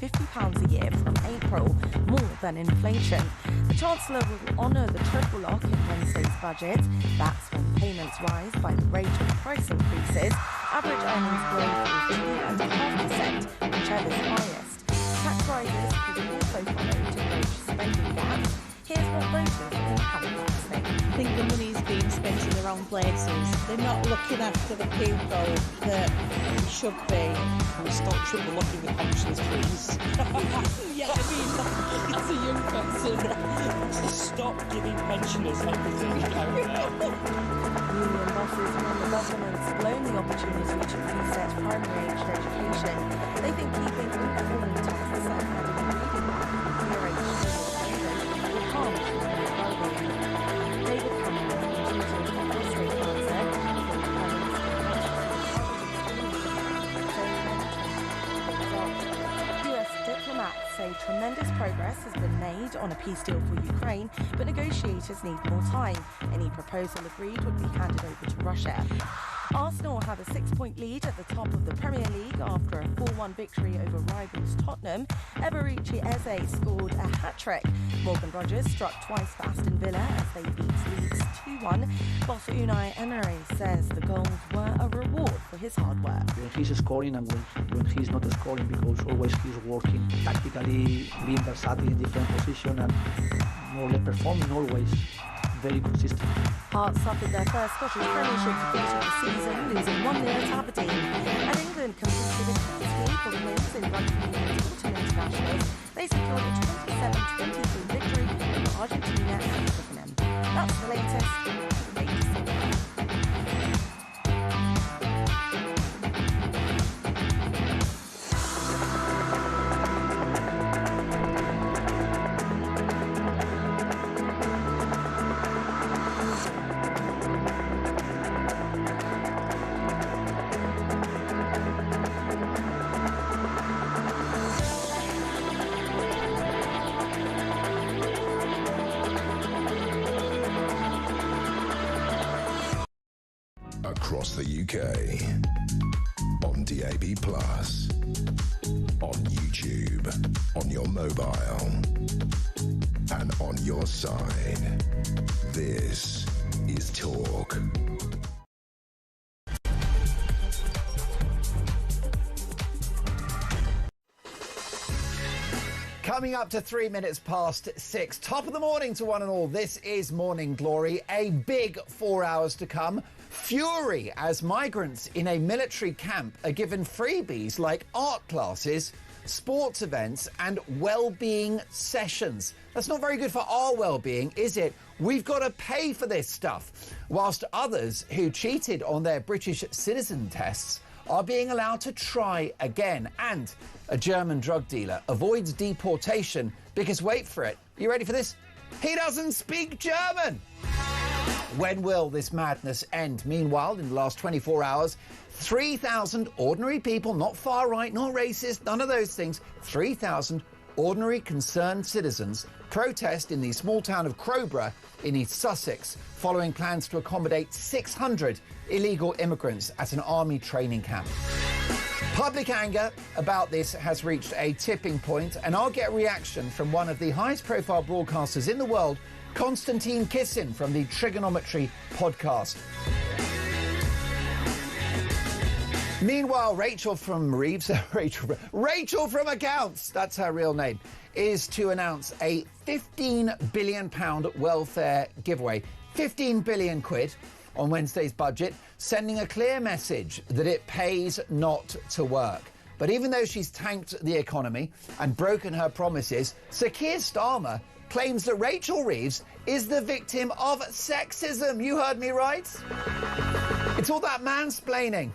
£50 a year from April, more than inflation. The Chancellor will honour the triple lock in Wednesday's budget. That's when payments rise by the rate of price increases. Average earnings growth is 2.5%, whichever's highest. Tax rises could also follow to bridge spending gaps. Here's what voters in Halifax think. I think the money's being spent in the wrong places. They're not looking after the people that they should be. Can we stop triple locking the pensions, please? Yeah, I mean, it's a young person. Stop giving pensioners everything out there. Union bosses warn the government's blown the opportunity to reset primary-aged education. They think keeping informal tests and having a reading lab in peer-aged children will harm children's well-being. David Cameron, tutor for prostate cancer, US diplomats say tremendous progress has been made on a peace deal for Ukraine, but negotiators need more time. Any proposal agreed would be handed over to Russia. Arsenal have a 6-point lead at the top of the Premier League after a 4-1 victory over rivals Tottenham. Eberechi Eze scored a hat-trick. Morgan Rogers struck twice for Aston Villa as they beat Leeds 2-1. Boss Unai Emery says the goals were a reward for his hard work. When he's scoring and when he's not scoring, because always he's working tactically, being versatile in different positions and more or less performing always. Very consistent. Hearts suffered their first Scottish Premiership defeat of the season, losing 1-0 to Aberdeen. And England completed a clean sweep of wins in rugby union's autumn internationals. They secured a 27-23 victory over Argentina and Twickenham. That's the latest. Across the UK, on DAB+, on YouTube, on your mobile, and on your side. This is Talk. Coming up to 3 minutes past 6. Top of the morning to one and all. This is Morning Glory. A big 4 hours to come. Fury as migrants in a military camp are given freebies like art classes, sports events and well-being sessions. That's not very good for our well-being, is it? We've got to pay for this stuff. Whilst others who cheated on their British citizen tests are being allowed to try again. And a German drug dealer avoids deportation because, wait for it, you ready for this? He doesn't speak German! When will this madness end? Meanwhile, in the last 24 hours, 3,000 ordinary people, not far right, not racist, none of those things, 3,000 ordinary concerned citizens protest in the small town of Crowborough in East Sussex following plans to accommodate 600 illegal immigrants at an army training camp. Public anger about this has reached a tipping point, and I'll get a reaction from one of the highest profile broadcasters in the world, Konstantin Kissin from the Trigonometry podcast. Meanwhile, Rachel from Accounts, that's her real name, is to announce a £15 billion welfare giveaway. 15 billion quid on Wednesday's budget, sending a clear message that it pays not to work. But even though she's tanked the economy and broken her promises, Sir Keir Starmer claims that Rachel Reeves is the victim of sexism. You heard me right. It's all that mansplaining.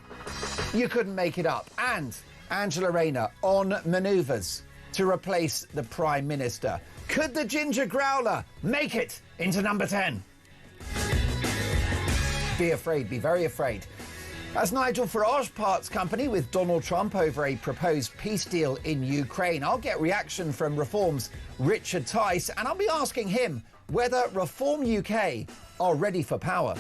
You couldn't make it up. And Angela Rayner on manoeuvres to replace the Prime Minister. Could the ginger growler make it into number 10? Be afraid, be very afraid. As Nigel Farage parts company with Donald Trump over a proposed peace deal in Ukraine, I'll get reaction from Reform's Richard Tice, and I'll be asking him whether Reform UK are ready for power.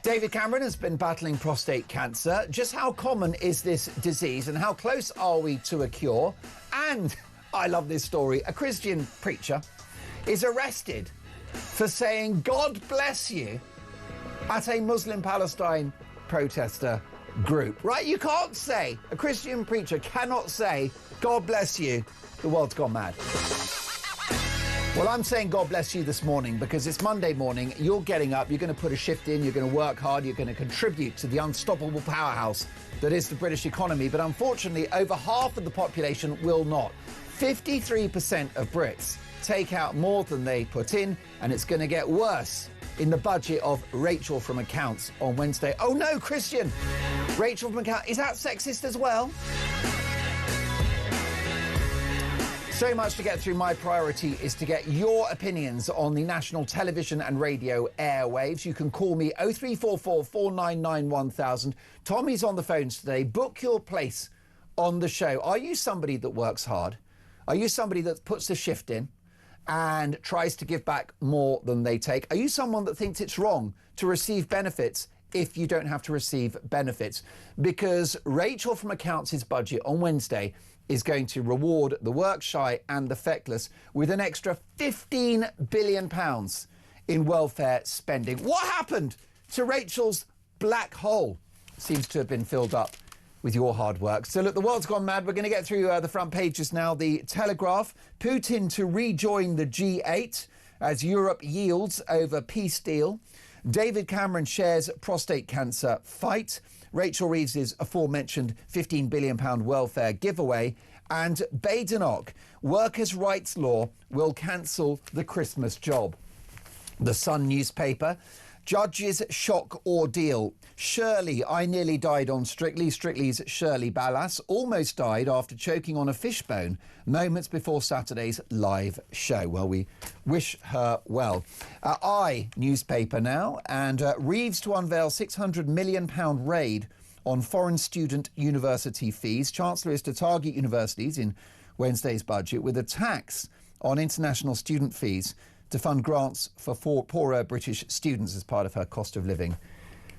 David Cameron has been battling prostate cancer. Just how common is this disease and how close are we to a cure? And, I love this story, a Christian preacher is arrested for saying God bless you at a Muslim Palestine protester group. Right, you can't say, a Christian preacher cannot say God bless you, the world's gone mad. Well, I'm saying God bless you this morning because it's Monday morning, you're getting up, you're going to put a shift in, you're going to work hard, you're going to contribute to the unstoppable powerhouse that is the British economy. But unfortunately, over half of the population will not. 53% of Brits take out more than they put in, and it's going to get worse in the budget of Rachel from Accounts on Wednesday. Oh no, Christian! Rachel from Accounts, is that sexist as well? So much to get through. My priority is to get your opinions on the national television and radio airwaves. You can call me 0344 499 1000. Tommy's on the phones today. Book your place on the show. Are you somebody that works hard? Are you somebody that puts the shift in and tries to give back more than they take? Are you someone that thinks it's wrong to receive benefits if you don't have to receive benefits? Because Rachel from Accounts' budget on Wednesday is going to reward the work-shy and the feckless with an extra £15 billion in welfare spending. What happened to Rachel's black hole? Seems to have been filled up with your hard work. So look, the world's gone mad. We're going to get through the front pages now. The Telegraph, Putin to rejoin the G8 as Europe yields over peace deal. David Cameron shares prostate cancer fight. Rachel Reeves's aforementioned £15 billion welfare giveaway. And Badenoch, workers' rights law will cancel the Christmas job. The Sun newspaper, judges shock ordeal. Shirley, I nearly died on Strictly. Strictly's Shirley Ballas almost died after choking on a fishbone moments before Saturday's live show. Well, we wish her well. I newspaper now, and Reeves to unveil £600 million raid on foreign student university fees. Chancellor is to target universities in Wednesday's budget with a tax on international student fees to fund grants for poorer British students as part of her cost of living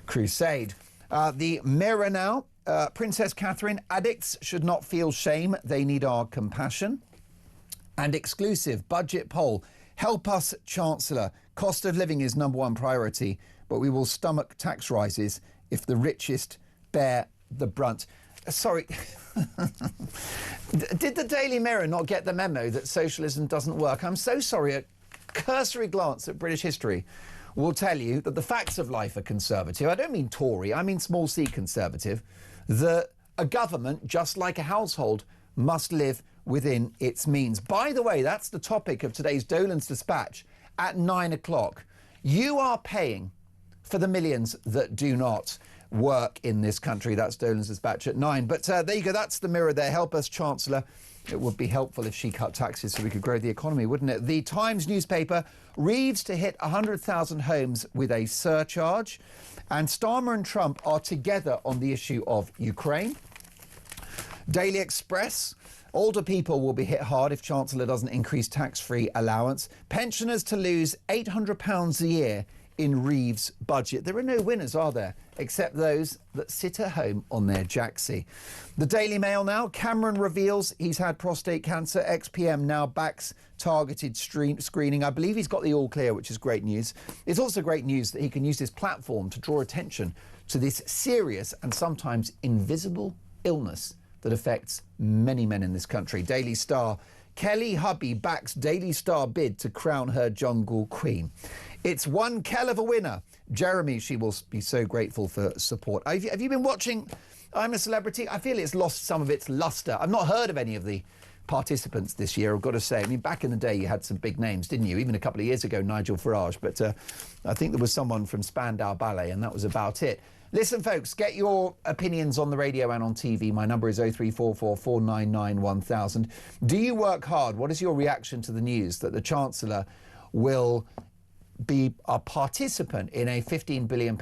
crusade. The Mirror now, Princess Catherine, addicts should not feel shame, they need our compassion. And Exclusive, budget poll, help us Chancellor, cost of living is number one priority, but we will stomach tax rises if the richest bear the brunt. Sorry, did the Daily Mirror not get the memo that socialism doesn't work? I'm so sorry. A cursory glance at British history will tell you that the facts of life are conservative. I don't mean Tory, I mean small c conservative. That a government, just like a household, must live within its means. By the way, that's the topic of today's Dolan's Dispatch at 9 o'clock. You are paying for the millions that do not work in this country. That's Dolan's Dispatch at 9. But there you go, that's the Mirror there. Help us, Chancellor. It would be helpful if she cut taxes so we could grow the economy, wouldn't it? The Times newspaper, Reeves to hit 100,000 homes with a surcharge. And Starmer and Trump are together on the issue of Ukraine. Daily Express, older people will be hit hard if Chancellor doesn't increase tax-free allowance. Pensioners to lose £800 a year in Reeves' budget. There are no winners, are there? Except those that sit at home on their jacksie. The Daily Mail now, Cameron reveals he's had prostate cancer. Ex-PM now backs targeted screening. I believe he's got the all clear, which is great news. It's also great news that he can use his platform to draw attention to this serious and sometimes invisible illness that affects many men in this country. Daily Star, Kelly Hubby backs Daily Star bid to crown her jungle queen. It's one kell of a winner. Jeremy, she will be so grateful for support. Have you been watching I'm a Celebrity? I feel it's lost some of its lustre. I've not heard of any of the participants this year, I've got to say. I mean, back in the day, you had some big names, didn't you? Even a couple of years ago, Nigel Farage. But I think there was someone from Spandau Ballet, and that was about it. Listen, folks, get your opinions on the radio and on TV. My number is 0344 499 1000. Do you work hard? What is your reaction to the news that the Chancellor will be a participant in a £15 billion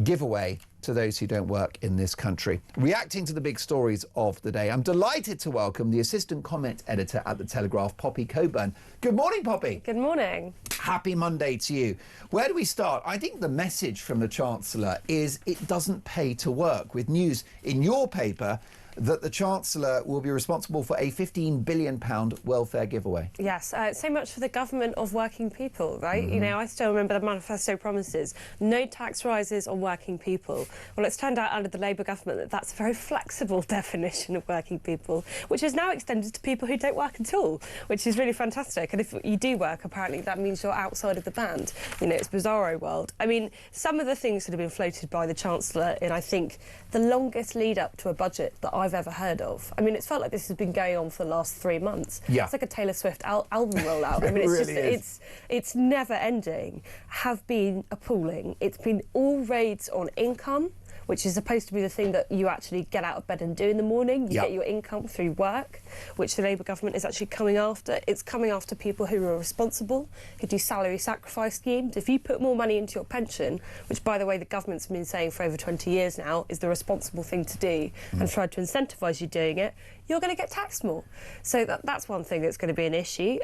giveaway to those who don't work in this country. Reacting to the big stories of the day, I'm delighted to welcome the assistant comment editor at The Telegraph, Poppy Coburn. Good morning, Poppy. Good morning. Happy Monday to you. Where do we start? I think the message from the Chancellor is it doesn't pay to work, with news in your paper that the Chancellor will be responsible for a £15 billion welfare giveaway. Yes, so much for the government of working people, right? You know, I still remember the manifesto promises, no tax rises on working people. Well, it's turned out under the Labour government that that's a very flexible definition of working people, which is now extended to people who don't work at all, which is really fantastic. And if you do work, apparently that means you're outside of the band. You know, it's bizarro world. I mean, some of the things that have been floated by the Chancellor in, I think, the longest lead up to a budget that I've ever heard of. I mean, it's felt like this has been going on for the last 3 months. Yeah. It's like a Taylor Swift album rollout. I mean, it's really just, it's never ending, have been appalling. It's been all raids on income, which is supposed to be the thing that you actually get out of bed and do in the morning. You get your income through work, which the Labour government is actually coming after. It's coming after people who are responsible, who do salary sacrifice schemes. If you put more money into your pension, which, by the way, the government's been saying for over 20 years now is the responsible thing to do, and tried to incentivise you doing it, you're going to get taxed more. So that's one thing that's going to be an issue.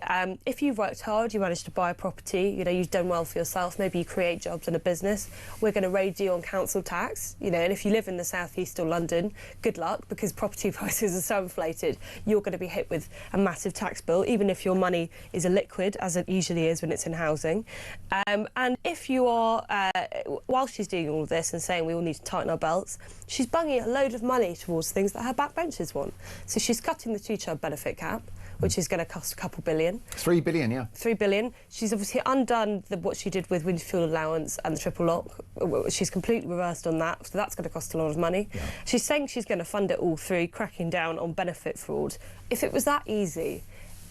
If you've worked hard, you managed to buy a property, you know, you've done well for yourself, maybe you create jobs in a business, we're going to raid you on council tax, you know, and if you live in the South East or London, good luck, because property prices are so inflated, you're going to be hit with a massive tax bill, even if your money is illiquid, as it usually is when it's in housing. And if you are, while she's doing all of this and saying we all need to tighten our belts, she's bunging a load of money towards things that her backbenchers want. So she's cutting the two-child benefit cap, which is going to cost a couple billion. 3 billion, yeah. 3 billion. She's obviously undone what she did with winter fuel allowance and the triple lock. She's completely reversed on that, so that's going to cost a lot of money. Yeah. She's saying she's going to fund it all through cracking down on benefit fraud. If it was that easy,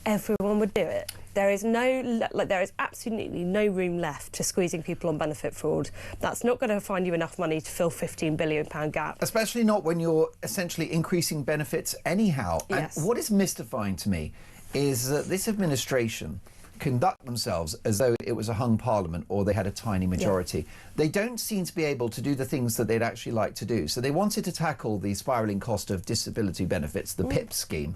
everyone would do it. There is absolutely no room left to squeezing people on benefit fraud. That's not going to find you enough money to fill £15 billion gap. Especially not when you're essentially increasing benefits anyhow. Yes. And what is mystifying to me is that this administration conduct themselves as though it was a hung parliament or they had a tiny majority. Yeah. They don't seem to be able to do the things that they'd actually like to do. So they wanted to tackle the spiralling cost of disability benefits, the PIP scheme,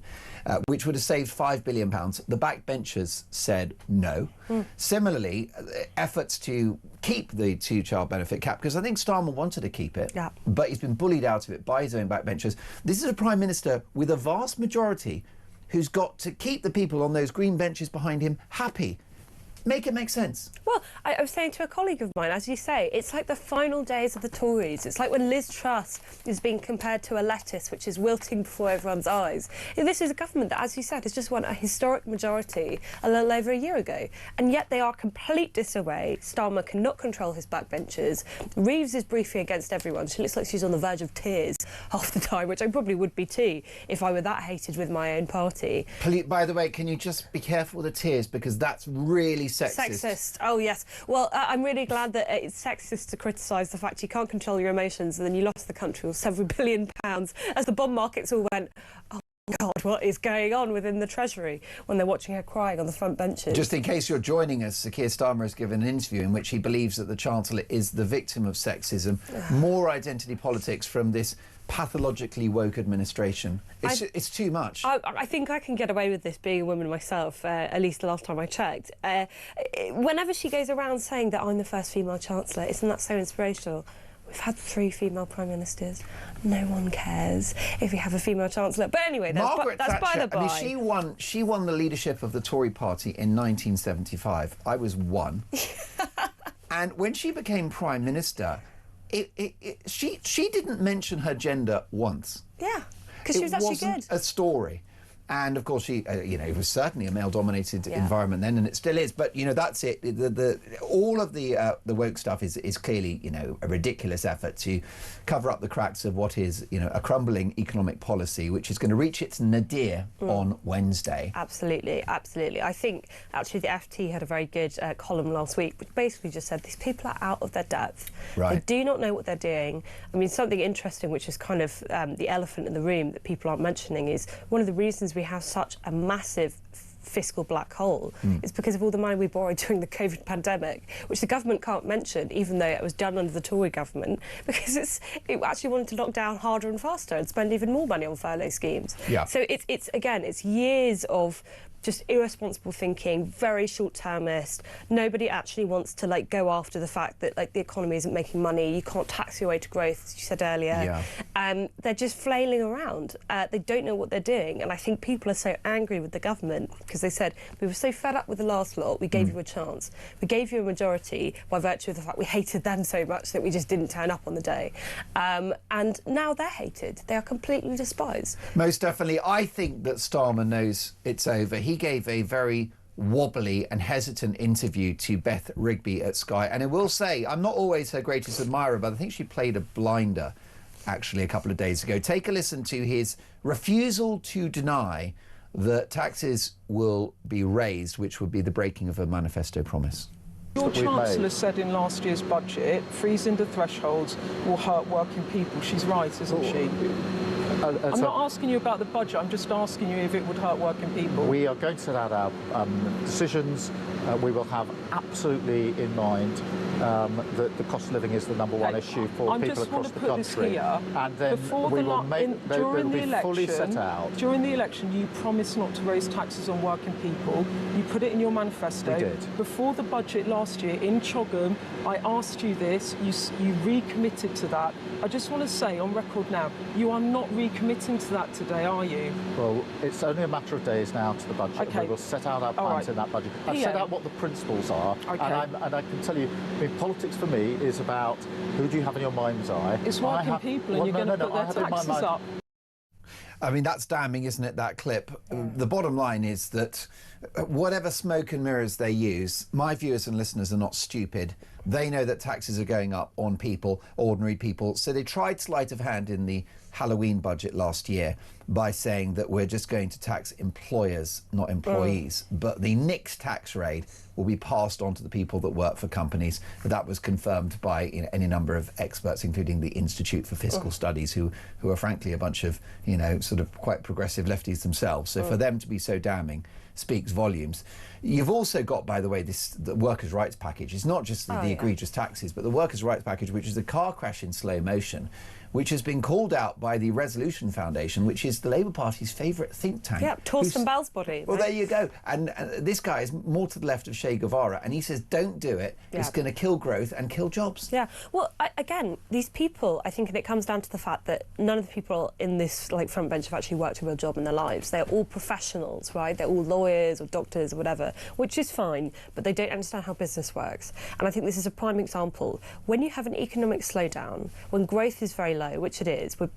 which would have saved £5 billion. The backbenchers said no. Similarly, efforts to keep the two-child benefit cap, because I think Starmer wanted to keep it, but he's been bullied out of it by his own backbenchers. This is a Prime Minister with a vast majority who's got to keep the people on those green benches behind him happy. Make it make sense. Well, I was saying to a colleague of mine, as you say, it's like the final days of the Tories. It's like when Liz Truss is being compared to a lettuce which is wilting before everyone's eyes. And this is a government that, as you said, has just won a historic majority a little over a year ago. And yet they are complete disarray. Starmer cannot control his backbenchers. Reeves is briefing against everyone. She looks like she's on the verge of tears half the time, which I probably would be too if I were that hated with my own party. By the way, can you just be careful with the tears, because that's really sexist. Oh, yes. Well, I'm really glad that it's sexist to criticise the fact you can't control your emotions and then you lost the country with several £1 billion as the bond markets all went, oh, God, what is going on within the Treasury when they're watching her crying on the front benches. Just in case you're joining us, Sir Keir Starmer has given an interview in which he believes that the Chancellor is the victim of sexism. More identity politics from this pathologically woke administration. It's too much. I think I can get away with this being a woman myself, at least the last time I checked. Whenever she goes around saying that I'm the first female Chancellor, isn't that so inspirational? We've had 3 female Prime Ministers. No one cares if we have a female Chancellor. But anyway, that's by the by. I mean, she won the leadership of the Tory party in 1975. I was 1. And when she became Prime Minister, she didn't mention her gender once. Yeah, because she was actually good. It wasn't a story. And of course, she, it was certainly a male-dominated environment then, and it still is. But that's it. All of the woke stuff is clearly, a ridiculous effort to cover up the cracks of what is, a crumbling economic policy, which is going to reach its nadir on Wednesday. Absolutely, absolutely. I think actually the FT had a very good column last week, which basically just said these people are out of their depth. Right. They do not know what they're doing. I mean, something interesting, which is kind of the elephant in the room that people aren't mentioning, is one of the reasons we have such a massive fiscal black hole. It's because of all the money we borrowed during the COVID pandemic, which the government can't mention, even though it was done under the Tory government, because it actually wanted to lock down harder and faster and spend even more money on furlough schemes. Yeah. So it's years of just irresponsible thinking, very short-termist. Nobody actually wants to go after the fact that the economy isn't making money. You can't tax your way to growth, as you said earlier. Yeah. They're just flailing around. They don't know what they're doing, and I think people are so angry with the government because they said we were so fed up with the last lot. We gave you a chance. We gave you a majority by virtue of the fact we hated them so much that we just didn't turn up on the day. And now they're hated. They are completely despised. Most definitely. I think that Starmer knows it's over. He gave a very wobbly and hesitant interview to Beth Rigby at Sky, and I will say I'm not always her greatest admirer, but I think she played a blinder actually a couple of days ago. Take a listen to his refusal to deny that taxes will be raised, which would be the breaking of a manifesto promise. Your Chancellor said in last year's budget, freezing the thresholds will hurt working people. She's right, isn't she? I'm not asking you about the budget, I'm just asking you if it would hurt working people. We are going to set out our decisions. We will have absolutely in mind that the cost of living is the #1 issue for people across the country. And then we will make them be fully set out. During the election, you promised not to raise taxes on working people. You put it in your manifesto. We did. Before the budget last year in Chogham, I asked you this. You recommitted to that. I just want to say on record now, you are not recommitting to that today, are you? Well, it's only a matter of days now to the budget. Okay. We will set out our plans in that budget. I've set out what the principles are, Okay. and I can tell you, I mean, politics for me is about who do you have in your mind's eye. It's working people, and you're going to put their taxes up. I mean, that's damning, isn't it, that clip? The bottom line is that whatever smoke and mirrors they use, my viewers and listeners are not stupid. They know that taxes are going up on people, ordinary people. So they tried sleight of hand in the Halloween budget last year by saying that we're just going to tax employers, not employees. But the Nix tax raid will be passed on to the people that work for companies. That was confirmed by any number of experts, including the Institute for Fiscal Studies, who are frankly a bunch of, sort of quite progressive lefties themselves. So for them to be so damning speaks volumes. You've also got, by the way, the workers' rights package. It's not just the egregious taxes, but the workers' rights package, which is a car crash in slow motion, which has been called out by the Resolution Foundation, which is the Labour Party's favourite think tank. Yeah, Torsten Bell's body. Well, right? there you go. And this guy is more to the left of Che Guevara, and he says, don't do it. Yeah. It's going to kill growth and kill jobs. Yeah. Well, again, these people, I think, and it comes down to the fact that none of the people in this front bench have actually worked a real job in their lives. They're all professionals, right? They're all lawyers or doctors or whatever, which is fine, but they don't understand how business works. And I think this is a prime example. When you have an economic slowdown, when growth is very low, which it is, we're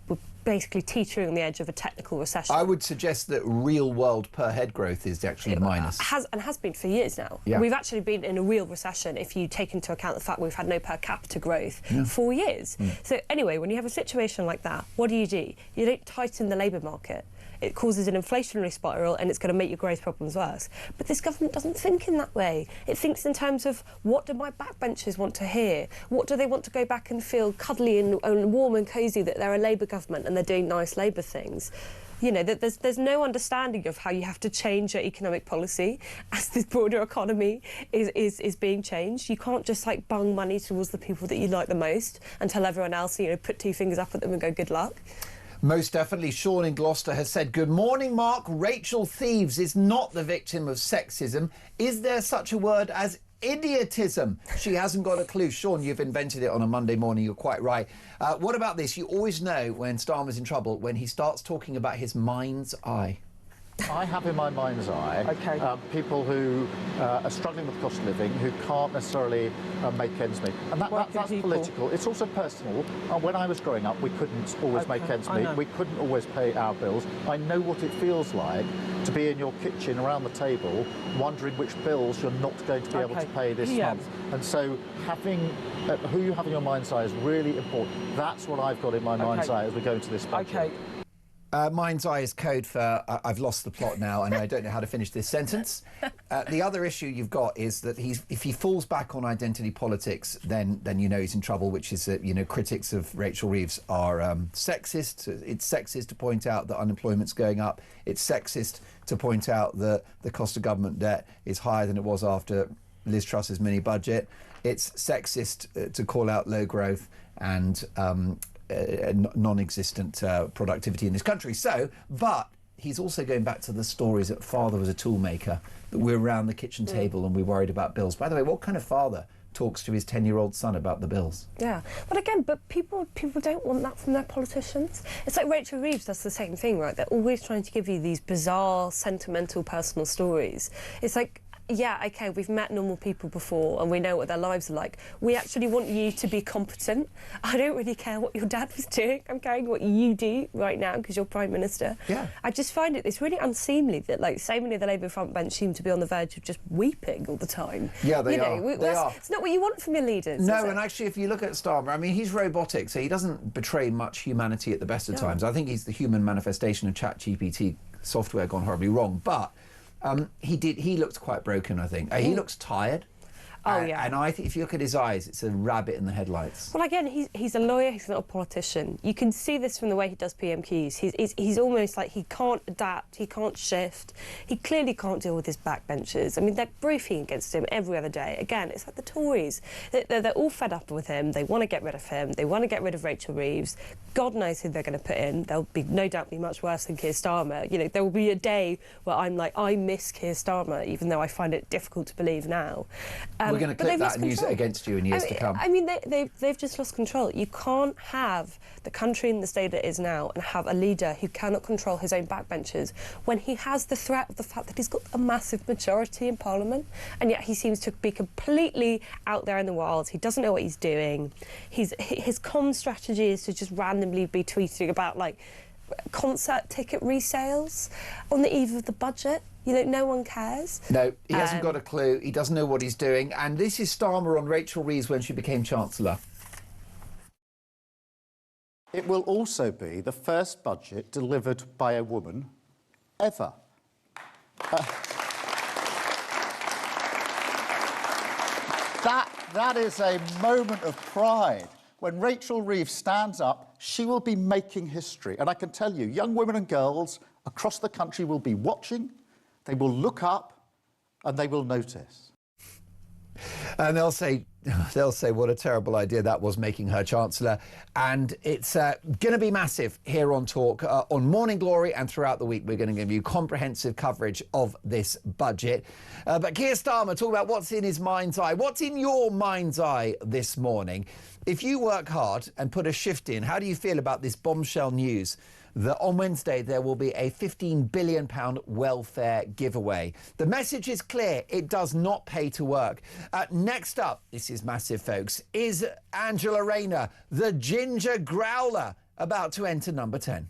basically teetering on the edge of a technical recession. I would suggest that real world per head growth is actually minus. Has been for years now. Yeah. We've actually been in a real recession if you take into account the fact we've had no per capita growth for years. So anyway, when you have a situation like that, what do? You don't tighten the labour market. It causes an inflationary spiral and it's going to make your growth problems worse. But this government doesn't think in that way. It thinks in terms of, what do my backbenchers want to hear? What do they want to go back and feel cuddly and warm and cosy that they're a Labour government and they're doing nice Labour things? There's no understanding of how you have to change your economic policy as the broader economy is being changed. You can't just bung money towards the people that you like the most and tell everyone else, put two fingers up at them and go good luck. Most definitely. Sean in Gloucester has said, good morning, Mark. Rachel Thieves is not the victim of sexism. Is there such a word as idiotism? She hasn't got a clue. Sean, you've invented it on a Monday morning. You're quite right. What about this? You always know when Starmer's in trouble when he starts talking about his mind's eye. I have in my mind's eye people who are struggling with cost of living, who can't necessarily make ends meet. And that's political. It's also personal. When I was growing up, we couldn't always make ends meet. We couldn't always pay our bills. I know what it feels like to be in your kitchen around the table wondering which bills you're not going to be able to pay this month. And so having who you have in your mind's eye is really important. That's what I've got in my mind's eye as we go into this budget. Mind's eye is code for I've lost the plot now and I don't know how to finish this sentence. The other issue you've got is that if he falls back on identity politics, then you know he's in trouble, which is that, you know, critics of Rachel Reeves are sexist. It's sexist to point out that unemployment's going up. It's sexist to point out that the cost of government debt is higher than it was after Liz Truss's mini budget. It's sexist to call out low growth and non-existent productivity in this country. But he's also going back to the stories that father was a toolmaker, that we're around the kitchen table and we're worried about bills. By the way, what kind of father talks to his 10-year-old son about the bills? Yeah, but again, people don't want that from their politicians. It's like Rachel Reeves does the same thing, right? They're always trying to give you these bizarre, sentimental, personal stories. It's like, yeah, OK, we've met normal people before and we know what their lives are like. We actually want you to be competent. I don't really care what your dad was doing. I'm caring what you do right now because you're Prime Minister. Yeah. I just find it's really unseemly that, like, so many of the Labour front bench seem to be on the verge of just weeping all the time. Yeah, they are. They are. It's not what you want from your leaders. No, and actually, if you look at Starmer, I mean, he's robotic, so he doesn't betray much humanity at the best of times. I think he's the human manifestation of ChatGPT software gone horribly wrong, but he looks quite broken, I think. He looks tired. Oh, yeah. And I think if you look at his eyes, it's a rabbit in the headlights. Well, again, he's a lawyer, he's not a politician. You can see this from the way he does PMQs. He's almost like he can't adapt, he can't shift. He clearly can't deal with his backbenchers. I mean, they're briefing against him every other day. Again, it's like the Tories. They're all fed up with him. They want to get rid of him. They want to get rid of Rachel Reeves. God knows who they're going to put in. They'll no doubt be much worse than Keir Starmer. You know, there will be a day where I'm like, I miss Keir Starmer, even though I find it difficult to believe now. We're going to clip that and use it against you in years to come. I mean, they've just lost control. You can't have the country in the state it is now and have a leader who cannot control his own backbenchers when he has the threat of the fact that he's got a massive majority in Parliament, and yet he seems to be completely out there in the wild. He doesn't know what he's doing. His comm strategy is to just randomly be tweeting about, like, concert ticket resales on the eve of the budget. You know, no one cares. No, he hasn't got a clue. He doesn't know what he's doing. And this is Starmer on Rachel Reeves when she became Chancellor. It will also be the first budget delivered by a woman ever. That is a moment of pride. When Rachel Reeves stands up, she will be making history. And I can tell you, young women and girls across the country will be watching, they will look up, and they will notice. And they'll say, what a terrible idea that was, making her Chancellor. And it's going to be massive here on Talk. On Morning Glory and throughout the week, we're going to give you comprehensive coverage of this budget. But Keir Starmer, talk about what's in his mind's eye. What's in your mind's eye this morning? If you work hard and put a shift in, how do you feel about this bombshell news that on Wednesday there will be a £15 billion welfare giveaway? The message is clear. It does not pay to work. Next up, this is massive, folks, is Angela Rayner, the ginger growler, about to enter number 10.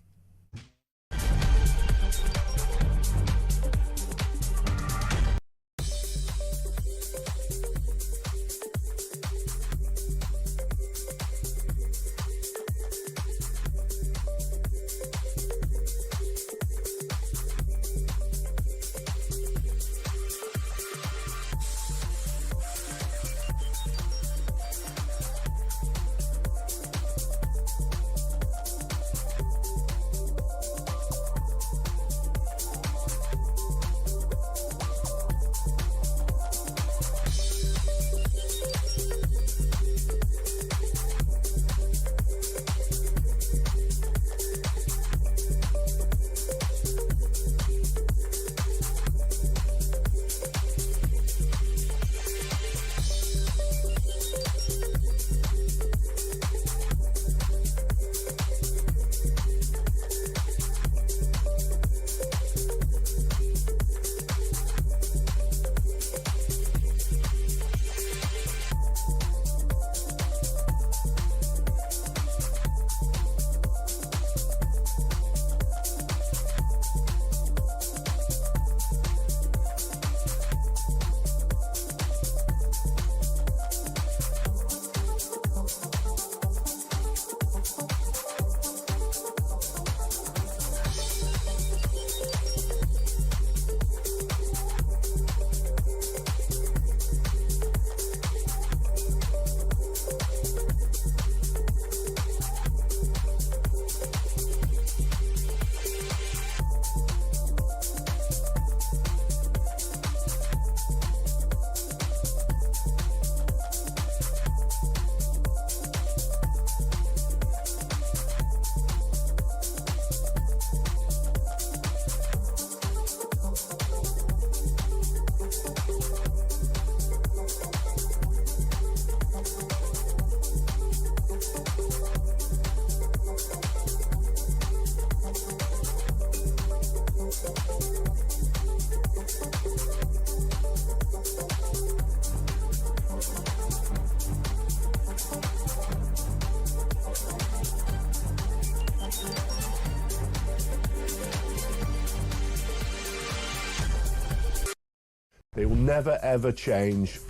It will never, ever change.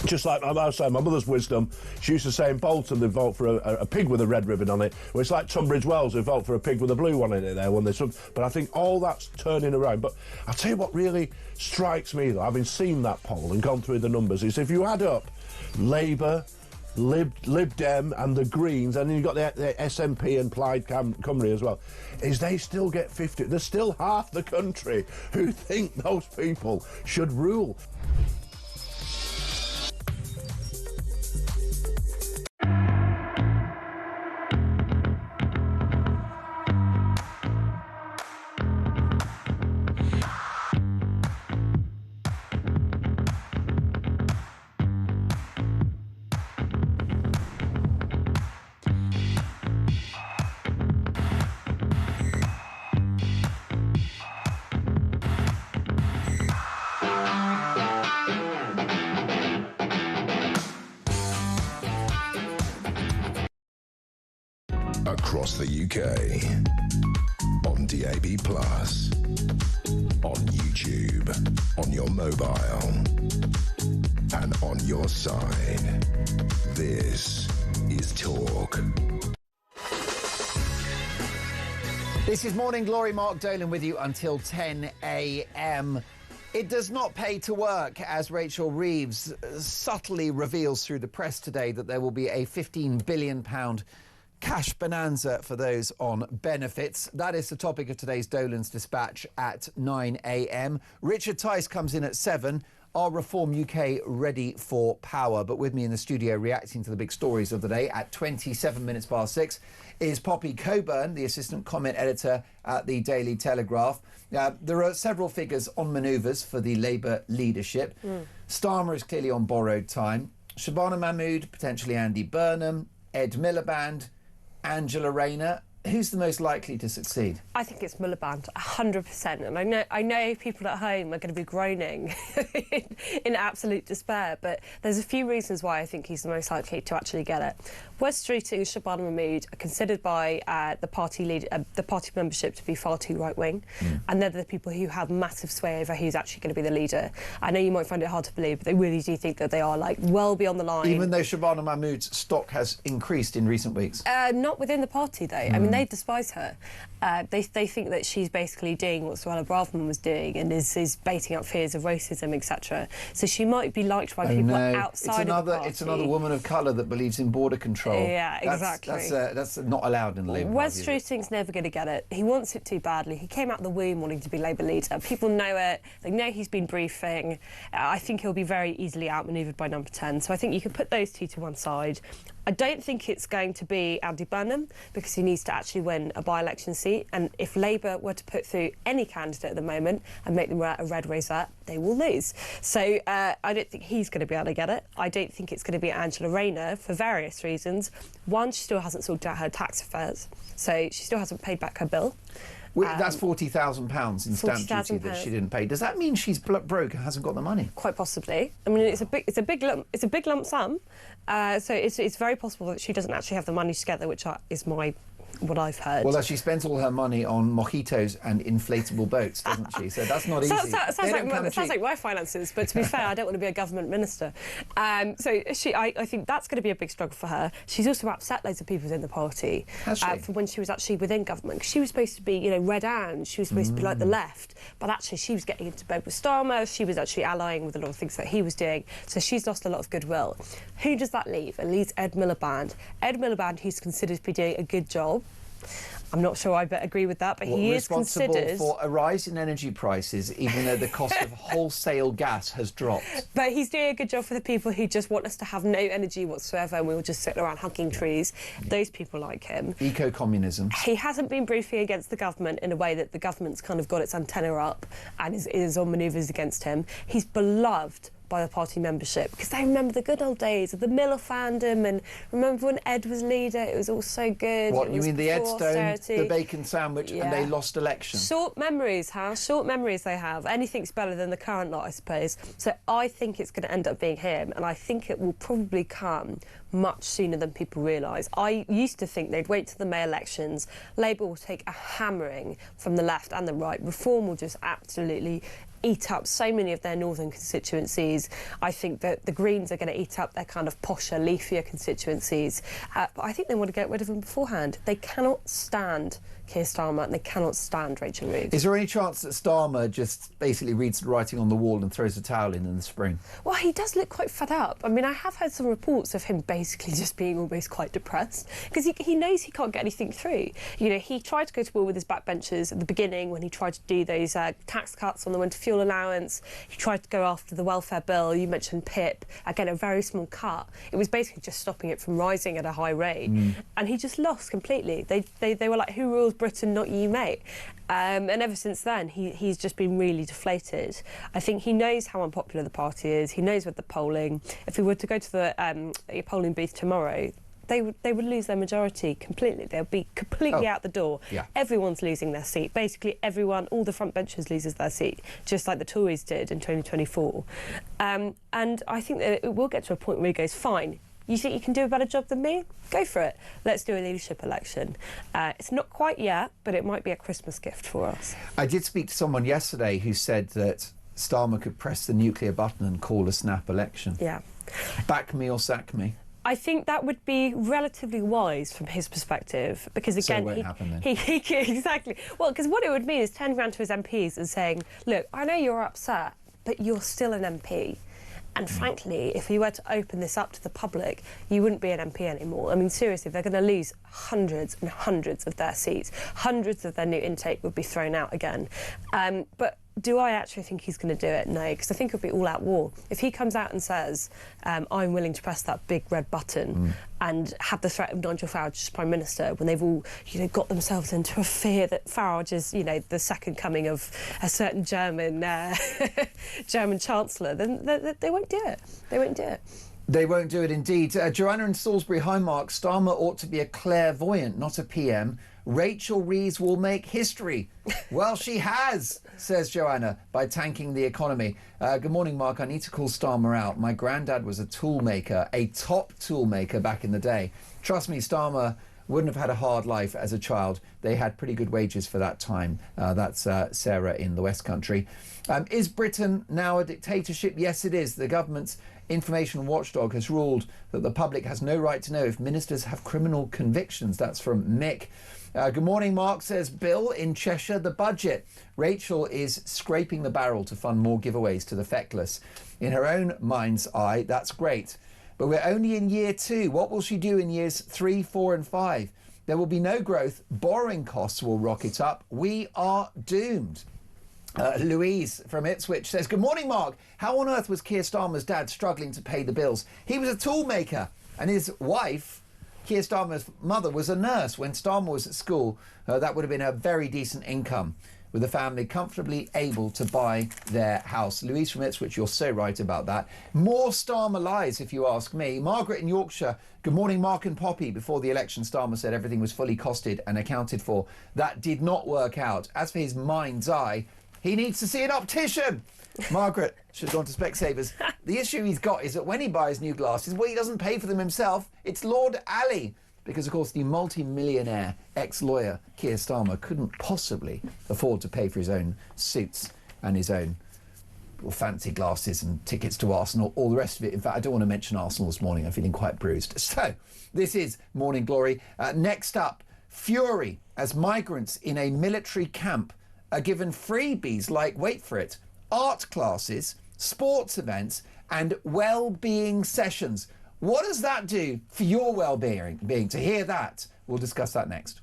Just like I was saying, my mother's wisdom, she used to say in Bolton they'd vote for a pig with a red ribbon on it. Well, it's like Tunbridge Wells, they vote for a pig with a blue one in it there when they swim. But I think all that's turning around. But I'll tell you what really strikes me, though, having seen that poll and gone through the numbers, is if you add up Labour, Lib Dem and the Greens, and then you've got the SNP and Plaid Cymru as well, is they still get 50. There's still half the country who think those people should rule. Across the UK, on DAB+, on YouTube, on your mobile, and on your side. This is Talk. This is Morning Glory. Mark Dolan with you until 10 a.m. It does not pay to work, as Rachel Reeves subtly reveals through the press today that there will be a £15 billion cash bonanza for those on benefits. That is the topic of today's Dolan's Dispatch at 9 a.m. Richard Tice comes in at 7. Are Reform UK ready for power? But with me in the studio reacting to the big stories of the day at 27 minutes past 6 is Poppy Coburn, the assistant comment editor at the Daily Telegraph. There are several figures on manoeuvres for the Labour leadership. Starmer is clearly on borrowed time. Shabana Mahmood, potentially Andy Burnham, Ed Miliband, Angela Rayner. Who's the most likely to succeed? I think it's Miliband, 100%. And I know people at home are going to be groaning in absolute despair, but there's a few reasons why I think he's the most likely to actually get it. Wes Streeting and Shabana Mahmood are considered by the party membership to be far too right-wing, and they're the people who have massive sway over who's actually going to be the leader. I know you might find it hard to believe, but they really do think that they are, like, well beyond the line. Even though Shabana Mahmood's stock has increased in recent weeks? Not within the party, though. I mean, they despise her. They think that she's basically doing what Suella Braverman was doing and is baiting up fears of racism, etc. So she might be liked by people outside of the party. It's another woman of colour that believes in border control. Yeah, exactly. That's not allowed in the Labour Party. Wes Streeting's never going to get it. He wants it too badly. He came out of the womb wanting to be Labour leader. People know it. They know he's been briefing. I think he'll be very easily outmanoeuvred by number 10. So I think you can put those two to one side. I don't think it's going to be Andy Burnham because he needs to actually win a by-election seat, and if Labour were to put through any candidate at the moment and make them wear a red rosette, they will lose. So I don't think he's going to be able to get it. I don't think it's going to be Angela Rayner for various reasons. One, she still hasn't sorted out her tax affairs, so she still hasn't paid back her bill. That's £40,000 in stamp duty that she didn't pay. Does that mean she's broke and hasn't got the money? Quite possibly. I mean, it's a big lump sum. So it's very possible that she doesn't actually have the money together, which is what I've heard. Well, she spends all her money on mojitos and inflatable boats, doesn't she? So that's not easy. Sounds like my finances, but to be fair, I don't want to be a government minister. I think that's going to be a big struggle for her. She's also upset loads of people within the party for when she was actually within government. Because she was supposed to be, Red Anne. She was supposed to be like the left, but actually she was getting into bed with Starmer. She was actually allying with a lot of things that he was doing. So she's lost a lot of goodwill. Who does that leave? It leaves Ed Miliband. Ed Miliband, who's considered to be doing a good job. I'm not sure I agree with that, but he is considered responsible for a rise in energy prices, even though the cost of wholesale gas has dropped. But he's doing a good job for the people who just want us to have no energy whatsoever and we will just sit around hugging trees. Those people like him. Eco-communism. He hasn't been briefing against the government in a way that the government's kind of got its antenna up and is on manoeuvres against him. He's beloved by the party membership because they remember the good old days of the Miller fandom, and remember when Ed was leader, it was all so good. What, you mean the Ed Stone, the bacon sandwich, and they lost election? Short memories, short memories they have. Anything's better than the current lot, I suppose. So I think it's going to end up being him, and I think it will probably come much sooner than people realise. I used to think they'd wait till the May elections. Labour will take a hammering from the left and the right. Reform will just absolutely eat up so many of their northern constituencies. I think that the Greens are going to eat up their kind of posher, leafier constituencies. But I think they want to get rid of them beforehand. They cannot stand Keir Starmer and they cannot stand Rachel Reeves. Is there any chance that Starmer just basically reads the writing on the wall and throws a towel in the spring? Well, he does look quite fed up. I mean, I have heard some reports of him basically just being almost quite depressed because he knows he can't get anything through. You know, he tried to go to war with his backbenchers at the beginning when he tried to do those tax cuts on the winter fuel allowance. He tried to go after the welfare bill. You mentioned PIP. Again, a very small cut. It was basically just stopping it from rising at a high rate. And he just lost completely. They were like, who rules Britain, not you, mate? And ever since then, he's just been really deflated. I think he knows how unpopular the party is. He knows with the polling. If we were to go to the polling booth tomorrow, they would lose their majority completely. They'll be completely out the door. Yeah. Everyone's losing their seat. Basically, everyone, all the front benchers loses their seat, just like the Tories did in 2024. And I think that it will get to a point where he goes, fine, you think you can do a better job than me? Go for it. Let's do a leadership election. It's not quite yet, but it might be a Christmas gift for us. I did speak to someone yesterday who said that Starmer could press the nuclear button and call a snap election. Yeah. Back me or sack me. I think that would be relatively wise from his perspective because, again, so it won't happen then. Exactly. Well, because what it would mean is turning around to his MPs and saying, look, I know you're upset, but you're still an MP. And frankly, if we were to open this up to the public, you wouldn't be an MP anymore. I mean, seriously, they're going to lose hundreds and hundreds of their seats. Hundreds of their new intake would be thrown out again. But do I actually think he's going to do it? No, because I think it'll be all-out war. If he comes out and says, I'm willing to press that big red button and have the threat of Nigel Farage as Prime Minister when they've all, got themselves into a fear that Farage is, the second coming of a certain German German Chancellor, then they won't do it. They won't do it. They won't do it indeed. Joanna in Salisbury, hi Mark. Starmer ought to be a clairvoyant, not a PM. Rachel Reeves will make history. Well, she has, says Joanna, by tanking the economy. Good morning, Mark. I need to call Starmer out. My granddad was a tool maker, a top tool maker back in the day. Trust me, Starmer wouldn't have had a hard life as a child. They had pretty good wages for that time. That's Sarah in the West Country. Is Britain now a dictatorship? Yes, it is. The government's information watchdog has ruled that the public has no right to know if ministers have criminal convictions. That's from Mick. Good morning, Mark, says Bill in Cheshire. The budget. Rachel is scraping the barrel to fund more giveaways to the feckless. In her own mind's eye, that's great. But we're only in year 2. What will she do in years 3, 4 and 5? There will be no growth. Borrowing costs will rocket up. We are doomed. Louise from Ipswich says, good morning, Mark. How on earth was Keir Starmer's dad struggling to pay the bills? He was a tool maker and his wife, Keir Starmer's mother, was a nurse. When Starmer was at school, that would have been a very decent income, with the family comfortably able to buy their house. Louise from Ipswich, you're so right about that. More Starmer lies, if you ask me. Margaret in Yorkshire, good morning, Mark and Poppy. Before the election, Starmer said everything was fully costed and accounted for. That did not work out. As for his mind's eye, he needs to see an optician. Margaret should have gone to Specsavers. The issue he's got is that when he buys new glasses, well, he doesn't pay for them himself. It's Lord Ali. Because, of course, the multi-millionaire ex-lawyer Keir Starmer couldn't possibly afford to pay for his own suits and his own fancy glasses and tickets to Arsenal, all the rest of it. In fact, I don't want to mention Arsenal this morning. I'm feeling quite bruised. So, this is Morning Glory. Next up, fury as migrants in a military camp are given freebies like, wait for it, art classes, sports events and well-being sessions. What does that do for your well-being? To hear that, we'll discuss that next.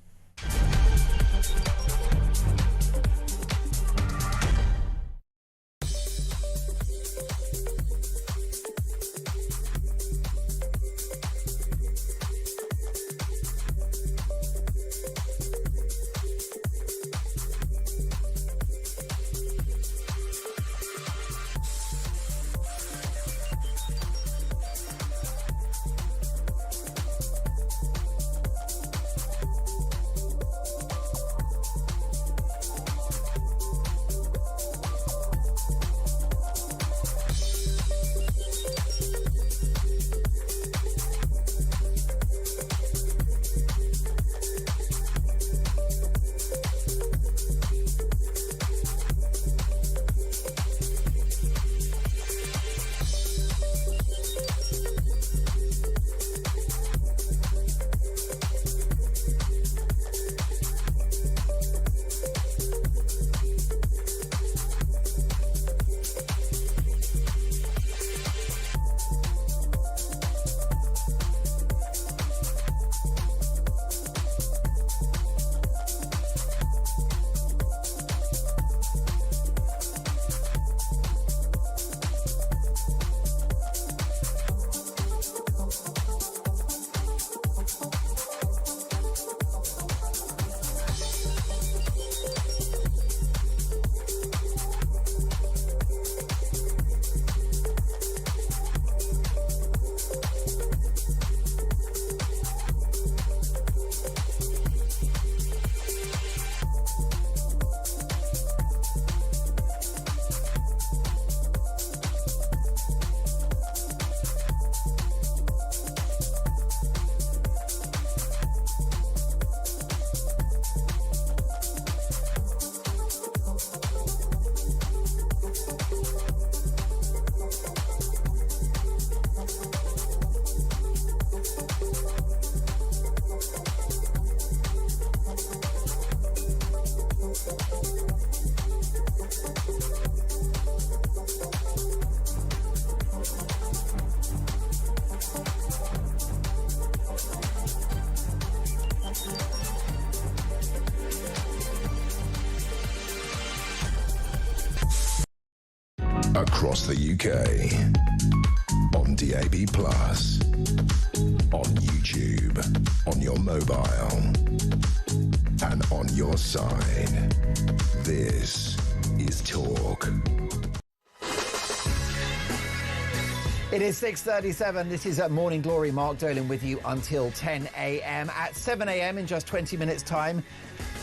Across the UK. On DAB+. On YouTube. On your mobile. And on your side. This is Talk. It is 6:37. This is Morning Glory. Mark Dolan with you until 10 a.m. At 7 a.m. in just 20 minutes' time,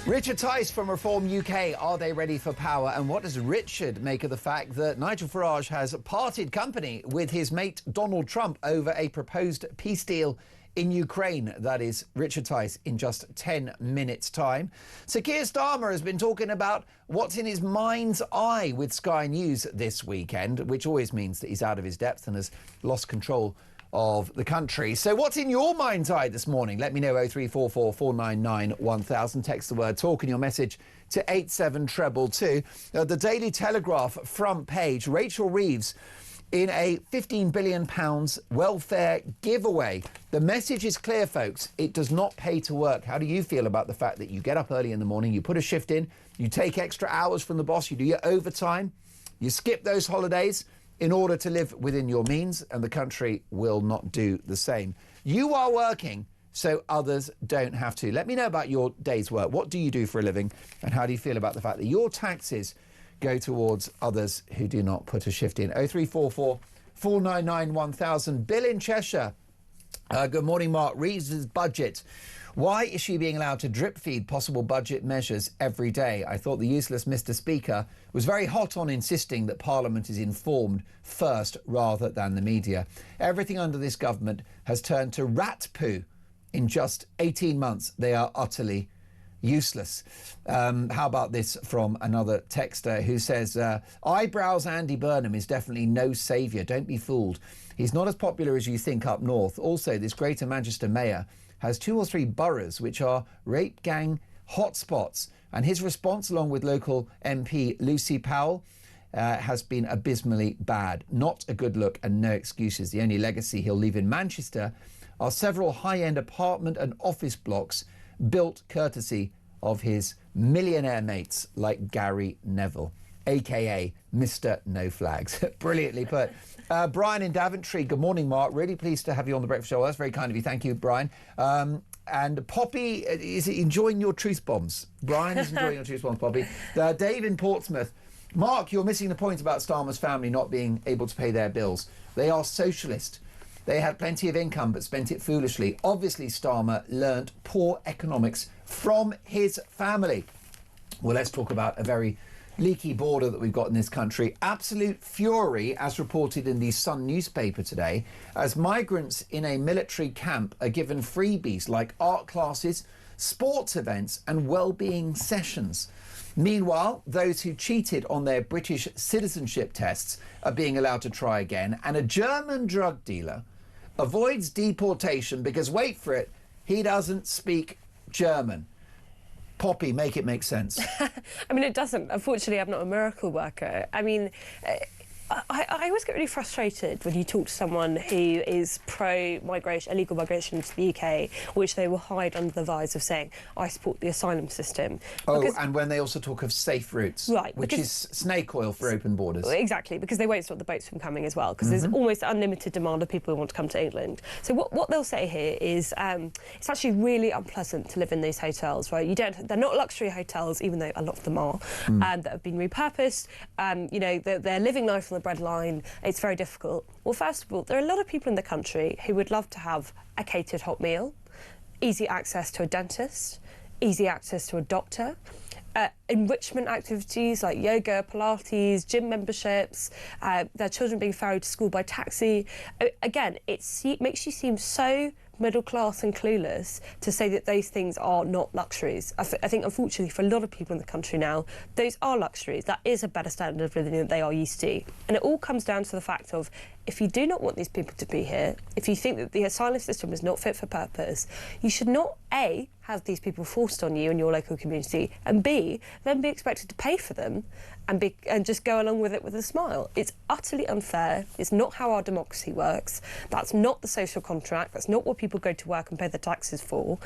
Richard Tice from Reform UK. Are they ready for power? And what does Richard make of the fact that Nigel Farage has parted company with his mate Donald Trump over a proposed peace deal in Ukraine? That is Richard Tice in just 10 minutes' time. Sir Keir Starmer has been talking about what's in his mind's eye with Sky News this weekend, which always means that he's out of his depth and has lost control of the country. So what's in your mind's eye this morning? Let me know. 0344 499 1000. Text the word talk and your message to 87222. The Daily Telegraph front page, Rachel Reeves in a £15 billion welfare giveaway. The message is clear, folks. It does not pay to work. How do you feel about the fact that you get up early in the morning, you put a shift in, you take extra hours from the boss, you do your overtime, you skip those holidays in order to live within your means, and the country will not do the same. You are working so others don't have to. Let me know about your day's work. What do you do for a living? And how do you feel about the fact that your taxes go towards others who do not put a shift in? 0344 499 1000. Bill in Cheshire. Good morning, Mark. Reeves' budget. Why is she being allowed to drip feed possible budget measures every day? I thought the useless Mr. Speaker was very hot on insisting that Parliament is informed first rather than the media. Everything under this government has turned to rat poo. In just 18 months, they are utterly useless. How about this from another texter who says, eyebrows Andy Burnham is definitely no saviour. Don't be fooled. He's not as popular as you think up north. Also, this Greater Manchester mayor has 2 or 3 boroughs which are rape gang hotspots. And his response, along with local MP Lucy Powell, has been abysmally bad. Not a good look and no excuses. The only legacy he'll leave in Manchester are several high-end apartment and office blocks built courtesy of his millionaire mates like Gary Neville, a.k.a. Mr. No Flags. Brilliantly put. Brian in Daventry, good morning, Mark. Really pleased to have you on the Breakfast Show. Well, that's very kind of you. Thank you, Brian. And Poppy, is enjoying your truth bombs? Brian is enjoying your truth bombs, Poppy. Dave in Portsmouth. Mark, you're missing the point about Starmer's family not being able to pay their bills. They are socialist. They had plenty of income but spent it foolishly. Obviously, Starmer learnt poor economics from his family. Well, let's talk about a very leaky border that we've got in this country. Absolute fury, as reported in the Sun newspaper today, as migrants in a military camp are given freebies like art classes, sports events and well-being sessions. Meanwhile, those who cheated on their British citizenship tests are being allowed to try again, and a German drug dealer avoids deportation because, wait for it, he doesn't speak German. Poppy, make it make sense. I mean, it doesn't. Unfortunately, I'm not a miracle worker. I mean, I always get really frustrated when you talk to someone who is pro-migration, illegal migration into the UK, which they will hide under the guise of saying, I support the asylum system. Oh, and when they also talk of safe routes, right, which is snake oil for open borders. Exactly, because they won't stop the boats from coming as well, because there's almost unlimited demand of people who want to come to England. So what they'll say here is it's actually really unpleasant to live in these hotels, right? They're not luxury hotels, even though a lot of them are, that have been repurposed. You know, they're living life on the breadline. It's very difficult. Well, first of all, there are a lot of people in the country who would love to have a catered hot meal, easy access to a dentist, easy access to a doctor, enrichment activities like yoga, Pilates, gym memberships, their children being ferried to school by taxi. Again, it makes you seem so middle class and clueless to say that those things are not luxuries. I think, unfortunately, for a lot of people in the country now, those are luxuries. That is a better standard of living than they are used to. And it all comes down to the fact of, if you do not want these people to be here, if you think that the asylum system is not fit for purpose, you should not, A, have these people forced on you in your local community, and B, then be expected to pay for them and just go along with it with a smile. It's utterly unfair. It's not how our democracy works. That's not the social contract. That's not what people go to work and pay their taxes for.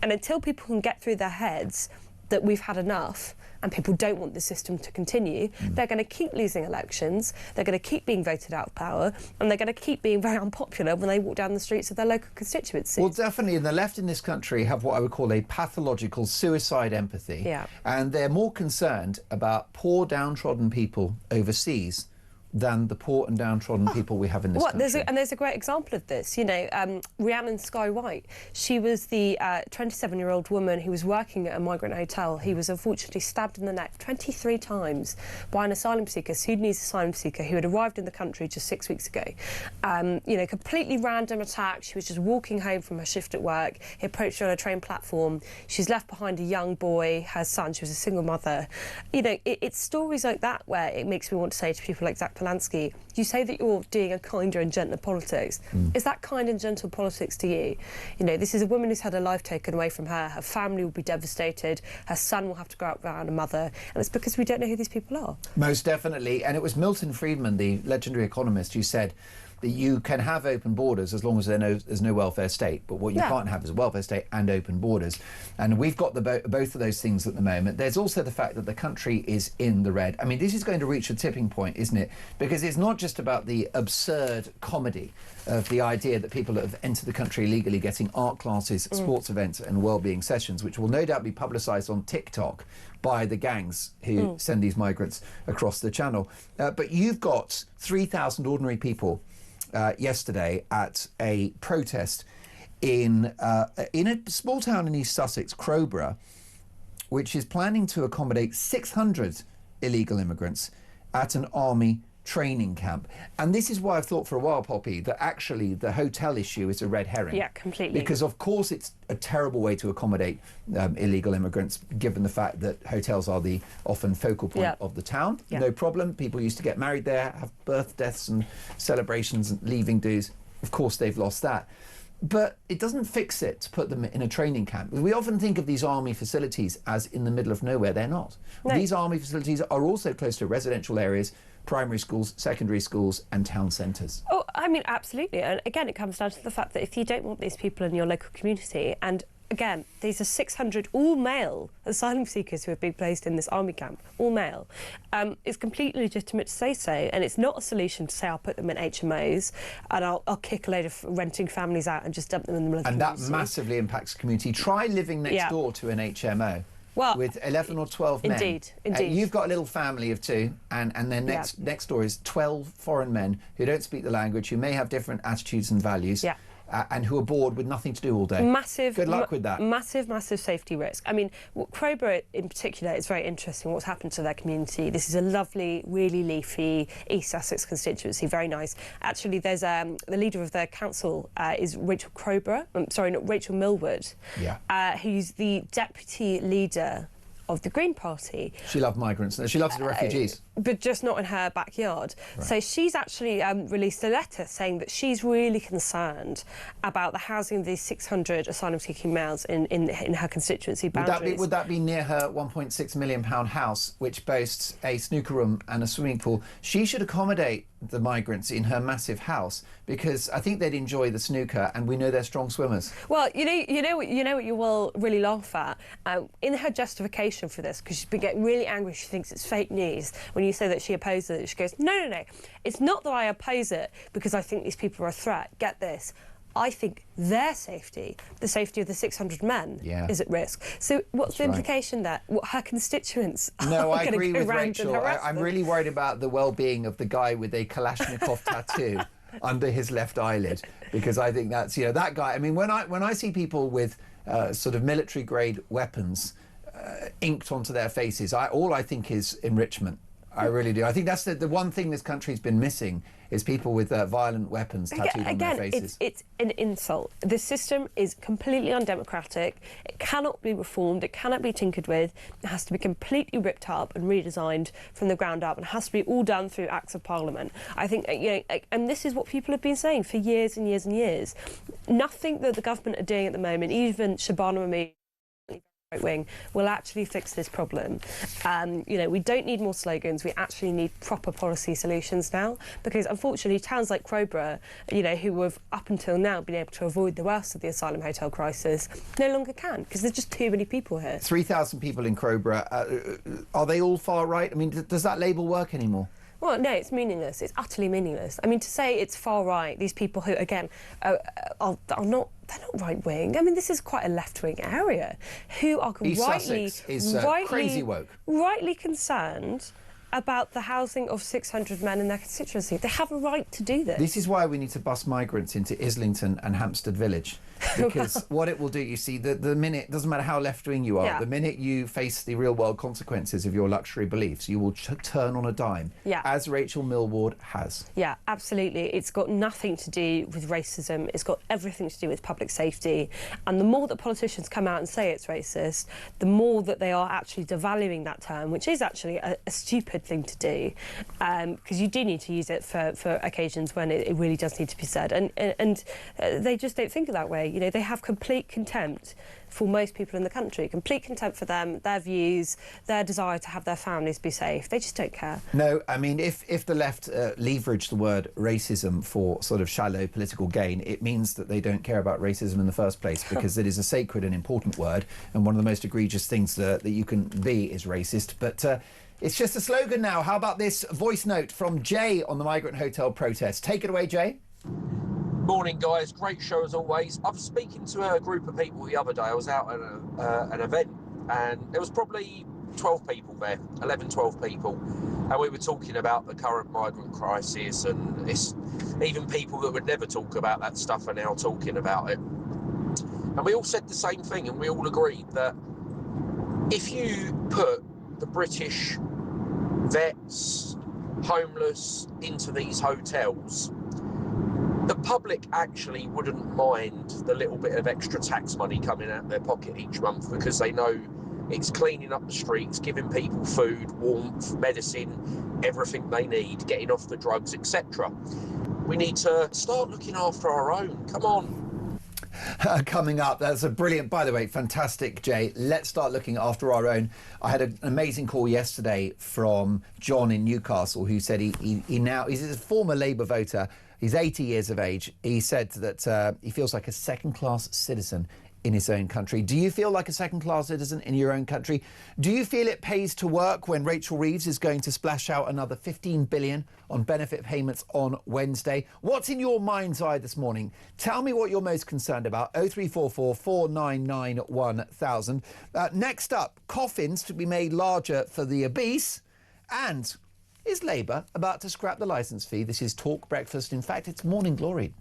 And until people can get through their heads that we've had enough and people don't want the system to continue, they're going to keep losing elections, they're going to keep being voted out of power, and they're going to keep being very unpopular when they walk down the streets of their local constituencies. Well, definitely, and the left in this country have what I would call a pathological suicide empathy. Yeah. And they're more concerned about poor, downtrodden people overseas than the poor and downtrodden people we have in this country. There's a great example of this. You know, Rhiannon Sky White, she was the 27-year-old woman who was working at a migrant hotel. He was unfortunately stabbed in the neck 23 times by an asylum seeker, Sudanese asylum seeker, who had arrived in the country just 6 weeks ago. You know, completely random attack. She was just walking home from her shift at work. He approached her on a train platform. She's left behind a young boy, her son. She was a single mother. You know, it's stories like that where it makes me want to say to people like Zach Polanski, you say that you're doing a kinder and gentler politics. Is that kind and gentle politics to you? You know, this is a woman who's had her life taken away from her. Her family will be devastated. Her son will have to grow up without a mother. And it's because we don't know who these people are. Most definitely. And it was Milton Friedman, the legendary economist, who said that you can have open borders as long as there's no welfare state. But what you can't have is a welfare state and open borders. And we've got both of those things at the moment. There's also the fact that the country is in the red. I mean, this is going to reach a tipping point, isn't it? Because it's not just about the absurd comedy of the idea that people that have entered the country illegally getting art classes, sports events and wellbeing sessions, which will no doubt be publicised on TikTok by the gangs who send these migrants across the channel. But you've got 3,000 ordinary people yesterday at a protest in a small town in East Sussex, Crowborough, which is planning to accommodate 600 illegal immigrants at an army training camp. And this is why I've thought for a while, Poppy, that actually the hotel issue is a red herring. Yeah, completely. Because of course it's a terrible way to accommodate illegal immigrants, given the fact that hotels are the often focal point of the town. No problem. People used to get married there, have birth, deaths and celebrations and leaving dues. Of course they've lost that. But it doesn't fix it to put them in a training camp. We often think of these army facilities as in the middle of nowhere. They're not. No. These army facilities are also close to residential areas, primary schools, secondary schools and town centres. Oh, I mean, absolutely. And again, it comes down to the fact that if you don't want these people in your local community, and again, these are 600 all-male asylum seekers who have been placed in this army camp, all male. It's completely legitimate to say so, and it's not a solution to say I'll put them in HMOs and I'll kick a load of renting families out and just dump them in the middle of the community. And that massively impacts the community. Try living next door to an HMO. Well, with 11 or 12 men. Indeed. You've got a little family of two, and then next door is 12 foreign men who don't speak the language, who may have different attitudes and values. And who are bored with nothing to do all day. Massive. Good luck with that. Massive safety risk. I mean, Crowborough in particular is very interesting what's happened to their community. This is a lovely, really leafy East Sussex constituency, very nice. Actually, there's the leader of the council is Rachel Millwood, who's the deputy leader of the Green Party. She loves migrants. She loves the refugees. But just not in her backyard. Right. So she's actually released a letter saying that she's really concerned about the housing of these 600 asylum-seeking males in her constituency boundaries. Would that be near her £1.6 million house, which boasts a snooker room and a swimming pool? She should accommodate the migrants in her massive house, because I think they'd enjoy the snooker, and we know they're strong swimmers. Well, you know what you will really laugh at in her justification for this, because she's been getting really angry. She thinks it's fake news when you say that she opposes it. She goes, no, it's not that I oppose it because I think these people are a threat. Get this. I think their safety, the safety of the 600 men, is at risk. So what's the implication there? What her constituents are No, I going agree to go with around Rachel. and harass I'm them. really worried about the well-being of the guy with a Kalashnikov tattoo under his left eyelid, because I think that's, that guy. I mean, when I see people with sort of military-grade weapons inked onto their faces, all I think is enrichment. I really do. I think that's the one thing this country's been missing, is people with violent weapons tattooed on their faces. It's an insult. The system is completely undemocratic. It cannot be reformed. It cannot be tinkered with. It has to be completely ripped up and redesigned from the ground up, and it has to be all done through acts of parliament. I think, and this is what people have been saying for years and years and years. Nothing that the government are doing at the moment, even Shabana Mahmood, right wing will actually fix this problem. We don't need more slogans. We actually need proper policy solutions now, because unfortunately towns like Crowborough, who have up until now been able to avoid the worst of the asylum hotel crisis, no longer can, because there's just too many people here. 3,000 people in Crowborough. Are they all far right? I mean, does that label work anymore? Well, no, it's meaningless. It's utterly meaningless. I mean, to say it's far right, these people who, again, are not, they're not right wing. I mean, this is quite a left wing area, who are East Sussex is crazy woke, rightly concerned about the housing of 600 men in their constituency. They have a right to do this. This is why we need to bus migrants into Islington and Hampstead Village. Because what it will do, you see, the minute, doesn't matter how left-wing you are, the minute you face the real-world consequences of your luxury beliefs, you will turn on a dime, as Rachel Millward has. Yeah, absolutely. It's got nothing to do with racism. It's got everything to do with public safety. And the more that politicians come out and say it's racist, the more that they are actually devaluing that term, which is actually a stupid thing to do, because you do need to use it for occasions when it really does need to be said. And they just don't think of that way. They have complete contempt for most people in the country, complete contempt for them, their views, their desire to have their families be safe. They just don't care. No, I mean, if the left leverage the word racism for sort of shallow political gain, it means that they don't care about racism in the first place, because it is a sacred and important word, and one of the most egregious things that you can be is racist. But it's just a slogan now. How about this voice note from Jay on the migrant hotel protest? Take it away, Jay. Morning, guys. Great show as always. I was speaking to a group of people the other day. I was out at an event, and there was probably 12 people there, 11, 12 people, and we were talking about the current migrant crisis, and it's even people that would never talk about that stuff are now talking about it. And we all said the same thing, and we all agreed that if you put the British vets, homeless into these hotels, the public actually wouldn't mind the little bit of extra tax money coming out of their pocket each month, because they know it's cleaning up the streets, giving people food, warmth, medicine, everything they need, getting off the drugs, etc. We need to start looking after our own. Come on. Coming up, that's a brilliant, by the way, fantastic, Jay. Let's start looking after our own. I had an amazing call yesterday from John in Newcastle, who said he's a former Labour voter. He's 80 years of age. He said that he feels like a second-class citizen in his own country. Do you feel like a second-class citizen in your own country? Do you feel it pays to work when Rachel Reeves is going to splash out another $15 billion on benefit payments on Wednesday? What's in your mind's eye this morning? Tell me what you're most concerned about. 0344 499 1000. Next up, coffins to be made larger for the obese, and is Labour about to scrap the licence fee? This is Talk Breakfast. In fact, it's Morning Glory.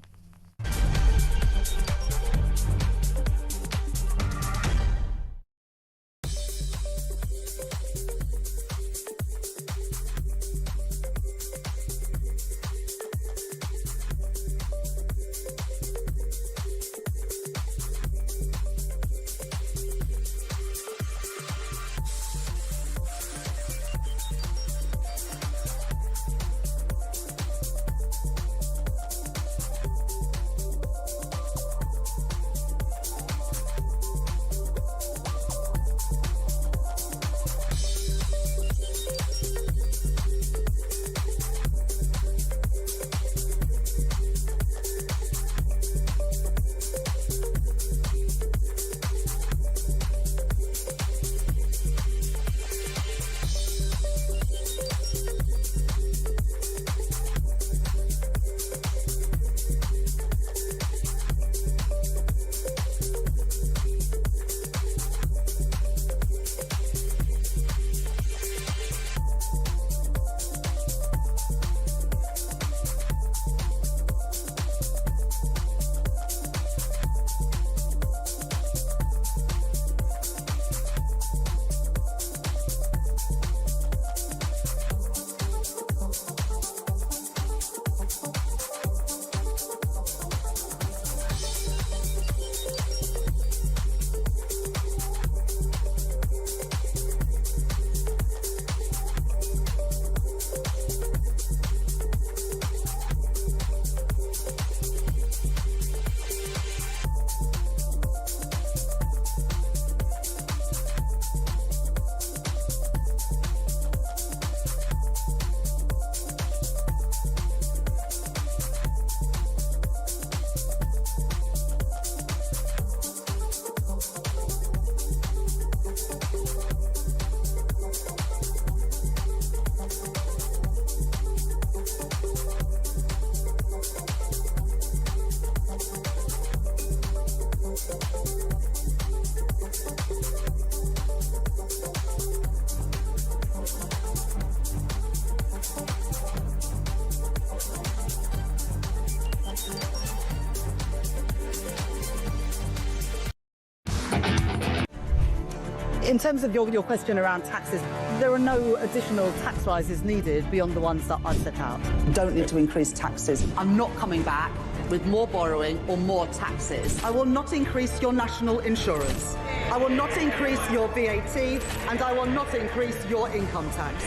In terms of your question around taxes, there are no additional tax rises needed beyond the ones that I've set out. Don't need to increase taxes. I'm not coming back with more borrowing or more taxes. I will not increase your national insurance. I will not increase your VAT, and I will not increase your income tax.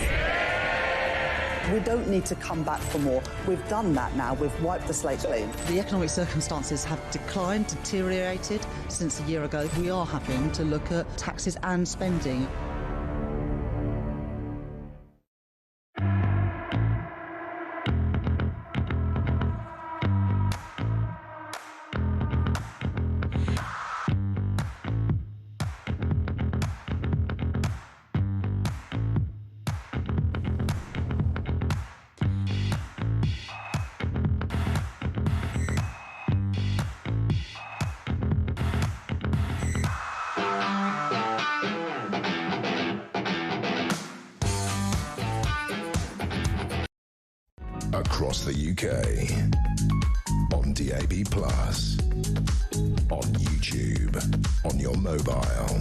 We don't need to come back for more. We've done that now. We've wiped the slate clean. The economic circumstances have declined, deteriorated since a year ago. We are having to look at taxes and spending. Across the UK, on DAB+, on YouTube, on your mobile,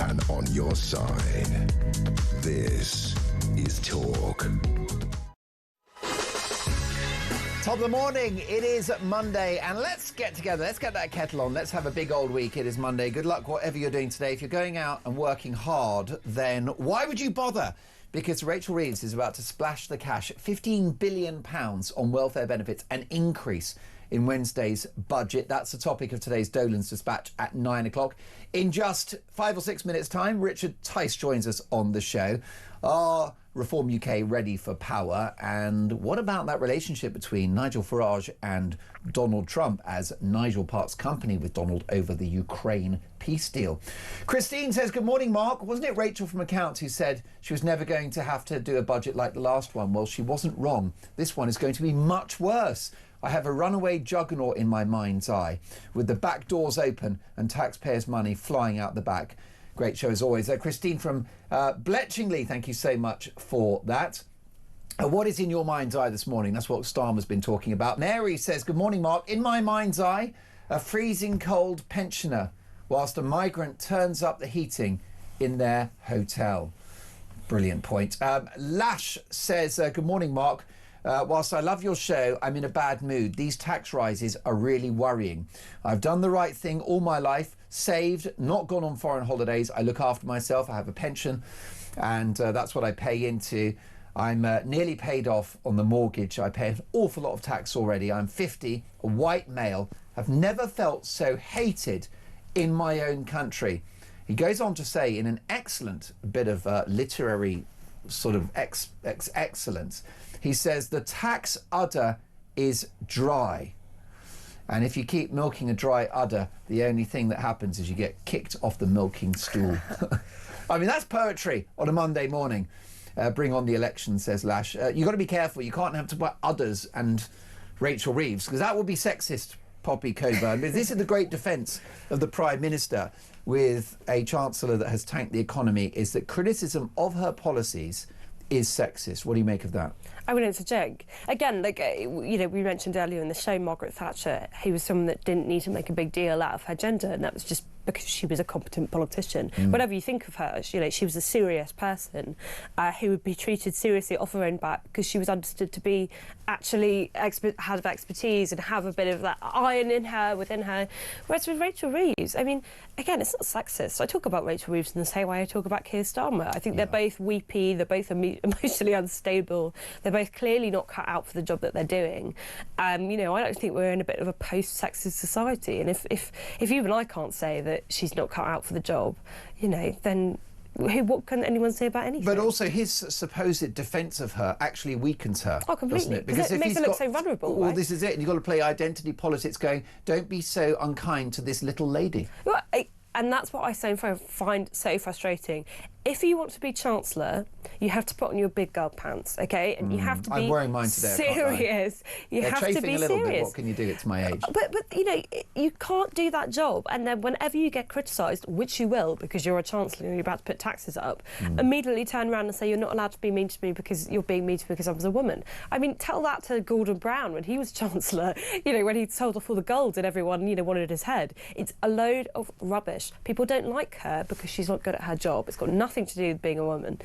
and on your side. This is Talk. Top of the morning, it is Monday, and let's get together, let's get that kettle on, let's have a big old week. It is Monday. Good luck whatever you're doing today. If you're going out and working hard, then why would you bother? Because Rachel Reeves is about to splash the cash, £15 billion on welfare benefits, an increase in Wednesday's budget. That's the topic of today's Dolan's Dispatch at 9 o'clock. In just 5 or 6 minutes' time, Richard Tice joins us on the show. Are Reform UK ready for power? And what about that relationship between Nigel Farage and Donald Trump as Nigel parts company with Donald over the Ukraine peace deal? Christine says, good morning, Mark. Wasn't it Rachel from Accounts who said she was never going to have to do a budget like the last one? Well, she wasn't wrong. This one is going to be much worse. I have a runaway juggernaut in my mind's eye, with the back doors open and taxpayers' money flying out the back. Great show as always. Christine from Bletchingley, thank you so much for that. What is in your mind's eye this morning? That's what Starmer's been talking about. Mary says, good morning, Mark. In my mind's eye, a freezing cold pensioner whilst a migrant turns up the heating in their hotel. Brilliant point. Lash says, good morning, Mark. Whilst I love your show, I'm in a bad mood. These tax rises are really worrying. I've done the right thing all my life, saved, not gone on foreign holidays. I look after myself. I have a pension, and that's what I pay into. I'm nearly paid off on the mortgage. I pay an awful lot of tax already. I'm 50, a white male. I've never felt so hated in my own country. He goes on to say, in an excellent bit of literary sort of excellence, he says, the tax udder is dry. And if you keep milking a dry udder, the only thing that happens is you get kicked off the milking stool. I mean, that's poetry on a Monday morning. Bring on the election, says Lash. You've got to be careful. You can't have to put udders and Rachel Reeves, because that would be sexist, Poppy Coburn. But this is the great defence of the Prime Minister with a Chancellor that has tanked the economy, is that criticism of her policies is sexist. What do you make of that? I mean, it's a joke. Again, like, you know, we mentioned earlier in the show, Margaret Thatcher, who was someone that didn't need to make a big deal out of her gender, and that was just because she was a competent politician. Whatever you think of her, you know, she was a serious person who would be treated seriously off her own back because she was understood to be actually had expertise and have a bit of that iron in her, within her. Whereas with Rachel Reeves, I mean, again, it's not sexist. I talk about Rachel Reeves in the same way I talk about Keir Starmer. I think they're both weepy, they're both emotionally unstable, they're both clearly not cut out for the job that they're doing. You know, I don't think we're in a bit of a post-sexist society, and if even I can't say that she's not cut out for the job, you know, then what can anyone say about anything? But also his supposed defence of her actually weakens her. Oh, completely. Doesn't it? Because it makes her look so vulnerable. Well, right? this is it. And you've got to play identity politics going, don't be so unkind to this little lady. Well, and that's what I find so frustrating. if you want to be Chancellor, you have to put on your big girl pants, okay? And you have to be I'm wearing mine today, serious. They're have to be a little serious. bit. What can you do? It's my age. But you know, you can't do that job. And then whenever you get criticised, which you will because you're a Chancellor and you're about to put taxes up, immediately turn around and say you're not allowed to be mean to me because you're being mean to me because I was a woman. I mean, tell that to Gordon Brown when he was Chancellor, you know, when he sold off all the gold and everyone, you know, wanted his head. It's a load of rubbish. People don't like her because she's not good at her job. It's got nothing to do with being a woman.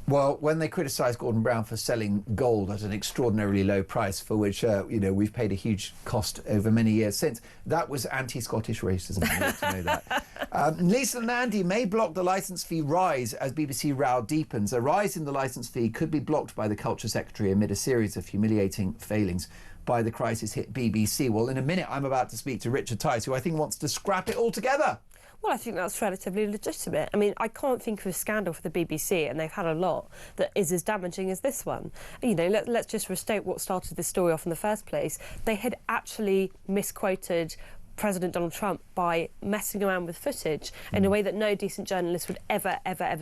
Well, when they criticised Gordon Brown for selling gold at an extraordinarily low price, for which, you know, we've paid a huge cost over many years since, that was anti-Scottish racism. You need to know that. Lisa and Andy may block the licence fee rise as BBC row deepens. A rise in the licence fee could be blocked by the Culture Secretary amid a series of humiliating failings by the crisis-hit BBC. Well, in a minute, I'm about to speak to Richard Tice, who I think wants to scrap it all together. Well, I think that's relatively legitimate. I mean, I can't think of a scandal for the BBC, and they've had a lot, that is as damaging as this one. You know, let's just restate what started this story off in the first place. They had actually misquoted President Donald Trump by messing around with footage in a way that no decent journalist would ever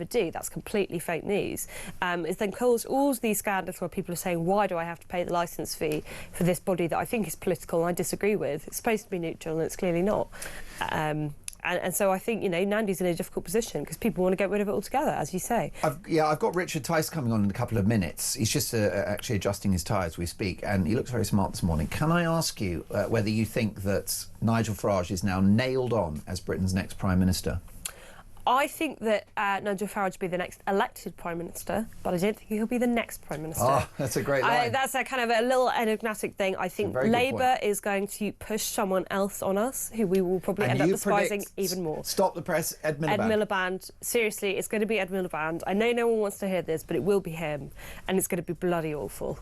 do. That's completely fake news. It's then caused all these scandals where people are saying, why do I have to pay the licence fee for this body that I think is political and I disagree with? It's supposed to be neutral and it's clearly not. And so I think, you know, Nandy's in a difficult position because people want to get rid of it altogether, as you say. I've got Richard Tice coming on in a couple of minutes. He's just actually adjusting his tie as we speak, and he looks very smart this morning. Can I ask you whether you think that Nigel Farage is now nailed on as Britain's next Prime Minister? I think that Nigel Farage will be the next elected Prime Minister, but I don't think he'll be the next Prime Minister. Oh, that's a great line. That's a kind of a little enigmatic thing. I think Labour is going to push someone else on us, who we will probably end up despising even more. Stop the press, Ed Miliband. Ed Miliband. Seriously, it's going to be Ed Miliband. I know no one wants to hear this, but it will be him, and it's going to be bloody awful.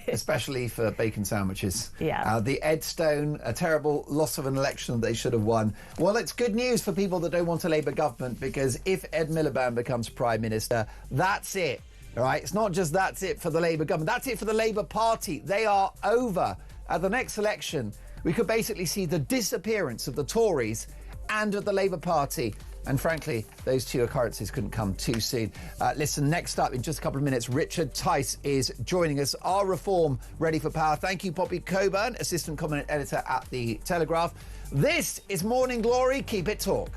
Especially for bacon sandwiches. Yeah. The Ed Stone, a terrible loss of an election that they should have won. Well, it's good news for people that don't want a Labour government, because if Ed Miliband becomes Prime Minister, that's it. All right, it's not just that's it for the Labour government, that's it for the Labour Party. They are over. At the next election, we could basically see the disappearance of the Tories and of the Labour Party. And frankly, those two occurrences couldn't come too soon. Listen, next up in just a couple of minutes, Richard Tice is joining us. Our reform ready for power. Thank you, Poppy Coburn, assistant comment editor at The Telegraph. This is Morning Glory. Keep it talk.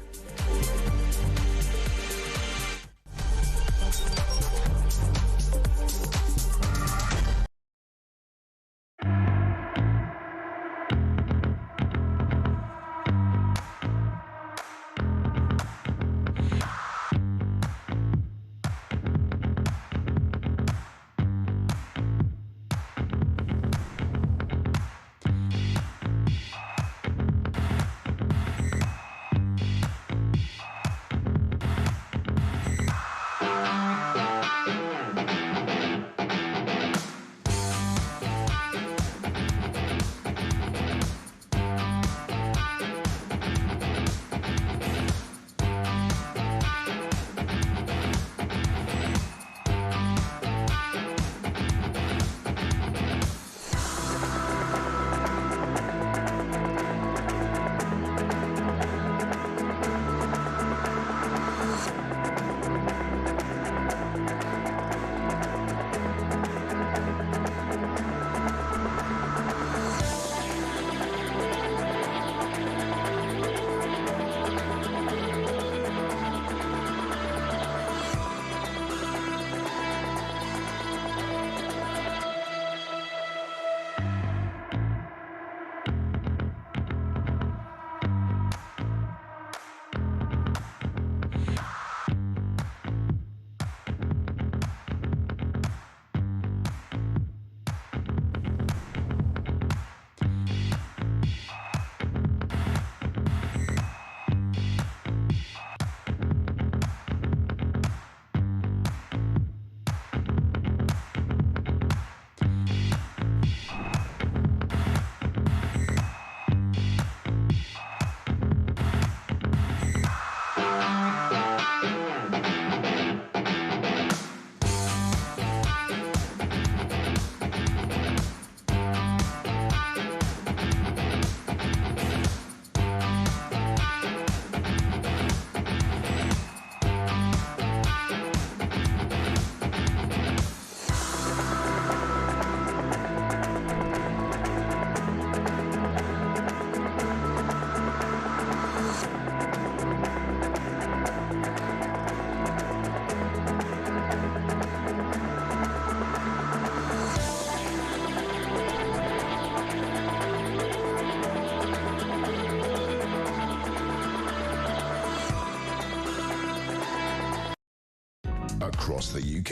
across the UK.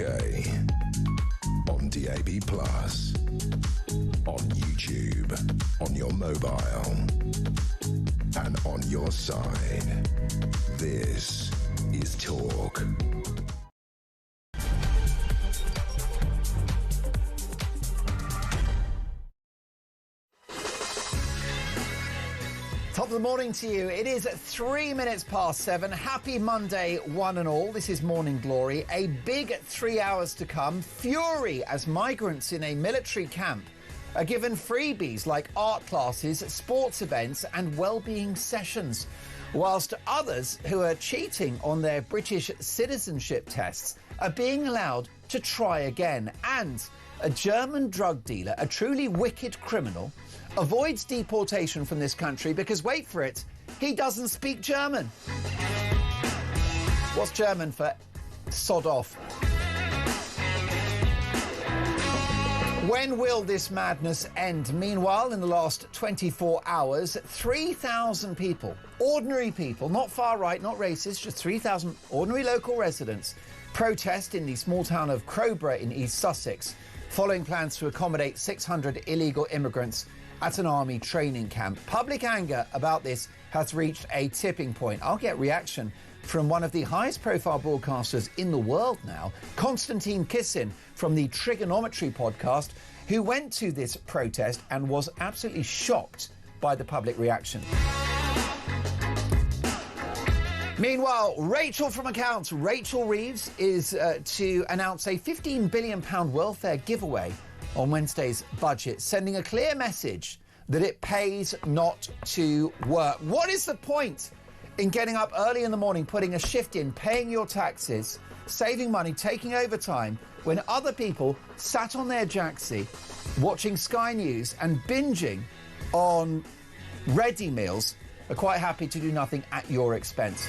On DAB+, on YouTube, on your mobile, and on your side. This is Talk. Top of the morning to you. It is 3 minutes past 7. Happy Monday, one and all. This is Morning Glory. A big 3 hours to come. Fury as migrants in a military camp are given freebies like art classes, sports events and well-being sessions, whilst others who are cheating on their British citizenship tests are being allowed to try again. And a German drug dealer, a truly wicked criminal, avoids deportation from this country because, wait for it, he doesn't speak German. What's German for sod off? When will this madness end? Meanwhile, in the last 24 hours, 3,000 people, ordinary people, not far right, not racist, just 3,000 ordinary local residents, protest in the small town of Crowborough in East Sussex, following plans to accommodate 600 illegal immigrants at an army training camp. Public anger about this has reached a tipping point. I'll get reaction from one of the highest profile broadcasters in the world now, Konstantin Kissin from the Trigonometry podcast, who went to this protest and was absolutely shocked by the public reaction. Meanwhile, Rachel from Accounts, Rachel Reeves, is to announce a £15 billion welfare giveaway on Wednesday's budget, sending a clear message that it pays not to work. What is the point in getting up early in the morning, putting a shift in, paying your taxes, saving money, taking overtime, when other people sat on their jacksie, watching Sky News and binging on ready meals, are quite happy to do nothing at your expense?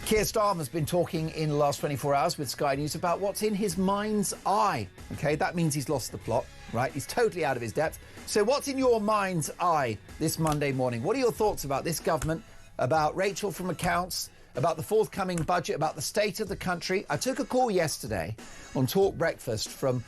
Keir Starmer's been talking in the last 24 hours with Sky News about what's in his mind's eye. OK, that means he's lost the plot, right? He's totally out of his depth. So what's in your mind's eye this Monday morning? What are your thoughts about this government, about Rachel from Accounts, about the forthcoming budget, about the state of the country? I took a call yesterday on Talk Breakfast from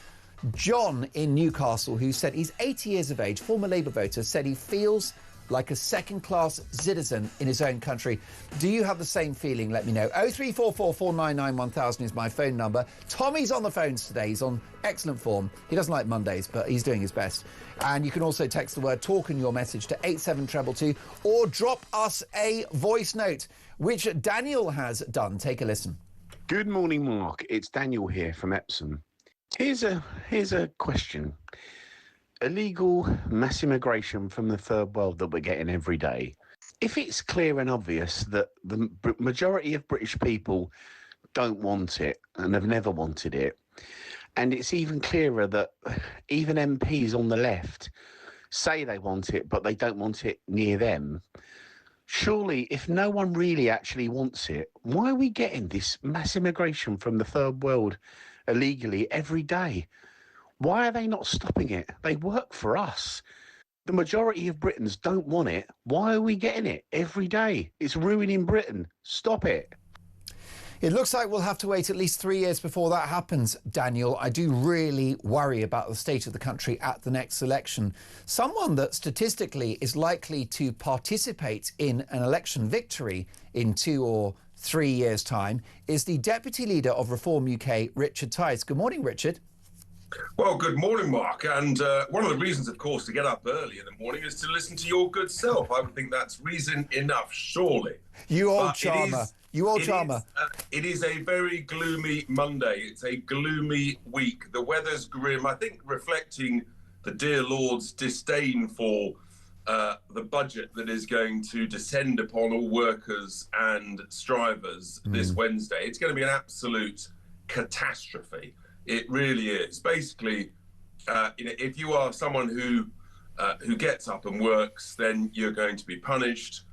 John in Newcastle, who said he's 80 years of age, former Labour voter, said he feels like a second-class citizen in his own country. Do you have the same feeling? Let me know. 0344 499 1000 is my phone number. Tommy's on the phones today. He's on excellent form. He doesn't like Mondays, but he's doing his best. And you can also text the word TALK in your message to 87222 or drop us a voice note, which Daniel has done. Take a listen. Good morning, Mark. It's Daniel here from Epsom. Here's a question. Illegal mass immigration from the third world that we're getting every day. If it's clear and obvious that the majority of British people don't want it and have never wanted it, and it's even clearer that even MPs on the left say they want it, but they don't want it near them, surely if no one really actually wants it, why are we getting this mass immigration from the third world illegally every day? Why are they not stopping it? They work for us. The majority of Britons don't want it. Why are we getting it every day? It's ruining Britain. Stop it. It looks like we'll have to wait at least 3 years before that happens, Daniel. I do really worry about the state of the country at the next election. Someone that statistically is likely to participate in an election victory in 2 or 3 years' time is the Deputy Leader of Reform UK, Richard Tice. Good morning, Richard. Well, good morning, Mark. And one of the reasons, of course, to get up early in the morning is to listen to your good self. I would think that's reason enough, surely. You old charmer. It is a very gloomy Monday. It's a gloomy week. The weather's grim, I think reflecting the dear Lord's disdain for the budget that is going to descend upon all workers and strivers this Wednesday. It's going to be an absolute catastrophe. It really is. Basically, if you are someone who gets up and works, then you're going to be punished.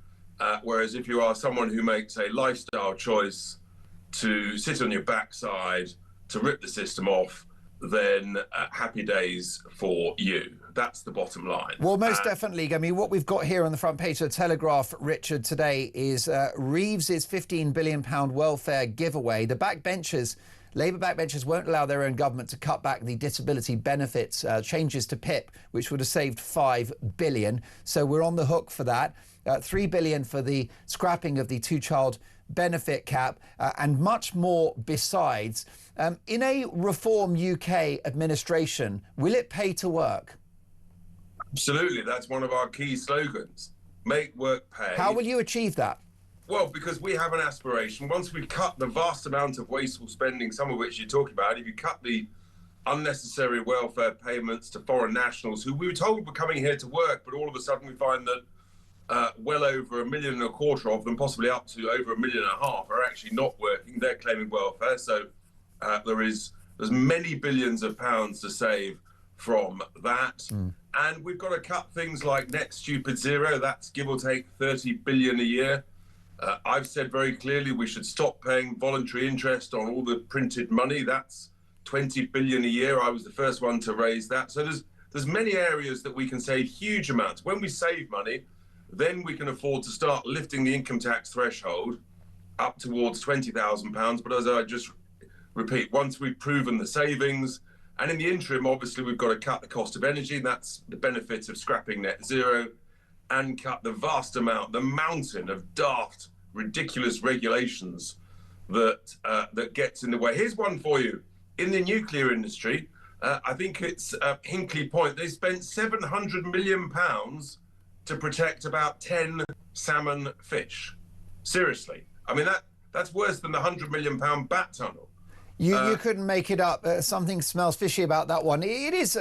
Whereas if you are someone who makes a lifestyle choice to sit on your backside, to rip the system off, then happy days for you. That's the bottom line. Well, most definitely. I mean, what we've got here on the front page of the Telegraph, Richard, today is Reeves's £15 billion welfare giveaway. The backbenchers, Labour backbenchers, won't allow their own government to cut back the disability benefits, changes to PIP, which would have saved £5 billion. So we're on the hook for that. £3 billion for the scrapping of the two-child benefit cap, and much more besides. In a Reform UK administration, will it pay to work? Absolutely. That's one of our key slogans. Make work pay. How will you achieve that? Well, because we have an aspiration. Once we cut the vast amount of wasteful spending, some of which you're talking about, if you cut the unnecessary welfare payments to foreign nationals who we were told were coming here to work, but all of a sudden we find that well over 1.25 million of them, possibly up to over 1.5 million, are actually not working. They're claiming welfare. So there's many billions of pounds to save from that. And we've got to cut things like net stupid zero. That's give or take 30 billion a year. I've said very clearly we should stop paying voluntary interest on all the printed money. That's 20 billion a year. I was the first one to raise that. So there's many areas that we can save huge amounts. When we save money, then we can afford to start lifting the income tax threshold up towards £20,000. But as I just repeat, once we've proven the savings, and in the interim, obviously, we've got to cut the cost of energy. That's the benefit of scrapping net zero, and cut the vast amount, the mountain of daft, ridiculous regulations that gets in the way. Here's one for you. In the nuclear industry, I think it's Hinkley Point. They spent £700 million to protect about 10 salmon fish. Seriously. I mean, that's worse than the £100 million bat tunnel. You couldn't make it up. Something smells fishy about that one. It is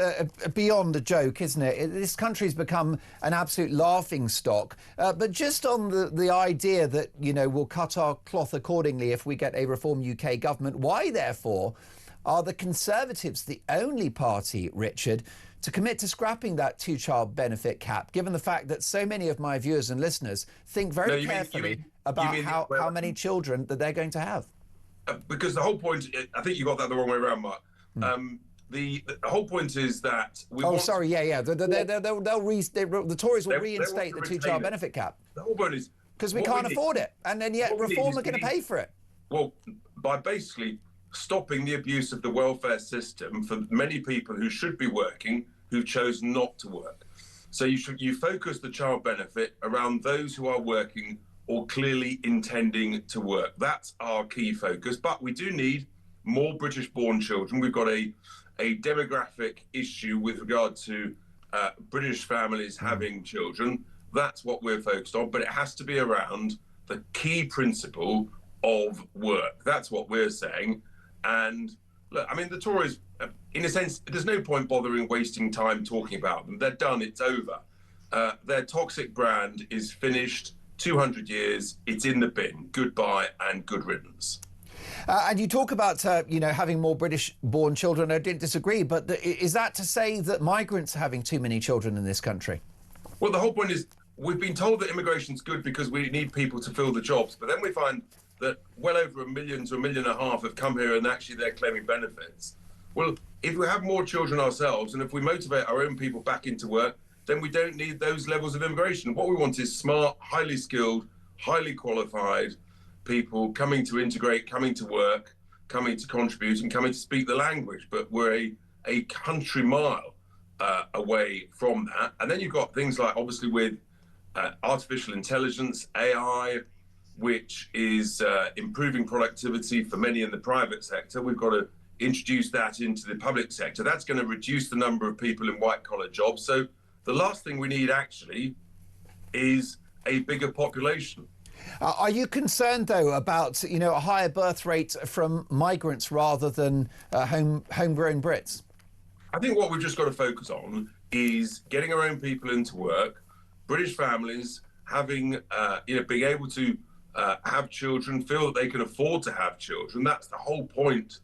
beyond a joke, isn't it? This country's become an absolute laughing stock. But just on the idea that, you know, we'll cut our cloth accordingly if we get a Reform UK government, why, therefore, are the Conservatives the only party, Richard, to commit to scrapping that two-child benefit cap, given the fact that so many of my viewers and listeners think very carefully about how many children that they're going to have? Because the whole point, I think you got that the wrong way around, Mark. The whole point is that we the Tories will reinstate the two-child benefit cap. The whole point is because we can't afford it, and then yet Reform are going to pay for it. Well, by basically stopping the abuse of the welfare system for many people who should be working, who chose not to work. So you focus the child benefit around those who are working or clearly intending to work. That's our key focus. But we do need more British-born children. We've got a demographic issue with regard to British families having children. That's what we're focused on. But it has to be around the key principle of work. That's what we're saying. And look, I mean, the Tories, in a sense, there's no point bothering wasting time talking about them. They're done. It's over. Their toxic brand is finished. 200 years, it's in the bin. Goodbye and good riddance. And you talk about, having more British-born children. I didn't disagree, but is that to say that migrants are having too many children in this country? Well, the whole point is we've been told that immigration's good because we need people to fill the jobs, but then we find that well over 1 million to 1.5 million have come here and actually they're claiming benefits. Well, if we have more children ourselves and if we motivate our own people back into work, then we don't need those levels of immigration. What we want is smart, highly skilled, highly qualified people coming to integrate, coming to work, coming to contribute and coming to speak the language. But we're a country mile away from that. And then you've got things like, obviously, with artificial intelligence, AI, which is improving productivity for many in the private sector. We've got to introduce that into the public sector. That's going to reduce the number of people in white-collar jobs. So the last thing we need, actually, is a bigger population. Are you concerned, though, about, a higher birth rate from migrants rather than homegrown Brits? I think what we've just got to focus on is getting our own people into work, British families having, being able to have children, feel that they can afford to have children. That's the whole point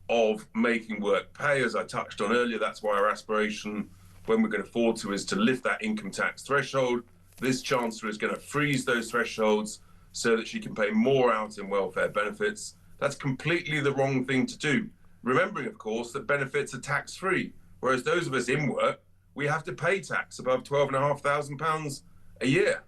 of making work pay. As I touched on earlier, that's why our aspiration, when we can afford to, is to lift that income tax threshold. This Chancellor is going to freeze those thresholds so that she can pay more out in welfare benefits. That's completely the wrong thing to do. remembering, of course, that benefits are tax-free, whereas those of us in work, we have to pay tax above £12,500 a year.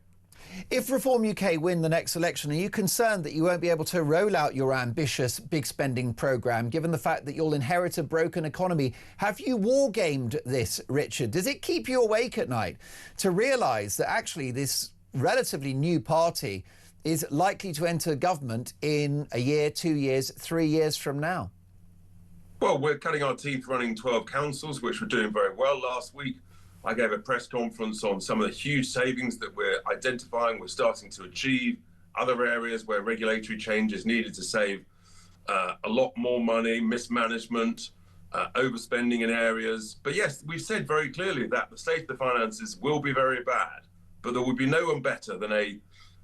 If Reform UK win the next election, are you concerned that you won't be able to roll out your ambitious big spending programme, given the fact that you'll inherit a broken economy? Have you war-gamed this, Richard? Does it keep you awake at night to realise that actually this relatively new party is likely to enter government in a year, 2 years, 3 years from now? Well, we're cutting our teeth running 12 councils, which we're doing very well. Last week, I gave a press conference on some of the huge savings that we're identifying, we're starting to achieve, other areas where regulatory change is needed to save a lot more money, mismanagement, overspending in areas. But yes, we've said very clearly that the state of the finances will be very bad, but there would be no one better than a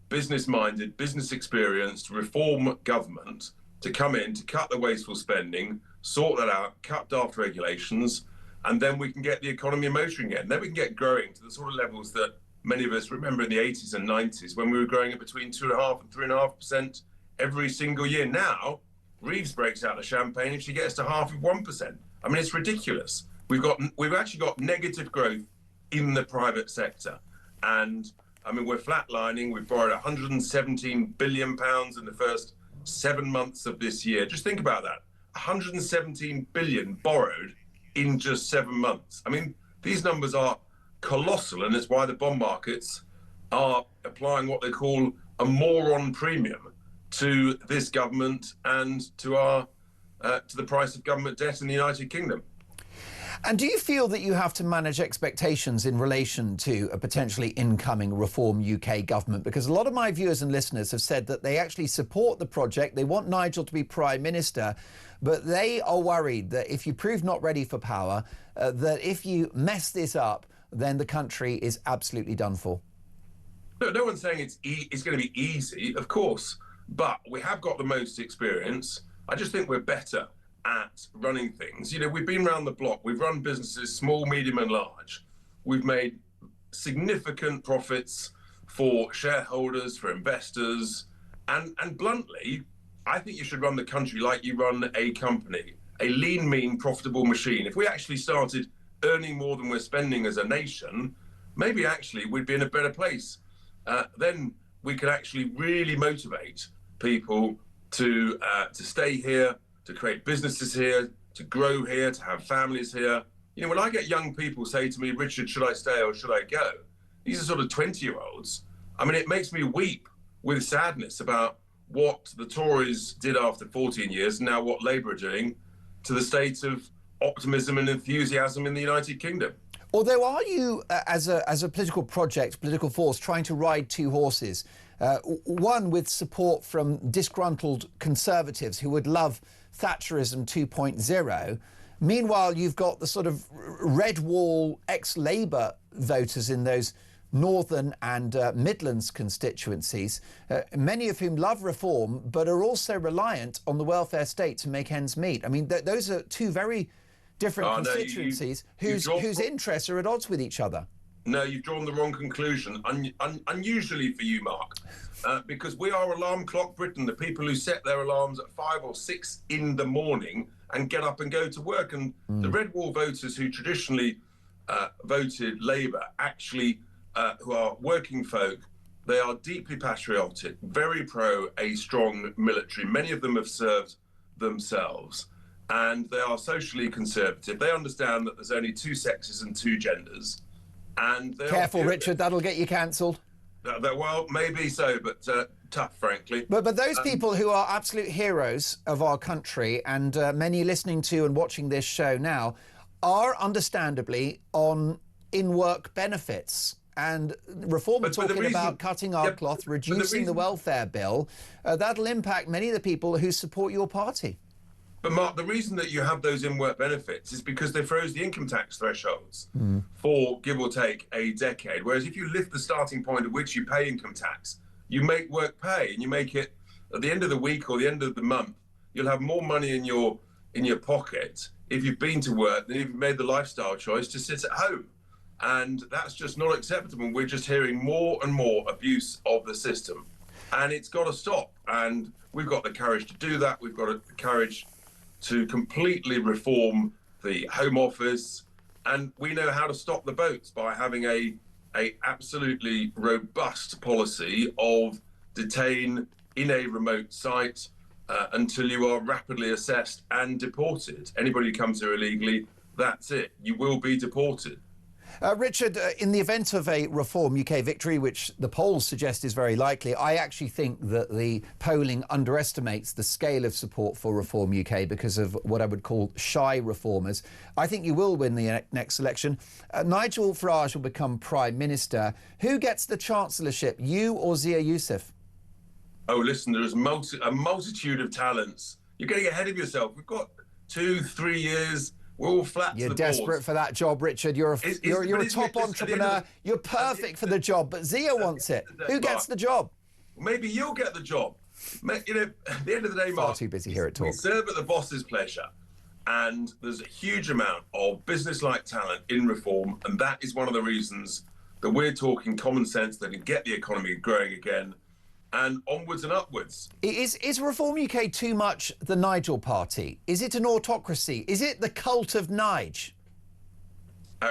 business-minded, business-experienced reform government to come in to cut the wasteful spending, sort that out, cut daft regulations, and then we can get the economy motoring again. Then we can get growing to the sort of levels that many of us remember in the 80s and 90s when we were growing at between 2.5% and 3.5% every single year. Now, Reeves breaks out the champagne and she gets to half of 1%. I mean, it's ridiculous. We've actually got negative growth in the private sector. And I mean, we're flatlining. We've borrowed £117 billion in the first 7 months of this year. Just think about that. 117 billion borrowed in just 7 months. I mean, these numbers are colossal, and it's why the bond markets are applying what they call a moron premium to this government and to the price of government debt in the United Kingdom. And do you feel that you have to manage expectations in relation to a potentially incoming Reform UK government? Because a lot of my viewers and listeners have said that they actually support the project. They want Nigel to be Prime Minister, but they are worried that if you prove not ready for power, that if you mess this up, then the country is absolutely done for. Look, no one's saying it's going to be easy, of course, but we have got the most experience. I just think we're better at running things. You know, we've been around the block. We've run businesses, small, medium and large. We've made significant profits for shareholders, for investors. And bluntly, I think you should run the country like you run a company, a lean, mean, profitable machine. If we actually started earning more than we're spending as a nation, maybe actually we'd be in a better place. Then we could actually really motivate people to stay here, to create businesses here, to grow here, to have families here. You know, when I get young people say to me, Richard, should I stay or should I go? These are sort of 20-year-olds. I mean, it makes me weep with sadness about what the Tories did after 14 years, and now what Labour are doing to the state of optimism and enthusiasm in the United Kingdom. Although, are you, as a political project, political force, trying to ride two horses? One with support from disgruntled Conservatives who would love Thatcherism 2.0. Meanwhile, you've got the sort of red wall ex-Labour voters in those Northern and Midlands constituencies, many of whom love reform but are also reliant on the welfare state to make ends meet. I mean, those are two very different constituencies whose interests are at odds with each other. No, you've drawn the wrong conclusion, unusually for you, Mark, because we are alarm clock Britain, the people who set their alarms at 5 or 6 in the morning and get up and go to work. And the red wall voters who traditionally voted Labour, actually, who are working folk, they are deeply patriotic, very pro a strong military. Many of them have served themselves, and they are socially conservative. They understand that there's only 2 sexes and 2 genders. And careful, Richard, that'll get you cancelled. Well, maybe so, but tough, frankly. But those people who are absolute heroes of our country, and many listening to and watching this show now, are understandably on in-work benefits. And Reform are talking about cutting our cloth, reducing the welfare bill. That'll impact many of the people who support your party. But Mark, the reason that you have those in-work benefits is because they froze the income tax thresholds for, give or take, a decade. Whereas if you lift the starting point at which you pay income tax, you make work pay, and you make it at the end of the week or the end of the month, you'll have more money in your pocket if you've been to work than if you've made the lifestyle choice to sit at home. And that's just not acceptable. We're just hearing more and more abuse of the system. And it's got to stop. And we've got the courage to do that. We've got the courage to completely reform the Home Office, and we know how to stop the boats by having a absolutely robust policy of detain in a remote site until you are rapidly assessed and deported. Anybody who comes here illegally, that's it. You will be deported. Richard, in the event of a Reform UK victory, which the polls suggest is very likely, I actually think that the polling underestimates the scale of support for Reform UK because of what I would call shy reformers. I think you will win the next election. Nigel Farage will become Prime Minister. Who gets the chancellorship, you or Zia Youssef? Oh, listen, there is a multitude of talents. You're getting ahead of yourself. We've got 2-3 years. We're all flat to the board. You're desperate for that job, Richard. You're a top entrepreneur. You're perfect for the job, but Zia wants it. Who gets the job? Maybe you'll get the job. You know, at the end of the day, Mark, far too busy here at Talk. We serve at the boss's pleasure, and there's a huge amount of business-like talent in reform, and that is one of the reasons that we're talking common sense that can get the economy growing again, and onwards and upwards. Is Reform UK too much the Nigel party? Is it an autocracy? Is it the cult of Nige?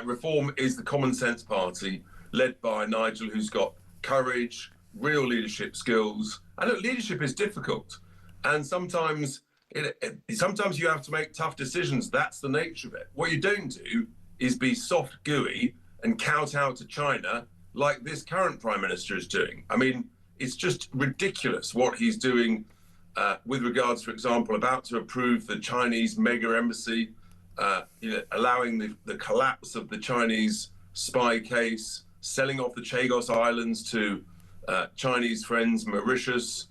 Reform is the common sense party led by Nigel, who's got courage, real leadership skills. And look, leadership is difficult. And sometimes you have to make tough decisions. That's the nature of it. What you don't do is be soft, gooey and kowtow to China like this current Prime Minister is doing. I mean, it's just ridiculous what he's doing with regards, for example, about to approve the Chinese mega embassy, allowing the collapse of the Chinese spy case, selling off the Chagos Islands to Chinese friends, Mauritius.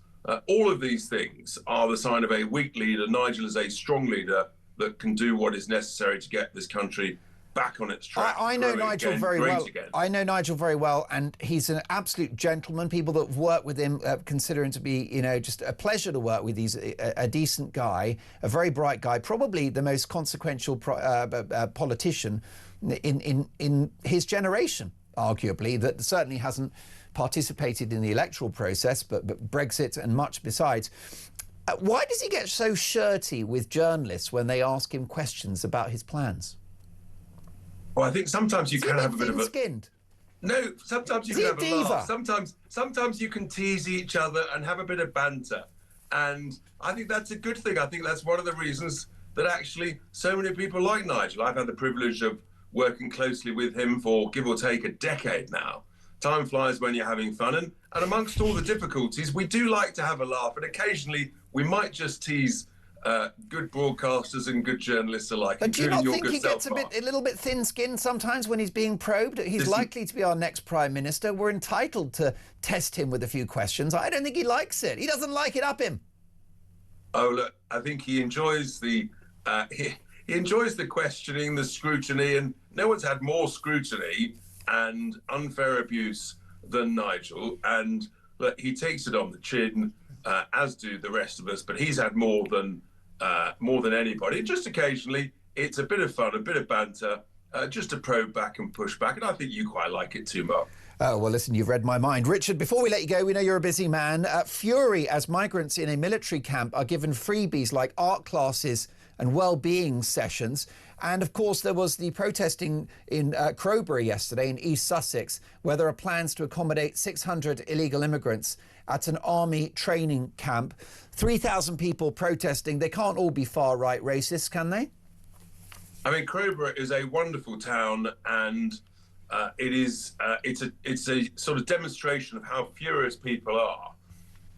All of these things are the sign of a weak leader. Nigel is a strong leader that can do what is necessary to get this country back on its track. I know Nigel very well. I know Nigel very well, and he's an absolute gentleman. People that have worked with him consider him to be, just a pleasure to work with. He's a decent guy, a very bright guy, probably the most consequential politician in his generation, arguably, that certainly hasn't participated in the electoral process, but Brexit and much besides. Why does he get so shirty with journalists when they ask him questions about his plans? Well, I think sometimes you can have a bit of a... thin-skinned? No, sometimes you can have a laugh. Sometimes you can tease each other and have a bit of banter. And I think that's a good thing. I think that's one of the reasons that actually so many people like Nigel. I've had the privilege of working closely with him for, give or take, a decade now. Time flies when you're having fun. And amongst all the difficulties, we do like to have a laugh. And occasionally we might just tease good broadcasters and good journalists alike. But do you not think he gets a little bit thin-skinned sometimes when he's being probed? He's likely to be our next Prime Minister. We're entitled to test him with a few questions. I don't think he likes it. He doesn't like it up him. Oh, look, I think he enjoys the he enjoys the questioning, the scrutiny, and no one's had more scrutiny and unfair abuse than Nigel. And look, he takes it on the chin, as do the rest of us. But he's had more than anybody. Just occasionally, it's a bit of fun, a bit of banter, just to probe back and push back. And I think you quite like it too, Mark. Oh, well, listen, you've read my mind. Richard, before we let you go, we know you're a busy man. Fury as migrants in a military camp are given freebies like art classes and well-being sessions. And, of course, there was the protesting in Crowborough yesterday in East Sussex, where there are plans to accommodate 600 illegal immigrants at an army training camp. 3,000 people protesting. They can't all be far-right racists, can they? I mean, Crowborough is a wonderful town, and it's a sort of demonstration of how furious people are,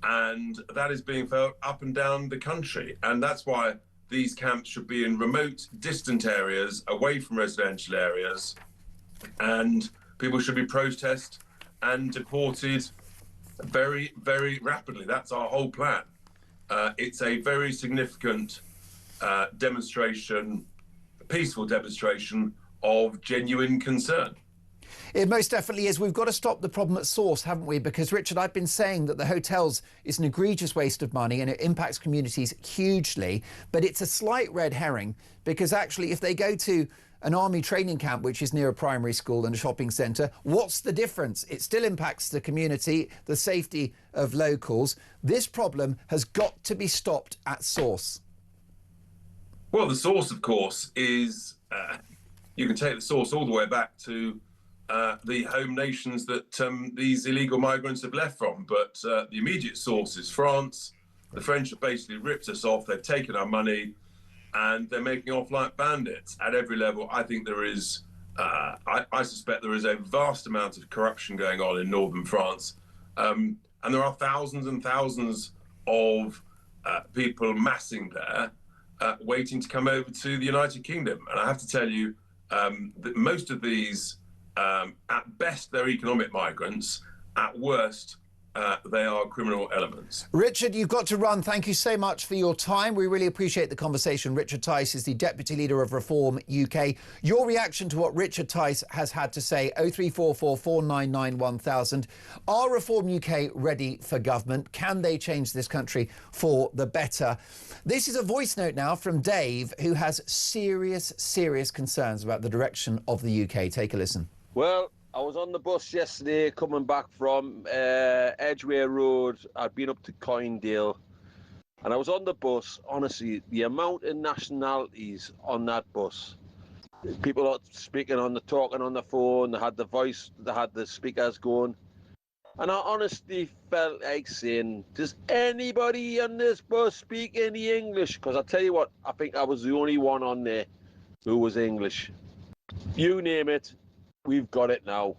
and that is being felt up and down the country. And that's why these camps should be in remote, distant areas, away from residential areas, and people should be processed and deported very, very rapidly. That's our whole plan. It's a very significant demonstration, a peaceful demonstration of genuine concern. It most definitely is. We've got to stop the problem at source, haven't we? Because, Richard, I've been saying that the hotels is an egregious waste of money and it impacts communities hugely. But it's a slight red herring because actually if they go to an army training camp, which is near a primary school and a shopping centre, what's the difference? It still impacts the community, the safety of locals. This problem has got to be stopped at source. Well, the source, of course, is you can take the source all the way back to the home nations that these illegal migrants have left from. But the immediate source is France. The French have basically ripped us off. They've taken our money and they're making off like bandits at every level. I think there is, I suspect there is a vast amount of corruption going on in northern France. And there are thousands and thousands of people massing there, waiting to come over to the United Kingdom. And I have to tell you that most of these, at best, they're economic migrants. At worst, they are criminal elements. Richard, you've got to run. Thank you so much for your time. We really appreciate the conversation. Richard Tice is the Deputy Leader of Reform UK. Your reaction to what Richard Tice has had to say, 0344 499 1000. Are Reform UK ready for government? Can they change this country for the better? This is a voice note now from Dave, who has serious, serious concerns about the direction of the UK. Take a listen. Well, I was on the bus yesterday coming back from Edgware Road. I'd been up to Coindale and I was on the bus. Honestly, the amount of nationalities on that bus. People are speaking talking on the phone. They had the voice, they had the speakers going. And I honestly felt like saying, does anybody on this bus speak any English? Because I tell you what, I think I was the only one on there who was English. You name it. We've got it now.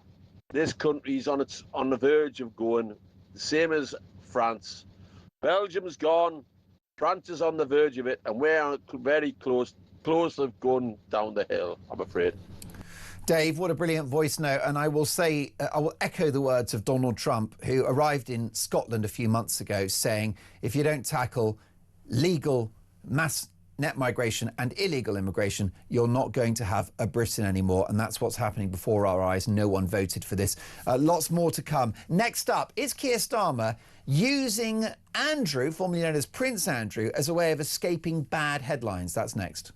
This country's on the verge of going, the same as France. Belgium's gone, France is on the verge of it, and we're very close of going down the hill, I'm afraid. Dave, what a brilliant voice note. And I will say, I will echo the words of Donald Trump, who arrived in Scotland a few months ago, saying, if you don't tackle legal mass net migration and illegal immigration, you're not going to have a Britain anymore. And that's what's happening before our eyes. No one voted for this. Lots more to come. Next up, is Keir Starmer using Andrew, formerly known as Prince Andrew, as a way of escaping bad headlines? That's next.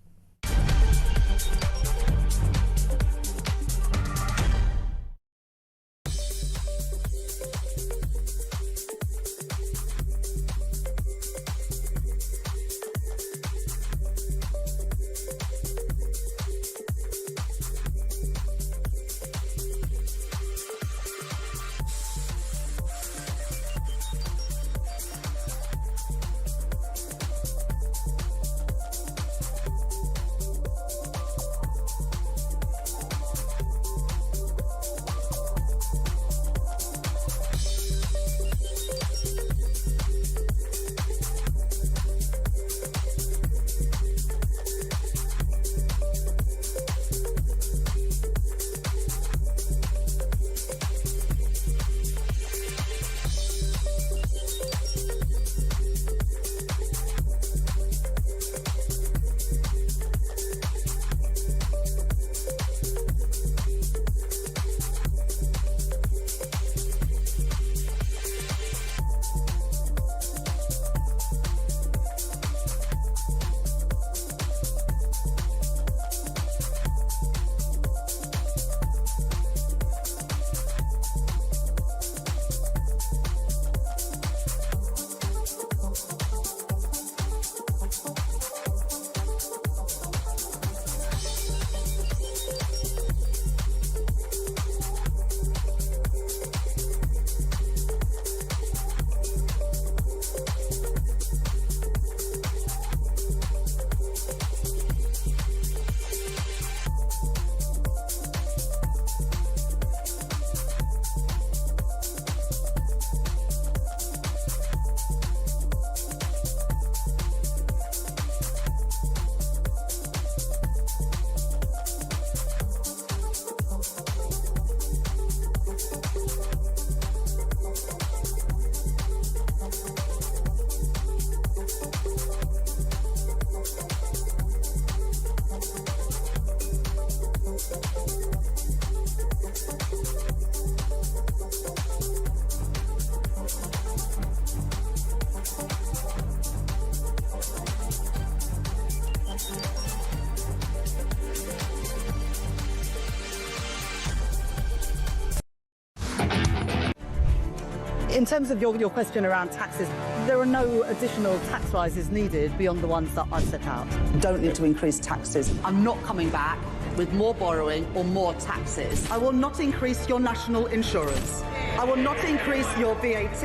In terms of your question around taxes, there are no additional tax rises needed beyond the ones that I've set out. Don't need to increase taxes. I'm not coming back with more borrowing or more taxes. I will not increase your national insurance. I will not increase your VAT,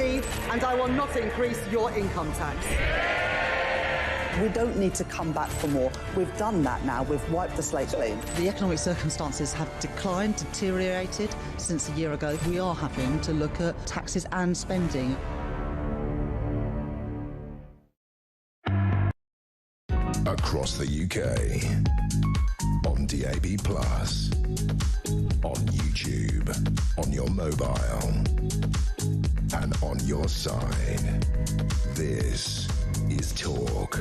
and I will not increase your income tax. We don't need to come back for more. We've done that now. We've wiped the slate clean. The economic circumstances have declined, deteriorated since a year ago. We are having to look at taxes and spending. Across the UK, on DAB+, on YouTube, on your mobile, and on your side. This is Talk.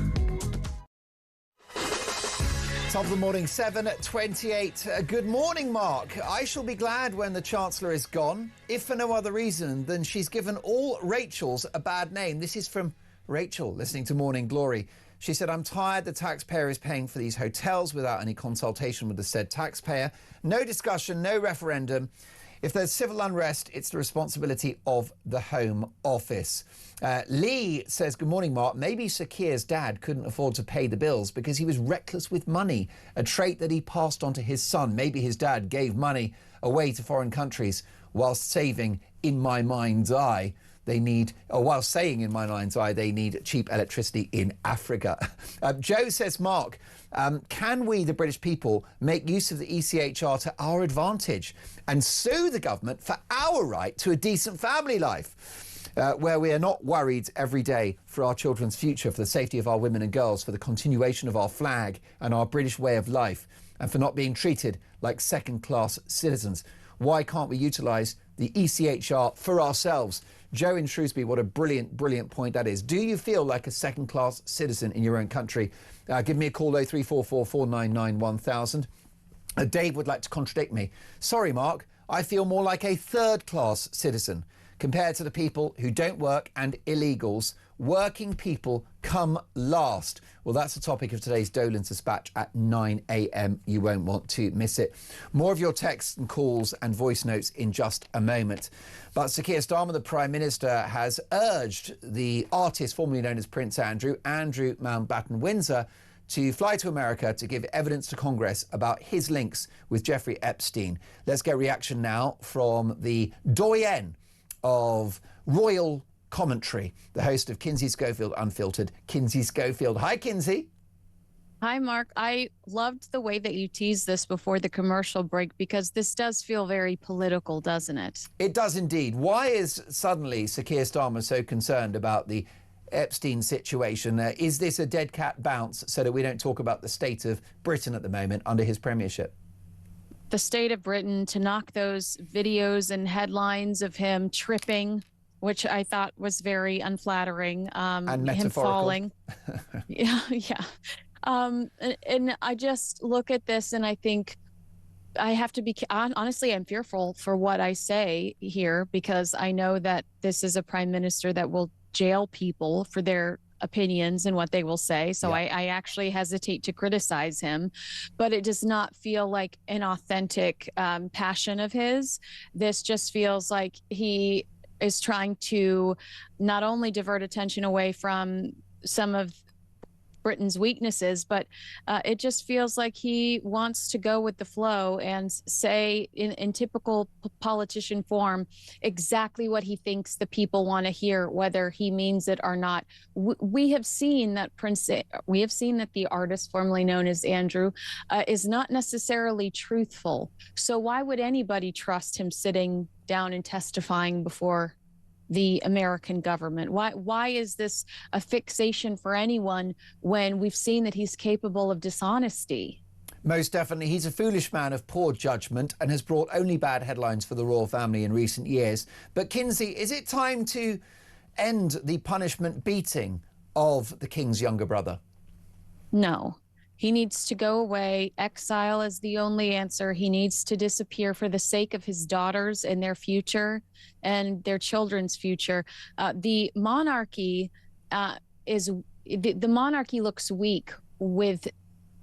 Top of the morning, 7:28. Good morning, Mark. I shall be glad when the Chancellor is gone, if for no other reason than she's given all Rachels a bad name. This is from Rachel, listening to Morning Glory. She said, I'm tired the taxpayer is paying for these hotels without any consultation with the said taxpayer. No discussion, no referendum. If there's civil unrest, it's the responsibility of the Home Office. Lee says, good morning, Mark. Maybe Sakir's dad couldn't afford to pay the bills because he was reckless with money, a trait that he passed on to his son. Maybe his dad gave money away to foreign countries whilst saving, in my mind's eye, while saying in my mind's eye, they need cheap electricity in Africa. Joe says, Mark, can we, the British people, make use of the ECHR to our advantage and sue the government for our right to a decent family life, where we are not worried every day for our children's future, for the safety of our women and girls, for the continuation of our flag and our British way of life, and for not being treated like second-class citizens? Why can't we utilise the ECHR for ourselves? Joe in Shrewsbury, what a brilliant, brilliant point that is. Do you feel like a second-class citizen in your own country? Give me a call, 0344 499 1000. Dave would like to contradict me. Sorry, Mark, I feel more like a third-class citizen compared to the people who don't work and illegals. Working people come last. Well, that's the topic of today's Dolan's Dispatch at 9 a.m. You won't want to miss it. More of your texts and calls and voice notes in just a moment. But Sir Keir Starmer, the Prime Minister, has urged the artist formerly known as Prince Andrew Mountbatten Windsor, to fly to America to give evidence to Congress about his links with Jeffrey Epstein. Let's get reaction now from the doyen of royal commentary, the host of Kinsey Schofield Unfiltered, Kinsey Schofield. Hi, Kinsey. Hi, Mark. I loved the way that you teased this before the commercial break, because this does feel very political, doesn't it? It does indeed. Why is suddenly Sir Keir Starmer so concerned about the Epstein situation? Is this a dead cat bounce so that we don't talk about the state of Britain at the moment under his premiership? The state of Britain, to knock those videos and headlines of him tripping, which I thought was very unflattering. And him falling. Yeah. And I just look at this and I think I have to be, honestly, I'm fearful for what I say here, because I know that this is a prime minister that will jail people for their opinions and what they will say. So yeah. I actually hesitate to criticize him, but it does not feel like an authentic passion of his. This just feels like he is trying to not only divert attention away from some of Britain's weaknesses, but it just feels like he wants to go with the flow and say in typical politician form exactly what he thinks the people want to hear, whether he means it or not. We have seen that the artist formerly known as Andrew is not necessarily truthful. So why would anybody trust him sitting down and testifying before the American government? Why is this a fixation for anyone when we've seen that he's capable of dishonesty? Most definitely. He's a foolish man of poor judgment and has brought only bad headlines for the royal family in recent years. But Kinsey, is it time to end the punishment beating of the King's younger brother? No. He needs to go away. Exile is the only answer. He needs to disappear for the sake of his daughters and their future and their children's future. The monarchy the monarchy looks weak with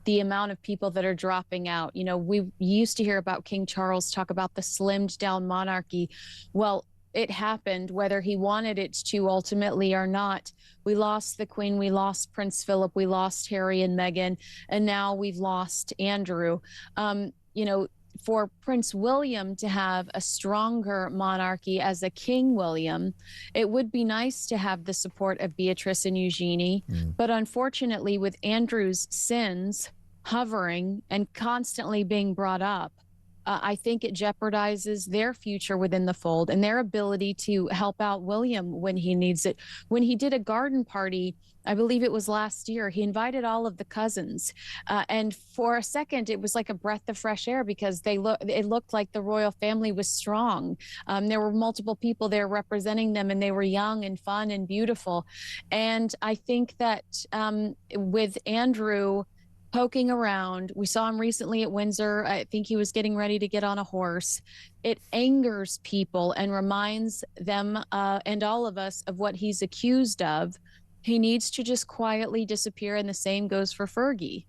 the amount of people that are dropping out. You know, we used to hear about King Charles talk about the slimmed down monarchy. Well, it happened, whether he wanted it to ultimately or not. We lost the Queen, we lost Prince Philip, we lost Harry and Meghan, and now we've lost Andrew. You know, for Prince William to have a stronger monarchy as a King William, it would be nice to have the support of Beatrice and Eugenie. But unfortunately, with Andrew's sins hovering and constantly being brought up, I think it jeopardizes their future within the fold and their ability to help out William when he needs it. When he did a garden party, I believe it was last year, he invited all of the cousins. And for a second, it was like a breath of fresh air because it looked like the royal family was strong. There were multiple people there representing them, and they were young and fun and beautiful. And I think that with Andrew poking around, we saw him recently at Windsor. I think he was getting ready to get on a horse. It angers people and reminds them and all of us of what he's accused of. He needs to just quietly disappear, and the same goes for Fergie.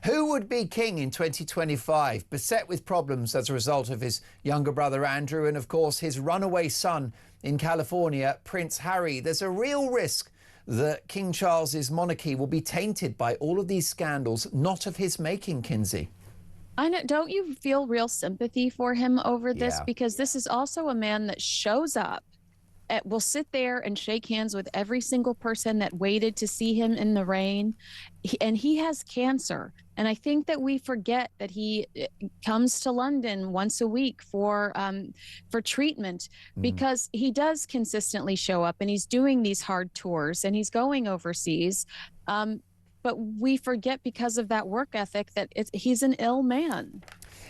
Who would be king in 2025, beset with problems as a result of his younger brother Andrew and, of course, his runaway son in California, Prince Harry? There's a real risk that King Charles's monarchy will be tainted by all of these scandals, not of his making, Kinsey. I know, don't you feel real sympathy for him over this? Yeah. Because this is also a man that shows up, will sit there and shake hands with every single person that waited to see him in the rain. And he has cancer. And I think that we forget that he comes to London once a week for treatment, because he does consistently show up, and he's doing these hard tours and he's going overseas. But we forget, because of that work ethic, that he's an ill man.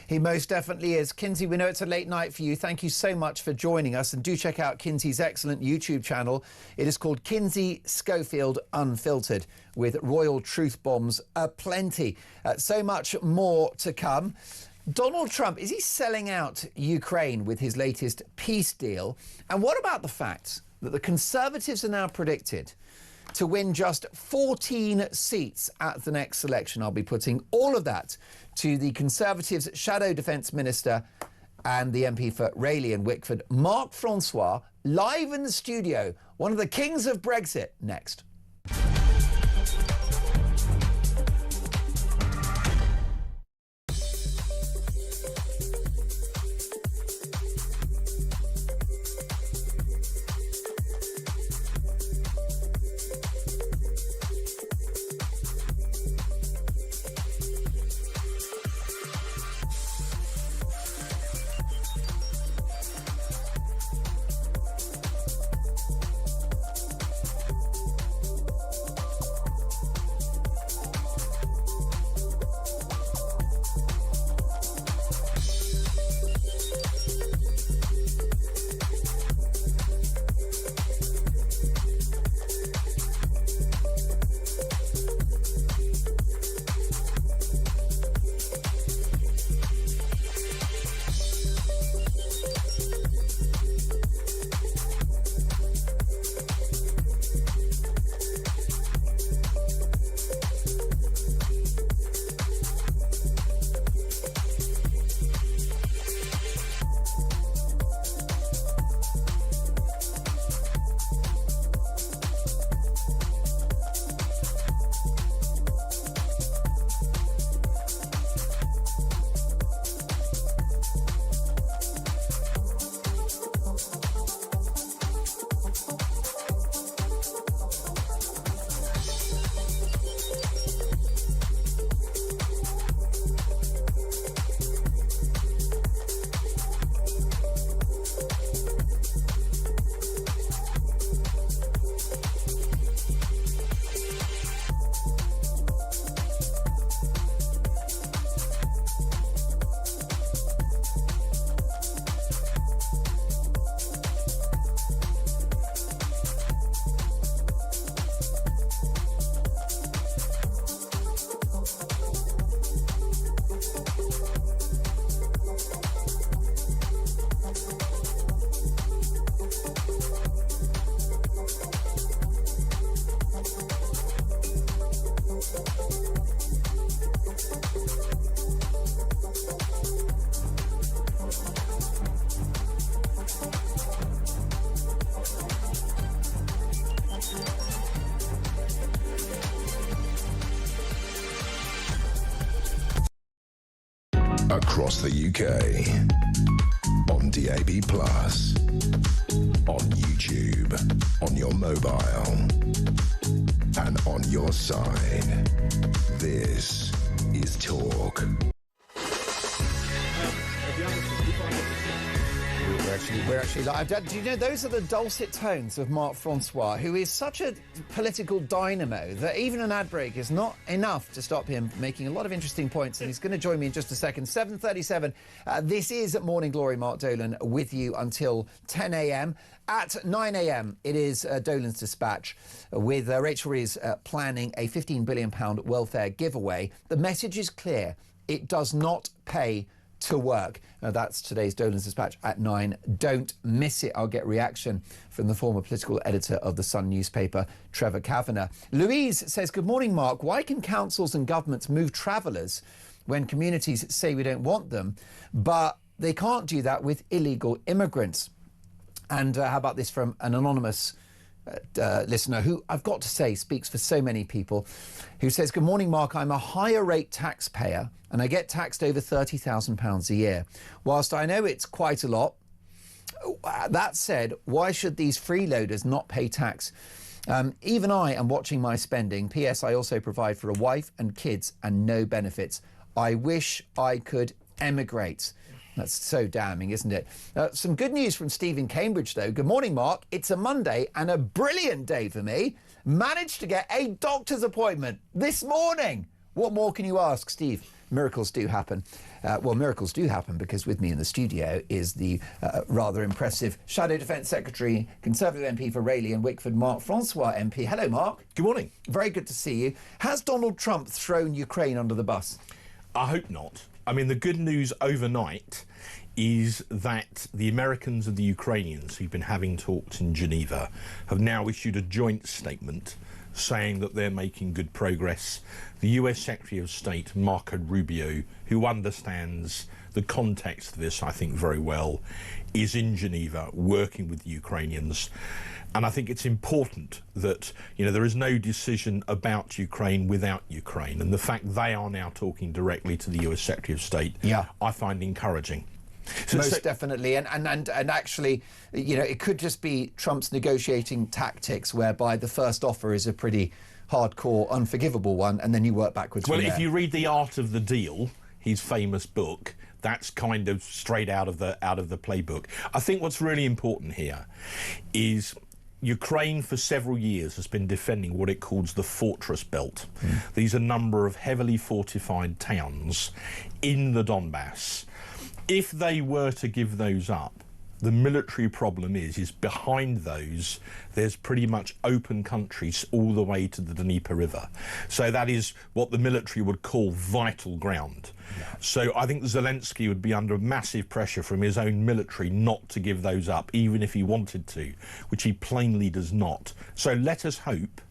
He most definitely is. Kinsey, we know it's a late night for you. Thank you so much for joining us. And do check out Kinsey's excellent YouTube channel. It is called Kinsey Schofield Unfiltered, with royal truth bombs aplenty. So much more to come. Donald Trump, is he selling out Ukraine with his latest peace deal? And what about the fact that the Conservatives are now predicted to win just 14 seats at the next election? I'll be putting all of that to the Conservatives' Shadow Defence Minister and the MP for Rayleigh and Wickford, Mark Francois, live in the studio. One of the kings of Brexit, next. across the UK, on DAB+, on YouTube, on your mobile, and on your side. This is Talk. We're actually live. Do you know those are the dulcet tones of Mark Francois, who is such a political dynamo that even an ad break is not enough to stop him making a lot of interesting points, and he's going to join me in just a second. 7:37. This is Morning Glory. Mark Dolan with you until 10 a.m. At 9 a.m, it is Dolan's Dispatch with Rachel Rees planning a £15 billion welfare giveaway. The message is clear. It does not pay to work. That's today's Dolan's Dispatch at 9. Don't miss it. I'll get reaction from the former political editor of the Sun newspaper, Trevor Kavanagh. Louise says, good morning, Mark. Why can councils and governments move travellers when communities say we don't want them, but they can't do that with illegal immigrants? And how about this from an anonymous listener who, I've got to say, speaks for so many people, who says, good morning, Mark. I'm a higher rate taxpayer and I get taxed over £30,000 a year. Whilst I know it's quite a lot, that said, why should these freeloaders not pay tax? Even I am watching my spending. P.S. I also provide for a wife and kids and no benefits. I wish I could emigrate. That's so damning, isn't it? Some good news from Steve in Cambridge, though. Good morning, Mark. It's a Monday and a brilliant day for me. Managed to get a doctor's appointment this morning. What more can you ask, Steve? Miracles do happen. Well, miracles do happen because with me in the studio is the rather impressive Shadow Defence Secretary, Conservative MP for Rayleigh and Wickford, Mark Francois MP. Hello, Mark. Good morning. Very good to see you. Has Donald Trump thrown Ukraine under the bus? I hope not. I mean, the good news overnight is that the Americans and the Ukrainians who've been having talks in Geneva have now issued a joint statement saying that they're making good progress. The US Secretary of State, Marco Rubio, who understands the context of this, I think, very well, is in Geneva working with the Ukrainians. And I think it's important that, there is no decision about Ukraine without Ukraine. And the fact they are now talking directly to the US Secretary of State, I find encouraging. Most definitely. And actually, it could just be Trump's negotiating tactics whereby the first offer is a pretty hardcore, unforgivable one, and then you work backwards from there. Well, if you read The Art of the Deal, his famous book, that's kind of straight out of the playbook. I think what's really important here is Ukraine for several years has been defending what it calls the fortress belt. These are a number of heavily fortified towns in the Donbass. If they were to give those up, the military problem is behind those there's pretty much open countries all the way to the Dnieper River. So that is what the military would call vital ground. So I think Zelensky would be under massive pressure from his own military not to give those up, even if he wanted to, which he plainly does not. So let us hope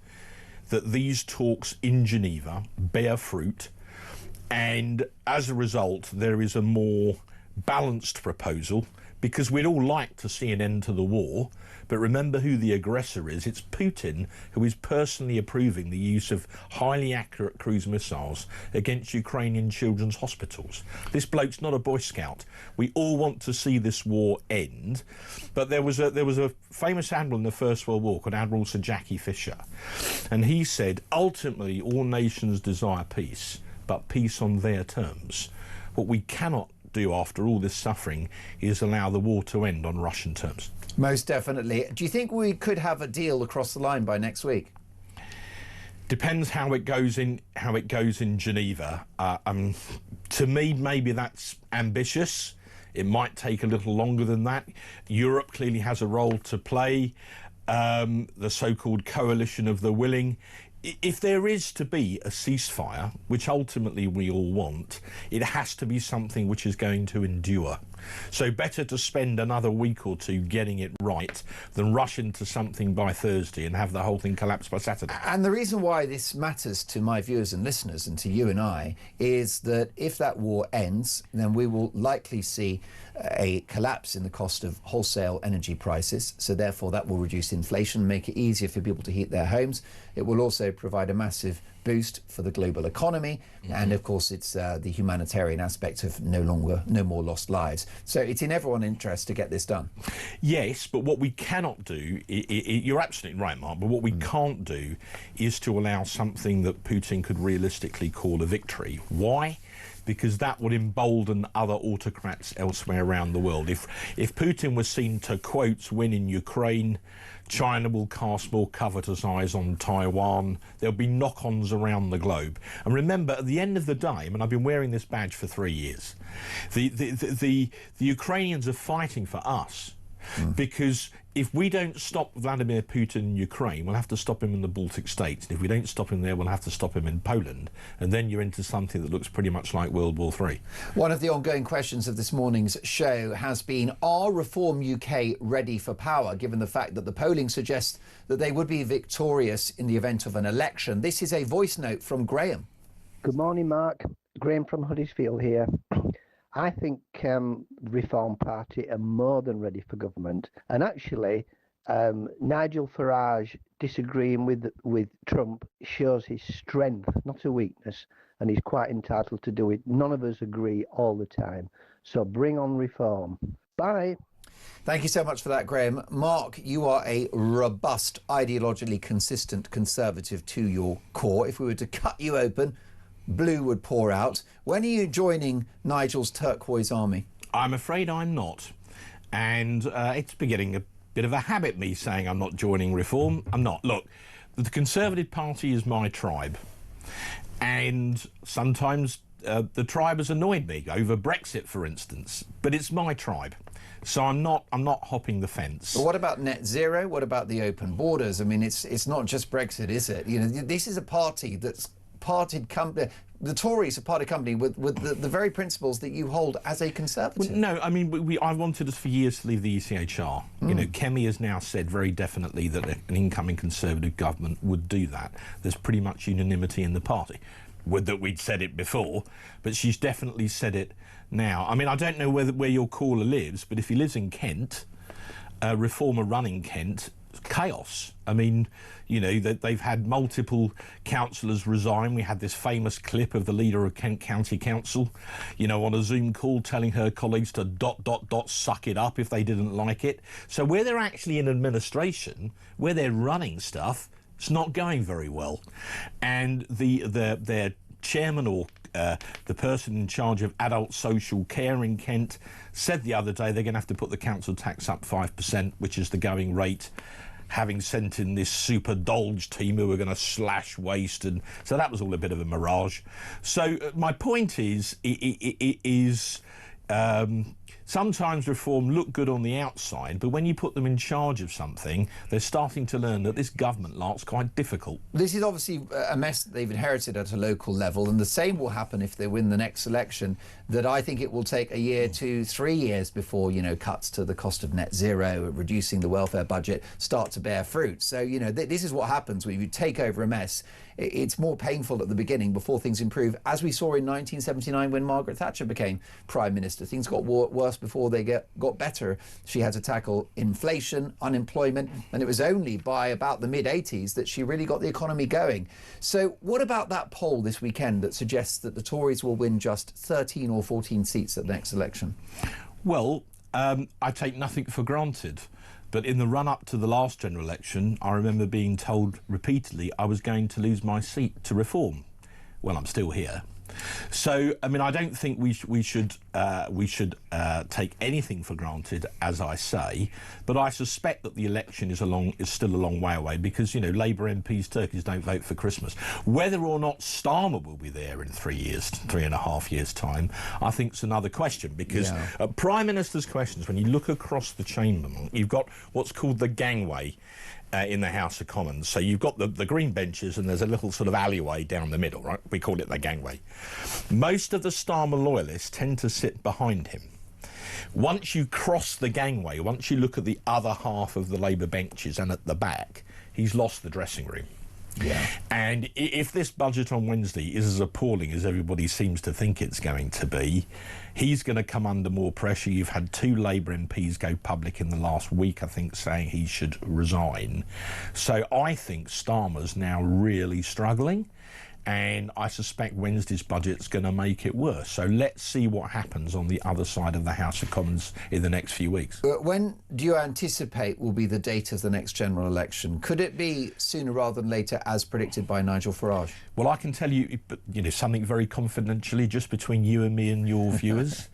that these talks in Geneva bear fruit, and as a result there is a more balanced proposal, because we'd all like to see an end to the war, but remember who the aggressor is. It's Putin, who is personally approving the use of highly accurate cruise missiles against Ukrainian children's hospitals. This bloke's not a Boy Scout. We all want to see this war end, but there was a famous admiral in the First World War called Admiral Sir Jackie Fisher, and he said, ultimately all nations desire peace, but peace on their terms. What we cannot do after all this suffering is allow the war to end on Russian terms. Most definitely. Do you think we could have a deal across the line by next week? Depends how it goes in Geneva. To me, maybe that's ambitious. It might take a little longer than that. Europe clearly has a role to play. The so-called coalition of the willing. If there is to be a ceasefire, which ultimately we all want, it has to be something which is going to endure. So better to spend another week or two getting it right than rush into something by Thursday and have the whole thing collapse by Saturday. And the reason why this matters to my viewers and listeners and to you and I is that if that war ends, then we will likely see a collapse in the cost of wholesale energy prices. So therefore that will reduce inflation, make it easier for people to heat their homes. It will also provide a massive boost for the global economy, and of course it's the humanitarian aspect of no more lost lives. So it's in everyone's interest to get this done. Yes, but what we cannot do, you're absolutely right, Mark, but what we can't do is to allow something that Putin could realistically call a victory. Why? Because that would embolden other autocrats elsewhere around the world. If Putin was seen to, quote, win in Ukraine, China will cast more covetous eyes on Taiwan. There'll be knock-ons around the globe. And remember, at the end of the day, I mean, I've been wearing this badge for 3 years, the Ukrainians are fighting for us. Because if we don't stop Vladimir Putin in Ukraine, we'll have to stop him in the Baltic states. And if we don't stop him there, we'll have to stop him in Poland. And then you're into something that looks pretty much like World War III. One of the ongoing questions of this morning's show has been, are Reform UK ready for power, given the fact that the polling suggests that they would be victorious in the event of an election? This is a voice note from Graham. Good morning, Mark. Graham from Huddersfield here. I think Reform Party are more than ready for government. And actually, Nigel Farage disagreeing with Trump shows his strength, not a weakness, and he's quite entitled to do it. None of us agree all the time. So bring on reform. Bye. Thank you so much for that, Graham. Mark, you are a robust, ideologically consistent Conservative to your core. If we were to cut you open, blue would pour out. When are you joining Nigel's turquoise army? I'm afraid I'm not. And it's beginning a bit of a habit, me saying I'm not joining Reform. I'm not. Look, the Conservative Party is my tribe. And sometimes the tribe has annoyed me, over Brexit, for instance. But it's my tribe. So I'm not hopping the fence. But what about net zero? What about the open borders? I mean, it's not just Brexit, is it? You know, this is a party that's parted company. The Tories are party company with the very principles that you hold as a Conservative. Well, no, I mean, I wanted us for years to leave the ECHR. You know, Kemi has now said very definitely that an incoming Conservative government would do that. There's pretty much unanimity in the party. That we'd said it before, but she's definitely said it now. I mean, I don't know where your caller lives, but if he lives in Kent, Reform are running Kent, chaos. I mean, you know, they've had multiple councillors resign. We had this famous clip of the leader of Kent County Council, you know, on a Zoom call telling her colleagues to ... suck it up if they didn't like it. So where they're actually in administration, where they're running stuff, it's not going very well. And their chairman, or the person in charge of adult social care in Kent, said the other day they're going to have to put the council tax up 5%, which is the going rate, having sent in this super dolge team who were going to slash waste. And so that was all a bit of a mirage. So my point is, sometimes Reform look good on the outside, but when you put them in charge of something, they're starting to learn that this government lot's quite difficult. This is obviously a mess that they've inherited at a local level, and the same will happen if they win the next election, that I think it will take a year to 3 years before, you know, cuts to the cost of net zero, reducing the welfare budget, start to bear fruit. So, you know, this is what happens when you take over a mess. It's more painful at the beginning before things improve, as we saw in 1979 when Margaret Thatcher became Prime Minister. Things got worse before they got better. She had to tackle inflation, unemployment, and it was only by about the mid-80s that she really got the economy going. So what about that poll this weekend that suggests that the Tories will win just 13 or 14 seats at the next election? Well, I take nothing for granted. But in the run-up to the last general election, I remember being told repeatedly I was going to lose my seat to Reform. Well, I'm still here. So, I mean, I don't think we should take anything for granted, as I say, but I suspect that the election is still a long way away because, you know, Labour MPs, turkeys don't vote for Christmas. Whether or not Starmer will be there in 3.5 years' time, I think is another question, because Prime Minister's questions, when you look across the chamber, you've got what's called the gangway in the House of Commons. So you've got the green benches and there's a little sort of alleyway down the middle, right? We call it the gangway. Most of the Starmer loyalists tend to sit behind him. Once you cross the gangway, once you look at the other half of the Labour benches and at the back, he's lost the dressing room. Yeah. And if this budget on Wednesday is as appalling as everybody seems to think it's going to be, he's going to come under more pressure. You've had 2 Labour MPs go public in the last week, I think, saying he should resign. So I think Starmer's now really struggling. and I suspect Wednesday's budget's going to make it worse. So let's see what happens on the other side of the House of Commons in the next few weeks. When do you anticipate will be the date of the next general election? Could it be sooner rather than later, as predicted by Nigel Farage? Well, I can tell you, something very confidentially, just between you and me and your viewers.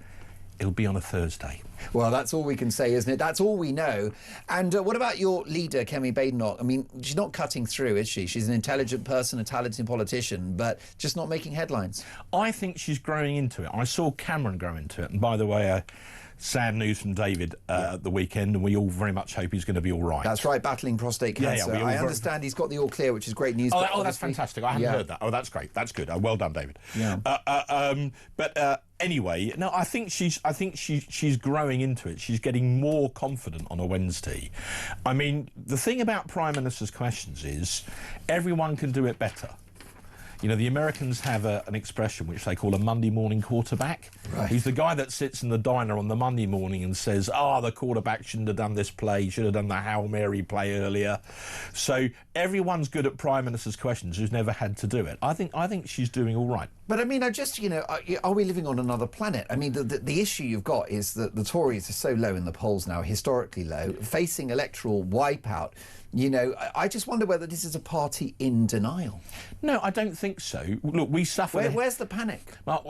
It'll be on a Thursday. Well, that's all we can say, isn't it? That's all we know. And what about your leader, Kemi Badenoch? I mean, she's not cutting through, is she? She's an intelligent person, a talented politician, but just not making headlines. I think she's growing into it. I saw Cameron grow into it. And by the way, sad news from David at the weekend, and we all very much hope he's going to be all right. That's right, battling prostate cancer. I understand he's got the all clear, which is great news. Oh, that's fantastic. I hadn't heard that. Oh, that's great. That's good. Well done, David. Yeah. Anyway, no, I think she's growing into it. She's getting more confident on a Wednesday. I mean, the thing about Prime Minister's questions is everyone can do it better. You know, the Americans have an expression which they call a Monday morning quarterback. Right. He's the guy that sits in the diner on the Monday morning and says, the quarterback shouldn't have done this play, should have done the Hail Mary play earlier. So everyone's good at Prime Minister's questions who's never had to do it. I think she's doing all right. But I mean, are we living on another planet? I mean, the issue you've got is that the Tories are so low in the polls now, historically low, facing electoral wipeout. You know, I just wonder whether this is a party in denial. No, I don't think so. Look, we suffer. Where's the panic? Well,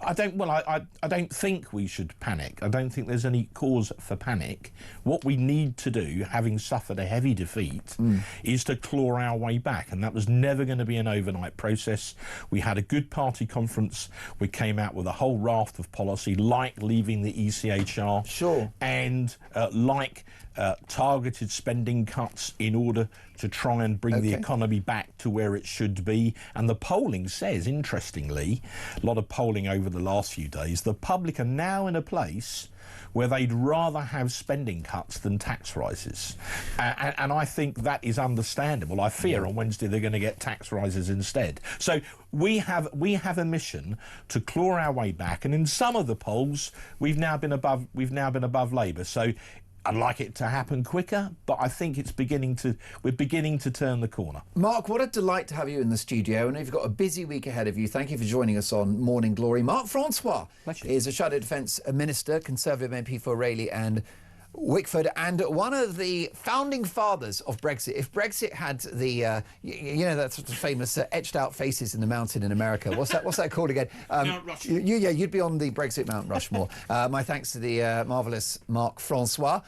I don't think we should panic. I don't think there's any cause for panic. What we need to do, having suffered a heavy defeat, is to claw our way back, and that was never going to be an overnight process. We had a good party conference. We came out with a whole raft of policy, like leaving the ECHR, sure, and targeted spending cuts in order to try and bring the economy back to where it should be. And the polling says, interestingly, a lot of polling over the last few days, the public are now in a place where they'd rather have spending cuts than tax rises. And I think that is understandable. I fear on Wednesday they're going to get tax rises instead. So we have a mission to claw our way back, and in some of the polls we've now been above Labour. So I'd like it to happen quicker, but I think we're beginning to turn the corner. Mark, what a delight to have you in the studio. And you've got a busy week ahead of you. Thank you for joining us on Morning Glory. Mark Francois is a Shadow Defence Minister, Conservative MP for Rayleigh and Wickford, and one of the founding fathers of Brexit. If Brexit had the, that sort of famous etched out faces in the mountain in America. What's that called again? Mount Rushmore. You'd be on the Brexit Mount Rushmore. My thanks to the marvellous Mark Francois.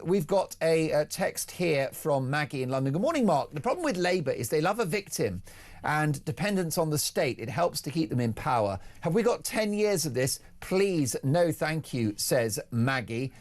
We've got a text here from Maggie in London. Good morning, Mark. The problem with Labour is they love a victim and dependence on the state. It helps to keep them in power. Have we got 10 years of this? Please, no thank you, says Maggie.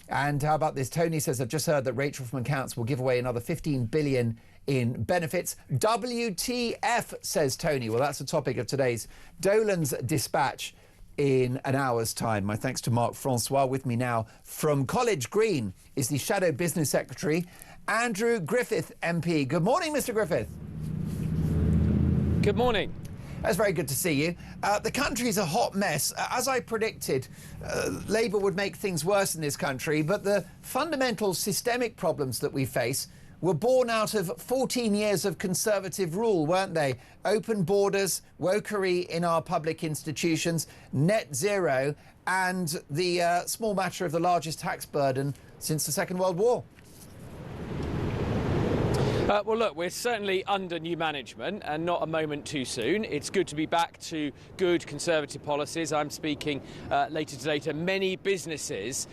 And how about this? Tony says, I've just heard that Rachel from Accounts will give away another 15 billion in benefits. WTF, says Tony. Well, that's the topic of today's Dolan's Dispatch in an hour's time. My thanks to Mark Francois. With me now from College Green is the Shadow Business Secretary, Andrew Griffith MP. Good morning, Mr. Griffith. Good morning. That's very good to see you. The country's a hot mess. As I predicted, Labour would make things worse in this country, but the fundamental systemic problems that we face were born out of 14 years of Conservative rule, weren't they? Open borders, wokery in our public institutions, net zero, and the small matter of the largest tax burden since the Second World War. Well, look, we're certainly under new management and not a moment too soon. It's good to be back to good Conservative policies. I'm speaking later today to many businesses.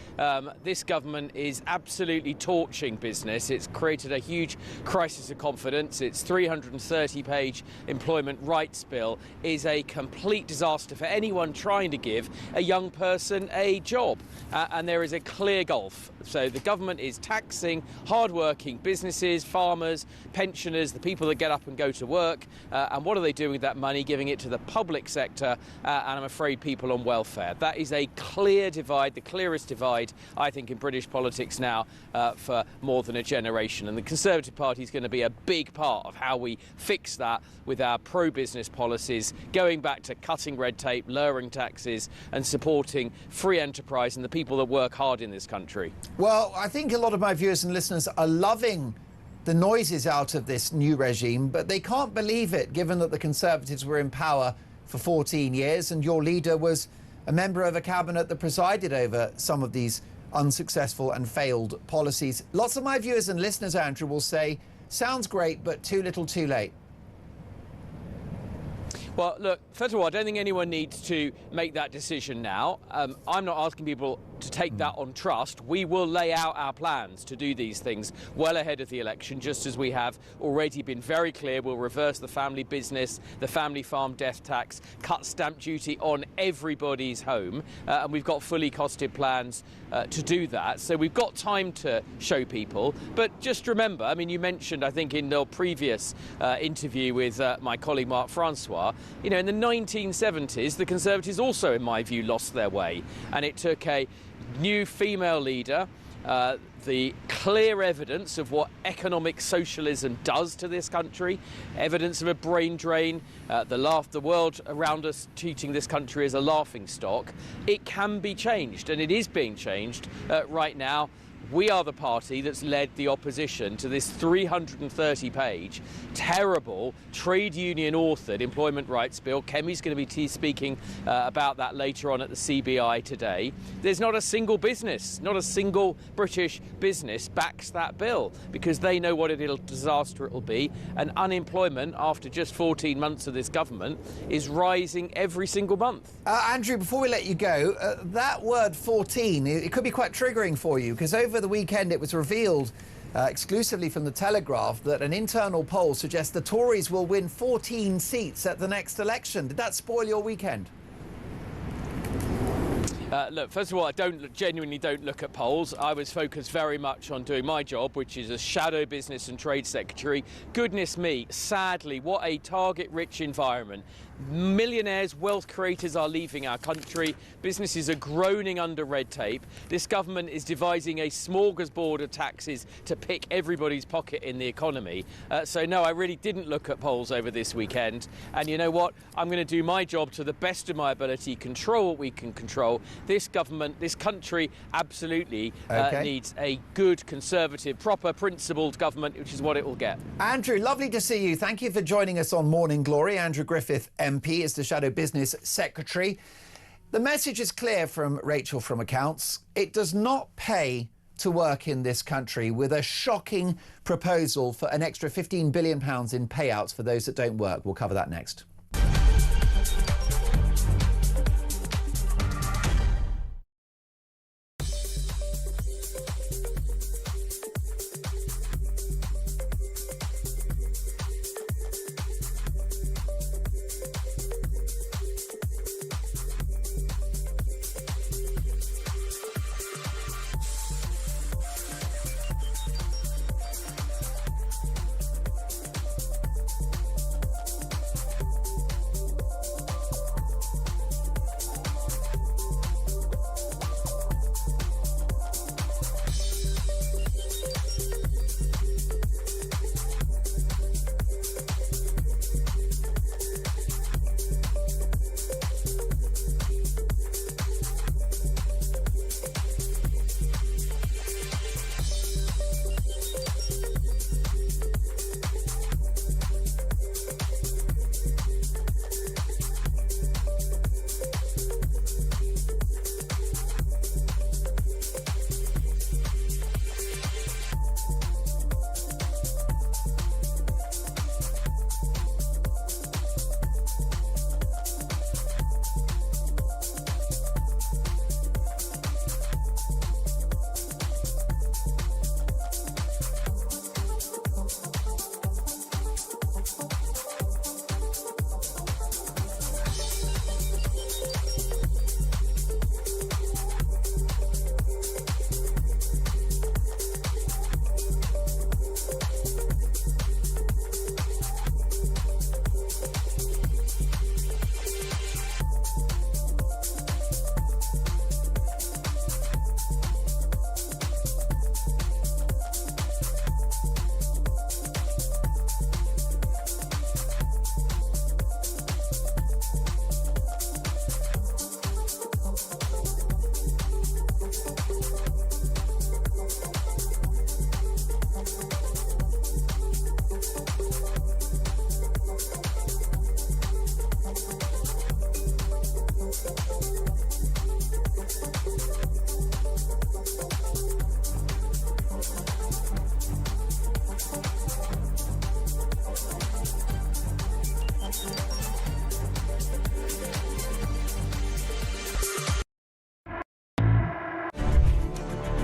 This government is absolutely torching business. It's created a huge crisis of confidence. Its 330-page employment rights bill is a complete disaster for anyone trying to give a young person a job. And there is a clear gulf. So the government is taxing hard-working businesses, farmers, pensioners, the people that get up and go to work. And what are they doing with that money? Giving it to the public sector and I'm afraid people on welfare. That is a clear divide, the clearest divide, I think, in British politics now for more than a generation. And the Conservative Party is going to be a big part of how we fix that with our pro-business policies, going back to cutting red tape, lowering taxes and supporting free enterprise and the people that work hard in this country. Well, I think a lot of my viewers and listeners are loving the noises out of this new regime, but they can't believe it, given that the Conservatives were in power for 14 years and your leader was a member of a cabinet that presided over some of these unsuccessful and failed policies. Lots of my viewers and listeners, Andrew, will say, sounds great, but too little too late. Well, look, first of all, I don't think anyone needs to make that decision now. I'm not asking people to take that on trust. We will lay out our plans to do these things well ahead of the election, just as we have already been very clear. We'll reverse the family business, the family farm death tax, cut stamp duty on everybody's home, and we've got fully costed plans to do that. So we've got time to show people. But just remember, I mean, you mentioned, I think, in the previous interview with my colleague Mark Francois, you know, in the 1970s, the Conservatives also, in my view, lost their way. And it took a new female leader, the clear evidence of what economic socialism does to this country, evidence of a brain drain, the world around us treating this country as a laughingstock. It can be changed, and it is being changed right now. We are the party that's led the opposition to this 330-page, terrible, trade union-authored employment rights bill. Kemi's going to be speaking about that later on at the CBI today. There's not a single business, not a single British business backs that bill because they know what a disaster it will be. And unemployment, after just 14 months of this government, is rising every single month. Andrew, before we let you go, that word 14, it could be quite triggering for you because over the weekend it was revealed exclusively from the Telegraph that an internal poll suggests the Tories will win 14 seats at the next election. Did that spoil your weekend? Look, first of all, I genuinely don't look at polls. I was focused very much on doing my job, which is as Shadow Business and Trade Secretary. Goodness me, sadly, what a target-rich environment. Millionaires, wealth creators are leaving our country. Businesses are groaning under red tape. This government is devising a smorgasbord of taxes to pick everybody's pocket in the economy. So no, I really didn't look at polls over this weekend. And you know what? I'm going to do my job to the best of my ability, control what we can control. This government, this country absolutely needs a good, conservative, proper, principled government, which is what it will get. Andrew, lovely to see you. Thank you for joining us on Morning Glory. Andrew Griffith, MP, is the Shadow Business Secretary. The message is clear from Rachel from Accounts. It does not pay to work in this country, with a shocking proposal for an extra £15 billion in payouts for those that don't work. We'll cover that next.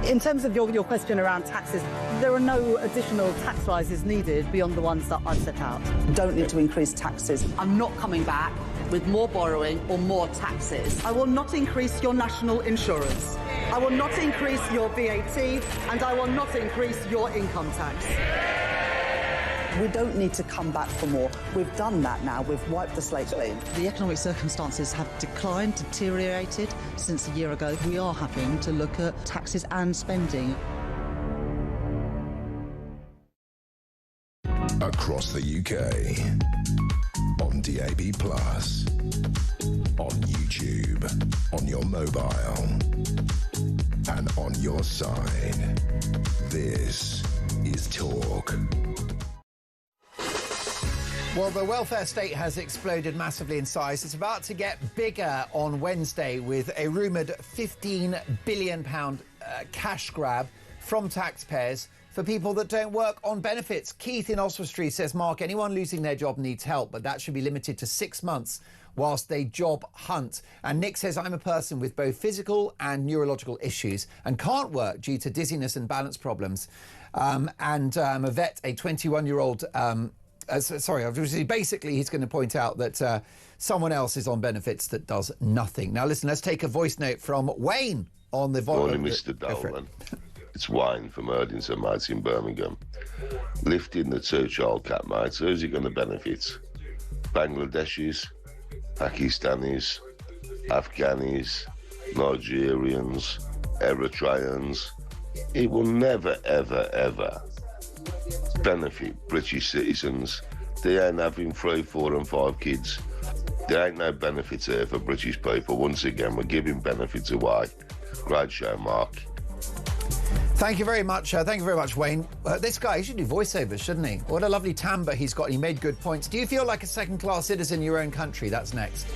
In terms of your question around taxes, there are no additional tax rises needed beyond the ones that I've set out. Don't need to increase taxes. I'm not coming back with more borrowing or more taxes. I will not increase your national insurance. I will not increase your VAT, and I will not increase your income tax. We don't need to come back for more. We've done that now. We've wiped the slate clean. The economic circumstances have declined, deteriorated since a year ago. We are having to look at taxes and spending. Across the UK, on DAB+, on YouTube, on your mobile, and on your side. This is Talk. Well, the welfare state has exploded massively in size. It's about to get bigger on Wednesday with a rumoured £15 billion cash grab from taxpayers for people that don't work on benefits. Keith in Oswestry says, Mark, anyone losing their job needs help, but that should be limited to 6 months whilst they job hunt. And Nick says, I'm a person with both physical and neurological issues and can't work due to dizziness and balance problems. And I'm a vet, a 21-year-old... basically he's going to point out that someone else is on benefits that does nothing. Now listen, let's take a voice note from Wayne on the... Morning, Mr. Dolan. It's Wayne from Erdington, mates in Birmingham. Lifting the two-child cap, mate. So who's it going to benefit? Bangladeshis, Pakistanis, Afghanis, Nigerians, Eritreans. It will never, ever, ever benefit British citizens. They ain't having 3, 4 and 5 kids. There ain't no benefits here for British people. Once again, we're giving benefits away. Great show, Mark. Thank you very much, Wayne. This guy, he should do voiceovers, shouldn't he? What a lovely timbre he's got. He made good points. Do you feel like a second-class citizen in your own country? That's next.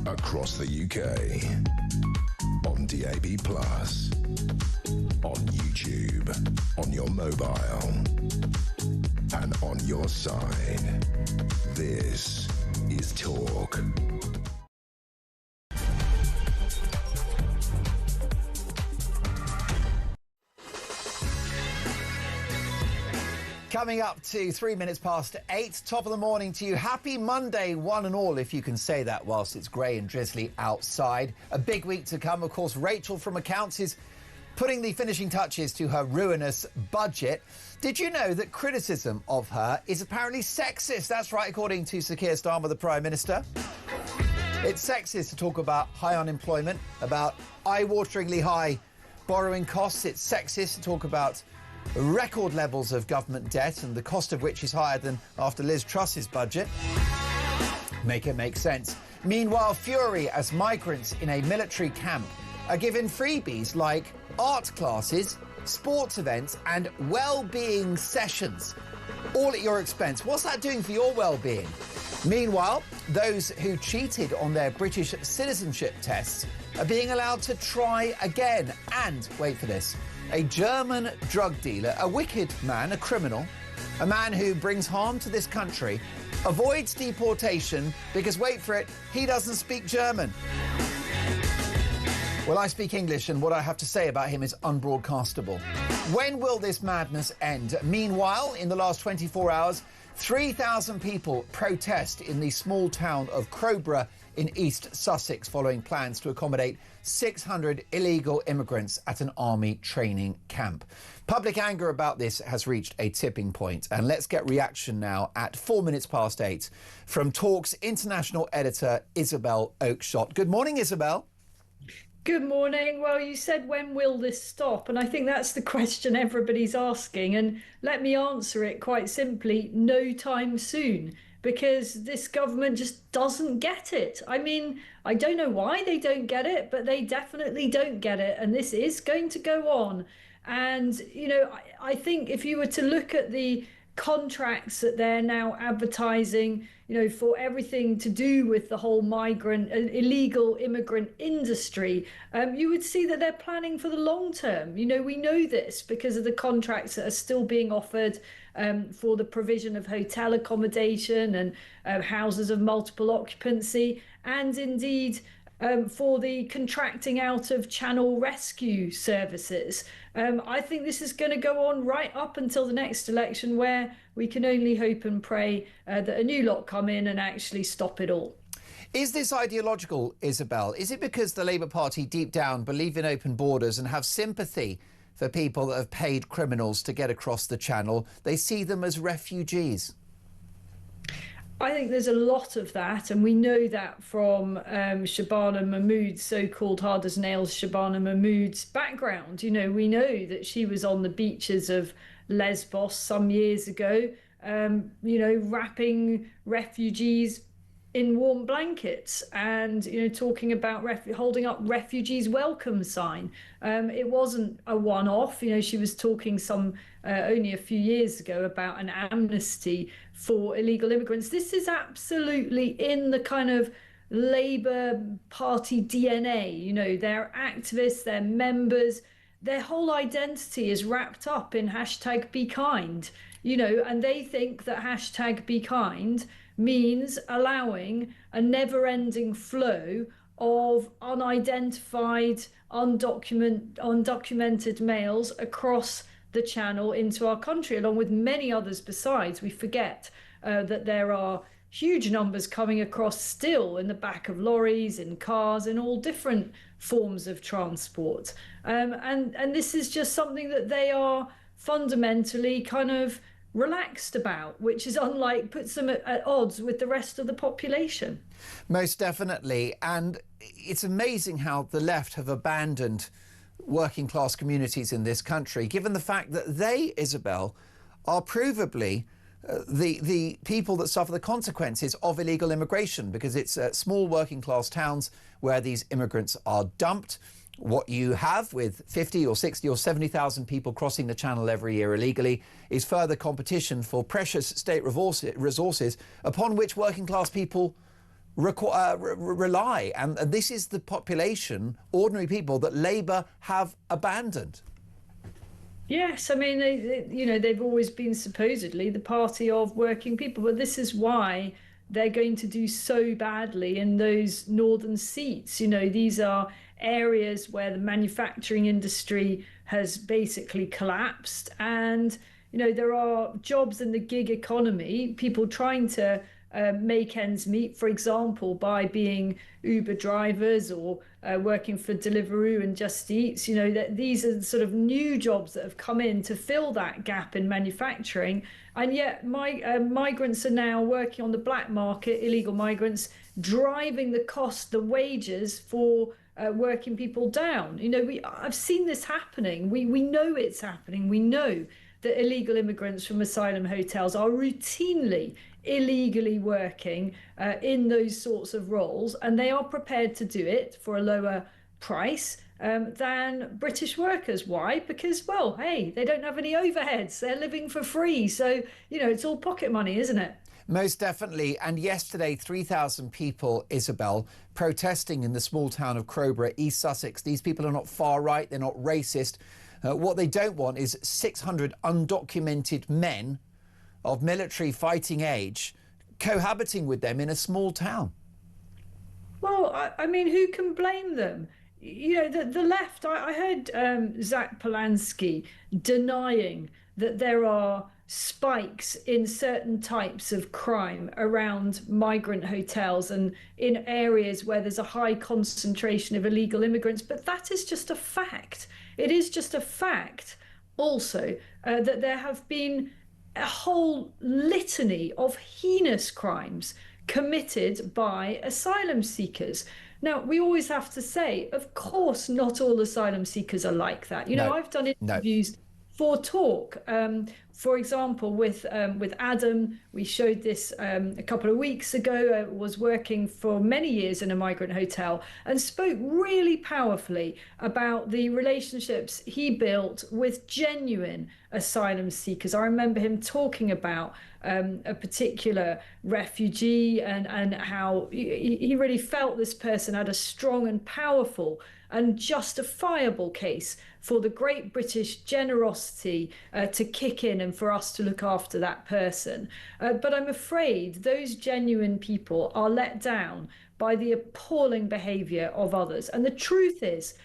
Across the UK, on DAB+, on YouTube, on your mobile, and on your side. This is Talk. Coming up to 3 minutes past 8, top of the morning to you. Happy Monday, one and all, if you can say that whilst it's grey and drizzly outside. A big week to come. Of course, Rachel from Accounts is putting the finishing touches to her ruinous budget. Did you know that criticism of her is apparently sexist? That's right, according to Sir Keir Starmer, the Prime Minister. It's sexist to talk about high unemployment, about eye-wateringly high borrowing costs. It's sexist to talk about record levels of government debt, and the cost of which is higher than after Liz Truss's budget. Make it make sense. Meanwhile, fury as migrants in a military camp are given freebies like art classes, sports events and well-being sessions, all at your expense. What's that doing for your well-being? Meanwhile, those who cheated on their British citizenship tests are being allowed to try again. And, wait for this, a German drug dealer, a wicked man, a criminal, a man who brings harm to this country, avoids deportation because, wait for it, he doesn't speak German. Well, I speak English, and what I have to say about him is unbroadcastable. When will this madness end? Meanwhile, in the last 24 hours, 3,000 people protest in the small town of Crowborough in East Sussex following plans to accommodate 600 illegal immigrants at an army training camp. Public anger about this has reached a tipping point, and let's get reaction now at 4 minutes past 8 from Talk's international editor Isabel Oakeshott. Good morning, Isabel. Good morning. Well, you said, when will this stop? And I think that's the question everybody's asking. And let me answer it quite simply: no time soon, because this government just doesn't get it. I mean, I don't know why they don't get it, but they definitely don't get it. And this is going to go on. And, you know, I think if you were to look at the contracts that they're now advertising, you know, for everything to do with the whole migrant and illegal immigrant industry, you would see that they're planning for the long term. You know, we know this because of the contracts that are still being offered for the provision of hotel accommodation and houses of multiple occupancy, and indeed for the contracting out of channel rescue services. I think this is going to go on right up until the next election, where we can only hope and pray that a new lot come in and actually stop it all. Is this ideological, Isabel? Is it because the Labour Party deep down believe in open borders and have sympathy for people that have paid criminals to get across the channel? They see them as refugees. I think there's a lot of that, and we know that from Shabana Mahmood's, so-called hard as nails Shabana Mahmood's background. You know, we know that she was on the beaches of Lesbos some years ago, you know, wrapping refugees in warm blankets and, you know, talking about holding up refugees welcome sign. It wasn't a one-off. You know, she was talking only a few years ago about an amnesty for illegal immigrants. This is absolutely in the kind of Labour Party DNA. You know, they're activists, they're members, their whole identity is wrapped up in #BeKind, you know, and they think that #BeKind means allowing a never-ending flow of unidentified, undocumented males across the channel into our country, along with many others besides. We forget that there are huge numbers coming across still in the back of lorries, in cars, in all different forms of transport. And this is just something that they are fundamentally kind of relaxed about, which is puts them at odds with the rest of the population. Most definitely. And it's amazing how the left have abandoned working class communities in this country, given the fact that they, Isabel, are provably the people that suffer the consequences of illegal immigration, because it's small working class towns where these immigrants are dumped. What you have with 50 or 60 or 70,000 people crossing the channel every year illegally is further competition for precious state resources upon which working class people rely. And this is the population, ordinary people, that Labour have abandoned. Yes, I mean, they've always been supposedly the party of working people, but this is why they're going to do so badly in those northern seats. These are areas where the manufacturing industry has basically collapsed, and there are jobs in the gig economy, people trying to make ends meet, for example, by being Uber drivers or working for Deliveroo and Just Eats. That these are sort of new jobs that have come in to fill that gap in manufacturing, and yet migrants are now working on the black market, illegal migrants, driving the wages for working people down. I've seen this happening. We know it's happening. We know that illegal immigrants from asylum hotels are routinely illegally working in those sorts of roles, and they are prepared to do it for a lower price than British workers. Why? Because, well, hey, they don't have any overheads. They're living for free. So, it's all pocket money, isn't it? Most definitely. And yesterday, 3,000 people, Isabel, protesting in the small town of Crowborough, East Sussex. These people are not far right. They're not racist. What they don't want is 600 undocumented men of military fighting age cohabiting with them in a small town. Well, I mean, who can blame them? The left, I heard Zach Polanski denying that there are spikes in certain types of crime around migrant hotels and in areas where there's a high concentration of illegal immigrants. But that is just a fact. It is just a fact also that there have been a whole litany of heinous crimes committed by asylum seekers. Now, we always have to say, of course, not all asylum seekers are like that. I've done interviews for Talk. For example, with Adam, we showed this a couple of weeks ago, was working for many years in a migrant hotel and spoke really powerfully about the relationships he built with genuine asylum seekers. I remember him talking about a particular refugee and how he really felt this person had a strong and powerful and justifiable case for the great British generosity to kick in and for us to look after that person. But I'm afraid those genuine people are let down by the appalling behaviour of others. And the truth is,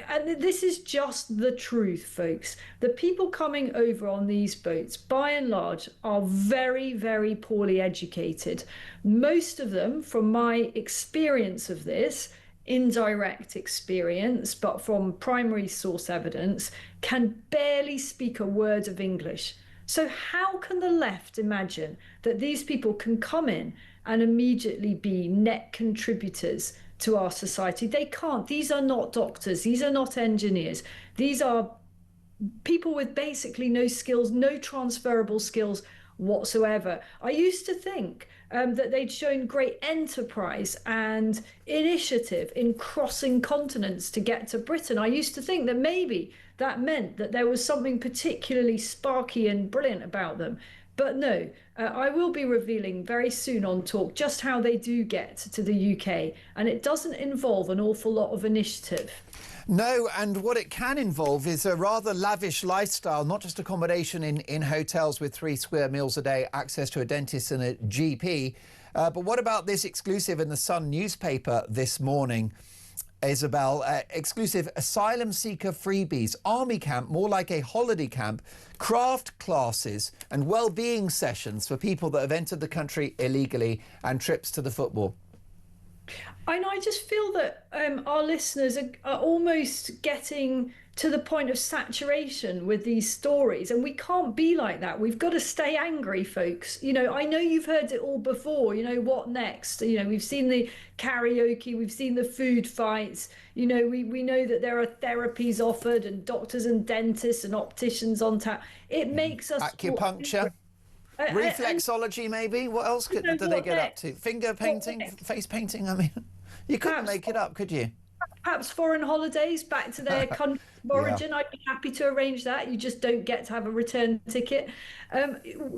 and this is just the truth, folks, the people coming over on these boats, by and large, are very, very poorly educated. Most of them, from my experience of this, indirect experience, but from primary source evidence, can barely speak a word of English. So how can the left imagine that these people can come in and immediately be net contributors to our society? They can't. These are not doctors. These are not engineers. These are people with basically no skills, no transferable skills whatsoever. I used to think that they'd shown great enterprise and initiative in crossing continents to get to Britain. I used to think that maybe that meant that there was something particularly sparky and brilliant about them. But no, I will be revealing very soon on Talk just how they do get to the UK, and it doesn't involve an awful lot of initiative. No, and what it can involve is a rather lavish lifestyle, not just accommodation in hotels with 3 square meals a day, access to a dentist and a GP. But what about this exclusive in the Sun newspaper this morning, Isabel? Exclusive asylum seeker freebies, army camp, more like a holiday camp, craft classes and well-being sessions for people that have entered the country illegally, and trips to the football. I just feel that our listeners are almost getting to the point of saturation with these stories, and we can't be like that. We've got to stay angry, folks. I know you've heard it all before. What next? We've seen the karaoke, we've seen the food fights. We know that there are therapies offered and doctors and dentists and opticians on tap. It makes us acupuncture. Reflexology, maybe? What else do they get up to? Finger painting, face painting? I mean, you couldn't make it up, could you? Perhaps foreign holidays back to their countries origin, I'd be happy to arrange that. You just don't get to have a return ticket.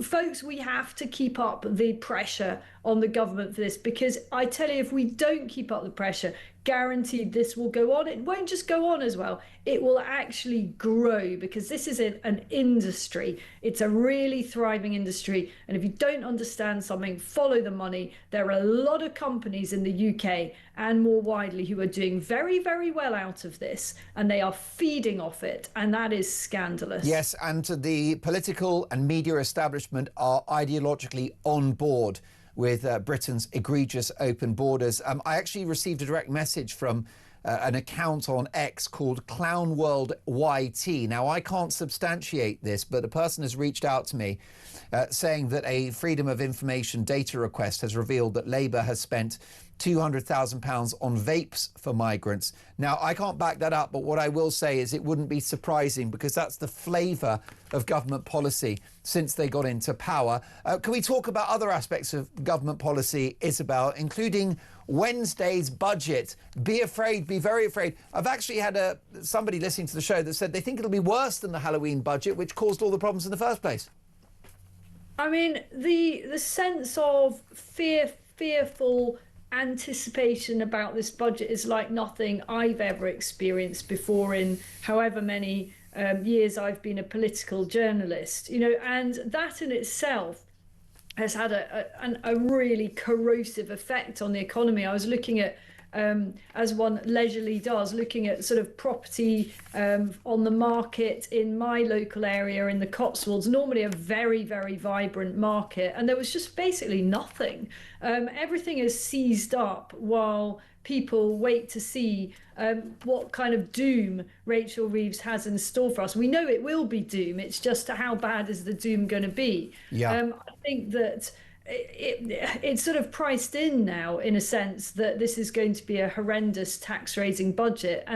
Folks, we have to keep up the pressure on the government for this, because I tell you, if we don't keep up the pressure, guaranteed this will go on. It won't just go on as well, it will actually grow, because this is an industry. It's a really thriving industry, and if you don't understand something, follow the money. There are a lot of companies in the UK and more widely who are doing very, very well out of this, and they are feeding off it, and that is scandalous. Yes, and the political and media establishment are ideologically on board with Britain's egregious open borders. I actually received a direct message from an account on X called Clown World YT. Now, I can't substantiate this, but a person has reached out to me saying that a Freedom of Information data request has revealed that Labour has spent £200,000 on vapes for migrants. Now, I can't back that up, but what I will say is it wouldn't be surprising, because that's the flavour of government policy since they got into power. Can we talk about other aspects of government policy, Isabel, including Wednesday's budget? Be afraid, be very afraid. I've actually had somebody listening to the show that said they think it'll be worse than the Halloween budget, which caused all the problems in the first place. I mean, the sense of fearful anticipation about this budget is like nothing I've ever experienced before in however many years I've been a political journalist, and that in itself has had a really corrosive effect on the economy. I was looking at, as one leisurely does, looking at sort of property on the market in my local area in the Cotswolds, normally a very, very vibrant market, and there was just basically nothing. Everything is seized up while people wait to see what kind of doom Rachel Reeves has in store for us. We know it will be doom. It's just how bad is the doom going to be? I think that it's sort of priced in now, in a sense, that this is going to be a horrendous tax-raising budget.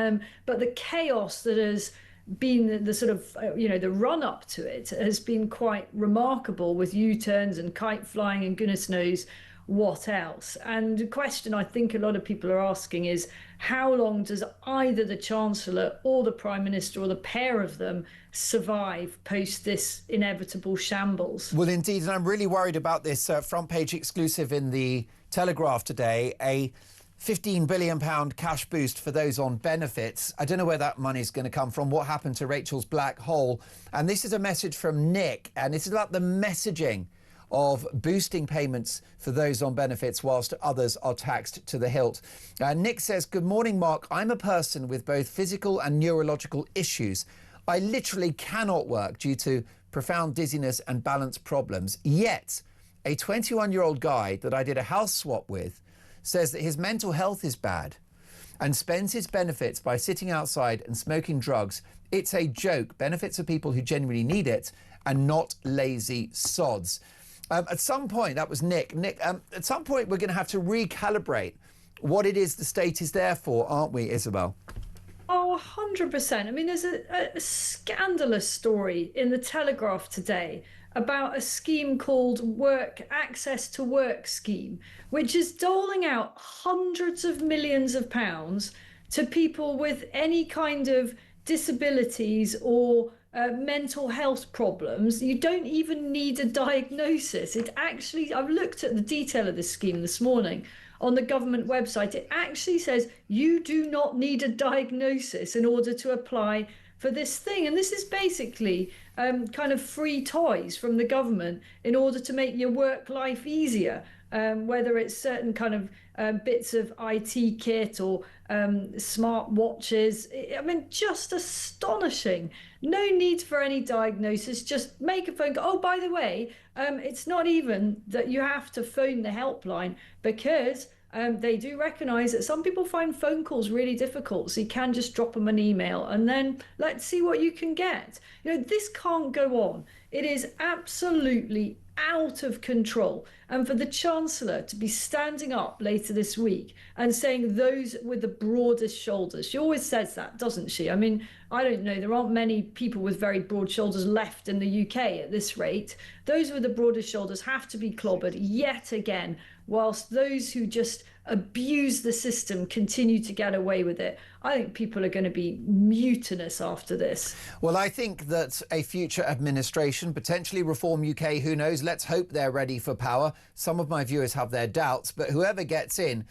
But the chaos that has been the sort of, the run-up to it has been quite remarkable, with U-turns and kite flying and goodness knows what else. And the question I think a lot of people are asking is, how long does either the Chancellor or the Prime Minister, or the pair of them, survive post this inevitable shambles? Well, indeed, and I'm really worried about this front page exclusive in the Telegraph today, a £15 billion cash boost for those on benefits. I don't know where that money's going to come from, what happened to Rachel's black hole. And this is a message from Nick, and this is about the messaging of boosting payments for those on benefits whilst others are taxed to the hilt. Nick says, "Good morning, Mark. I'm a person with both physical and neurological issues. I literally cannot work due to profound dizziness and balance problems. Yet, a 21-year-old guy that I did a house swap with says that his mental health is bad and spends his benefits by sitting outside and smoking drugs. It's a joke. Benefits are people who genuinely need it and not lazy sods." At some point, that was Nick. Nick, at some point, we're going to have to recalibrate what it is the state is there for, aren't we, Isabel? Oh, 100%. I mean, there's a scandalous story in the Telegraph today about a scheme called Access to Work scheme, which is doling out hundreds of millions of pounds to people with any kind of disabilities or mental health problems. You don't even need a diagnosis. It actually, I've looked at the detail of this scheme this morning on the government website. It actually says you do not need a diagnosis in order to apply for this thing. And this is basically kind of free toys from the government in order to make your work life easier, whether it's certain kind of bits of IT kit or smart watches. I mean, just astonishing. No need for any diagnosis. Just make a phone call. Oh, by the way, it's not even that you have to phone the helpline, because they do recognise that some people find phone calls really difficult. So you can just drop them an email and then let's see what you can get. This can't go on. It is absolutely out of control. And for the Chancellor to be standing up later this week and saying those with the broadest shoulders, she always says that, doesn't she? I mean, I don't know, there aren't many people with very broad shoulders left in the UK at this rate. Those with the broadest shoulders have to be clobbered yet again, whilst those who just abuse the system continue to get away with it. I think people are going to be mutinous after this. Well, I think that a future administration, potentially Reform UK, who knows, let's hope they're ready for power. Some of my viewers have their doubts, but whoever gets in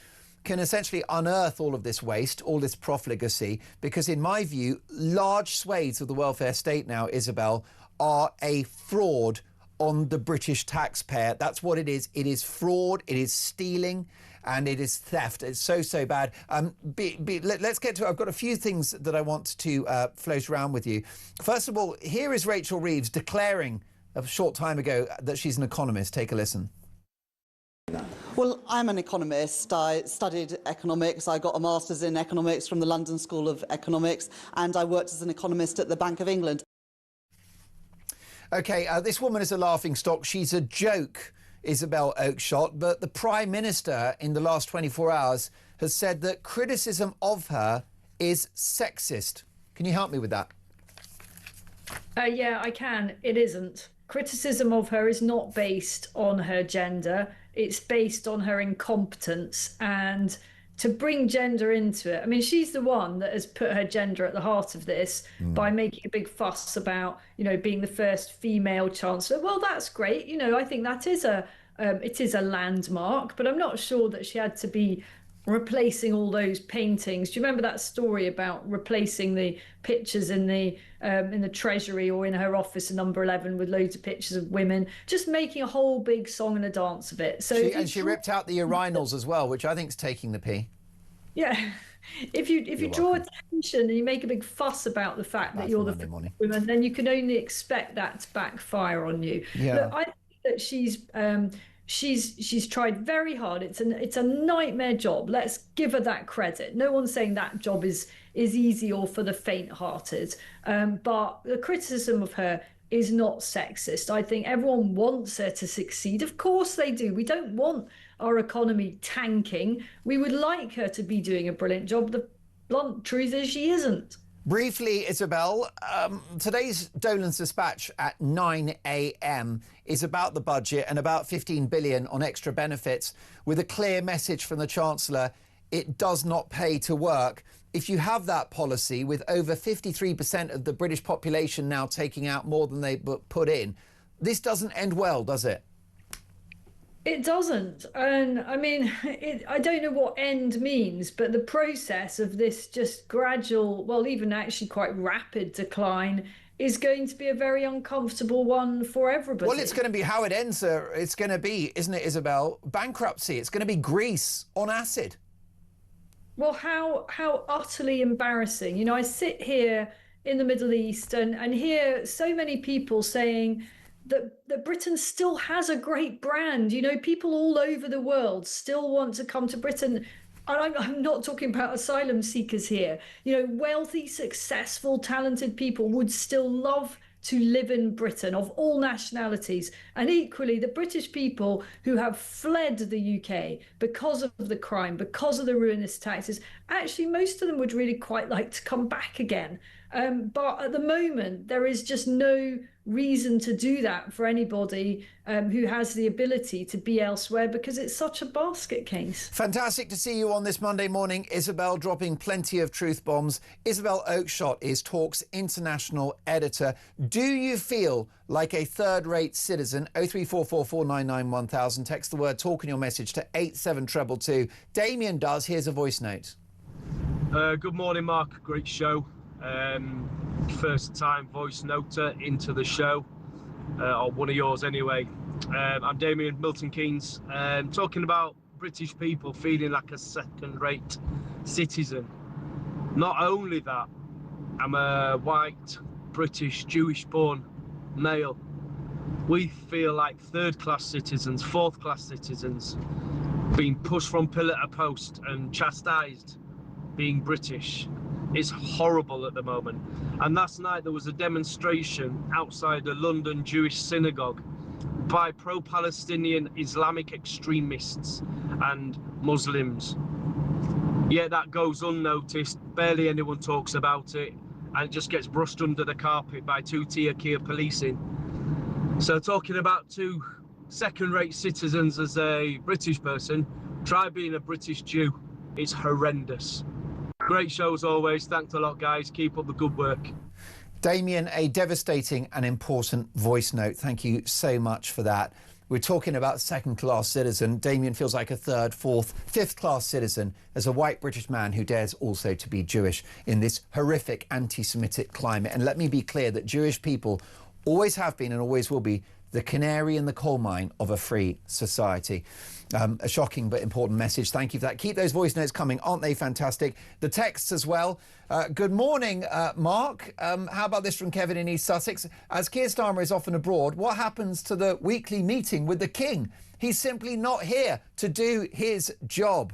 can essentially unearth all of this waste, all this profligacy, because in my view, large swathes of the welfare state now, Isabel, are a fraud on the British taxpayer. That's what it is. It is fraud, it is stealing, and it is theft. It's so bad. Let's get to it. I've got a few things that I want to float around with you. First of all, here is Rachel Reeves declaring a short time ago that she's an economist. Take a listen. Well, I'm an economist. I studied economics. I got a master's in economics from the London School of Economics, and I worked as an economist at the Bank of England. OK, this woman is a laughingstock. She's a joke, Isabel Oakeshott, but the Prime Minister in the last 24 hours has said that criticism of her is sexist. Can you help me with that? Yeah, I can. It isn't. Criticism of her is not based on her gender. It's based on her incompetence, and to bring gender into it. I mean, she's the one that has put her gender at the heart of this by making a big fuss about, you know, being the first female chancellor. Well, that's great. You know, I think that is it is a landmark, but I'm not sure that she had to be replacing all those paintings. Do you remember that story about replacing the pictures in the Treasury or in her office, number 11, with loads of pictures of women, just making a whole big song and a dance of it? So she ripped out the urinals as well, which I think is taking the pee. Yeah, if you draw attention and you make a big fuss about the fact that you're the woman, then you can only expect that to backfire on you. Yeah. Look, I think that she's tried very hard. It's a nightmare job. Let's give her that credit. No one's saying that job is easy or for the faint-hearted. But the criticism of her is not sexist. I think everyone wants her to succeed. Of course they do. We don't want our economy tanking. We would like her to be doing a brilliant job. The blunt truth is she isn't. Briefly, Isabel, today's Dolan's dispatch at 9 a.m. is about the budget and about 15 billion on extra benefits, with a clear message from the Chancellor: it does not pay to work. If you have that policy, with over 53% of the British population now taking out more than they put in, this doesn't end well, does it? It doesn't. And I mean, I don't know what end means, but the process of this just gradual, well, even actually quite rapid decline is going to be a very uncomfortable one for everybody. Well, it's going to be how it ends. It's going to be, isn't it, Isabel? Bankruptcy. It's going to be Greece on acid. Well, how utterly embarrassing. You know, I sit here in the Middle East and hear so many people saying that Britain still has a great brand. You know, people all over the world still want to come to Britain. And I'm not talking about asylum seekers here. You know, wealthy, successful, talented people would still love to live in Britain, of all nationalities. And equally, the British people who have fled the UK because of the crime, because of the ruinous taxes, actually, most of them would really quite like to come back again. But at the moment, there is just no reason to do that for anybody who has the ability to be elsewhere, because it's such a basket case. Fantastic to see you on this Monday morning, Isabel, dropping plenty of truth bombs. Isabel Oakeshott is Talk's international editor. Do you feel like a third-rate citizen? 03444991000. Text the word talk in your message to 87222. Damien does. Here's a voice note. Good morning, Mark. Great show. First time voice noter into the show, or one of yours anyway. I'm Damien, Milton Keynes, talking about British people feeling like a second-rate citizen. Not only that, I'm a white, British, Jewish-born male. We feel like third-class citizens, fourth-class citizens, being pushed from pillar to post and chastised being British. It's horrible at the moment. And last night there was a demonstration outside a London Jewish synagogue by pro-Palestinian Islamic extremists and Muslims. Yet that goes unnoticed, barely anyone talks about it, and it just gets brushed under the carpet by two-tier policing. So talking about two second-rate citizens as a British person, try being a British Jew. It's horrendous. Great show as always. Thanks a lot, guys. Keep up the good work. Damien, a devastating and important voice note. Thank you so much for that. We're talking about second-class citizen. Damien feels like a third, fourth, fifth-class citizen as a white British man who dares also to be Jewish in this horrific anti-Semitic climate. And let me be clear that Jewish people always have been and always will be the canary in the coal mine of a free society. A shocking but important message. Thank you for that. Keep those voice notes coming. Aren't they fantastic? The texts as well. Good morning, Mark. How about this from Kevin in East Sussex? As Keir Starmer is often abroad, what happens to the weekly meeting with the King? He's simply not here to do his job.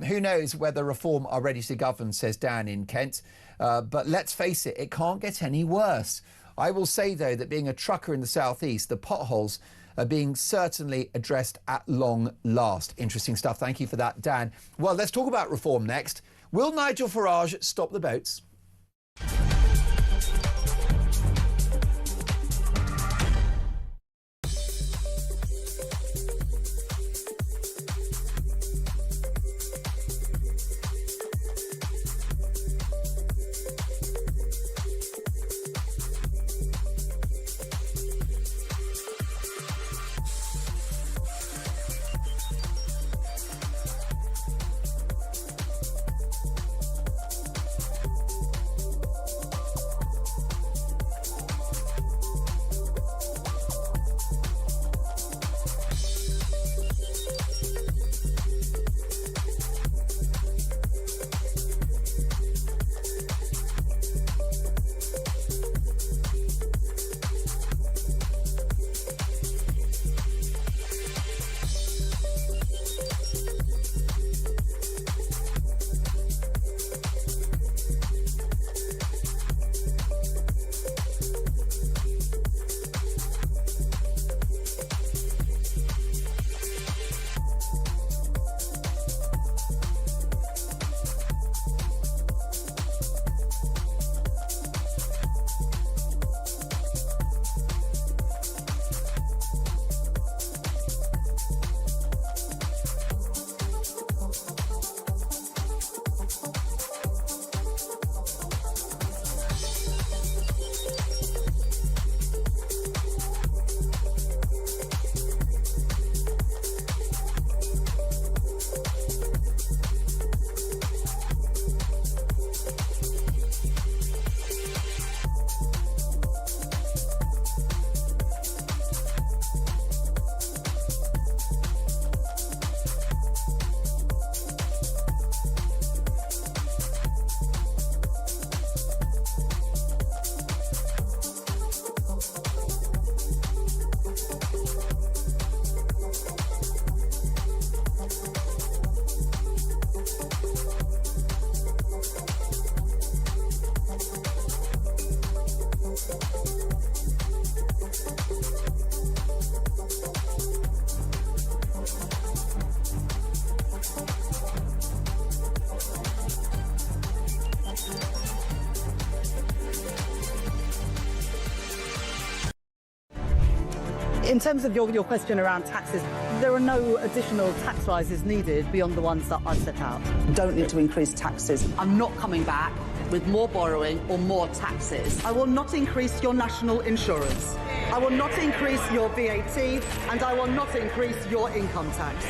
Who knows whether Reform are ready to govern, says Dan in Kent. But let's face it, it can't get any worse. I will say, though, that being a trucker in the southeast, the potholes are being certainly addressed at long last. Interesting stuff. Thank you for that, Dan. Well, let's talk about Reform next. Will Nigel Farage stop the boats? In terms of your question around taxes, there are no additional tax rises needed beyond the ones that I've set out. Don't need to increase taxes. I'm not coming back with more borrowing or more taxes. I will not increase your national insurance. I will not increase your VAT, and I will not increase your income tax.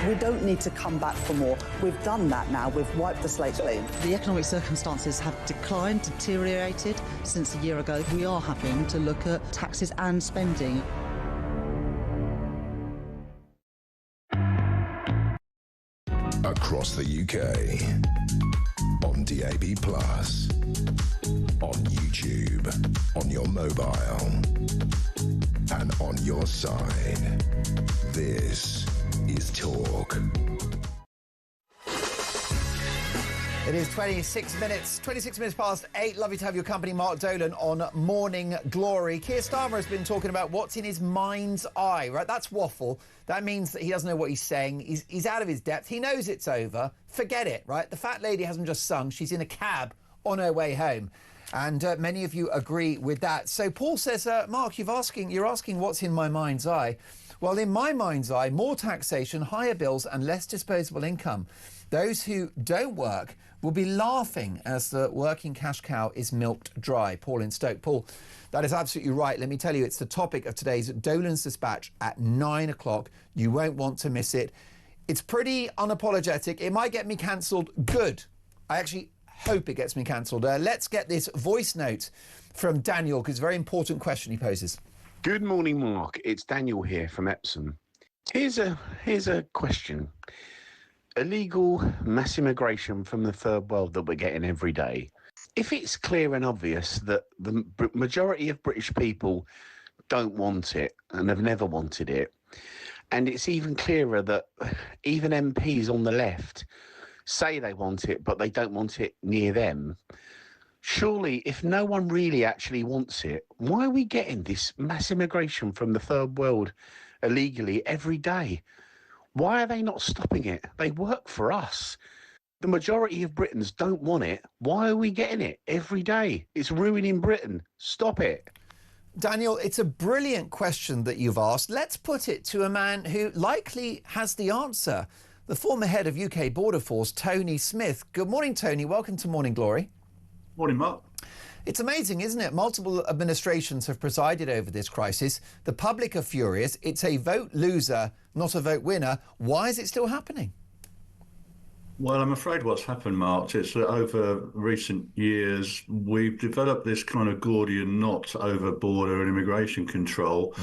We don't need to come back for more. We've done that now. We've wiped the slate clean. The economic circumstances have declined, deteriorated since a year ago. We are having to look at taxes and spending. Across the UK, on DAB+, on YouTube, on your mobile, and on your side. This is Talk. It is 26 minutes past 8. Lovely to have your company, Mark Dolan, on Morning Glory. Keir Starmer has been talking about what's in his mind's eye, right? That's waffle. That means that he doesn't know what he's saying. He's out of his depth. He knows it's over. Forget it, right? The fat lady hasn't just sung. She's in a cab on her way home. And many of you agree with that. So Paul says, Mark, you're asking what's in my mind's eye. Well, in my mind's eye, more taxation, higher bills and less disposable income. Those who don't work will be laughing as the working cash cow is milked dry. Paul in Stoke. Paul, that is absolutely right. Let me tell you, it's the topic of today's Dolan's Dispatch at 9 o'clock. You won't want to miss it. It's pretty unapologetic. It might get me cancelled. Good. I actually hope it gets me cancelled. Let's get this voice note from Daniel, because it's a very important question he poses. Good morning, Mark. It's Daniel here from Epsom. Here's a question. Illegal mass immigration from the third world that we're getting every day. If it's clear and obvious that the majority of British people don't want it and have never wanted it, and it's even clearer that even MPs on the left say they want it, but they don't want it near them, surely if no one really actually wants it, why are we getting this mass immigration from the third world illegally every day? Why are they not stopping it? They work for us. The majority of Britons don't want it. Why are we getting it every day? It's ruining Britain. Stop it. Daniel, it's a brilliant question that you've asked. Let's put it to a man who likely has the answer. The former head of UK Border Force, Tony Smith. Good morning, Tony. Welcome to Morning Glory. Morning, Mark. It's amazing, isn't it? Multiple administrations have presided over this crisis. The public are furious. It's a vote loser, not a vote winner. Why is it still happening? Well, I'm afraid what's happened, Mark, is that over recent years, we've developed this kind of Gordian knot over border and immigration control,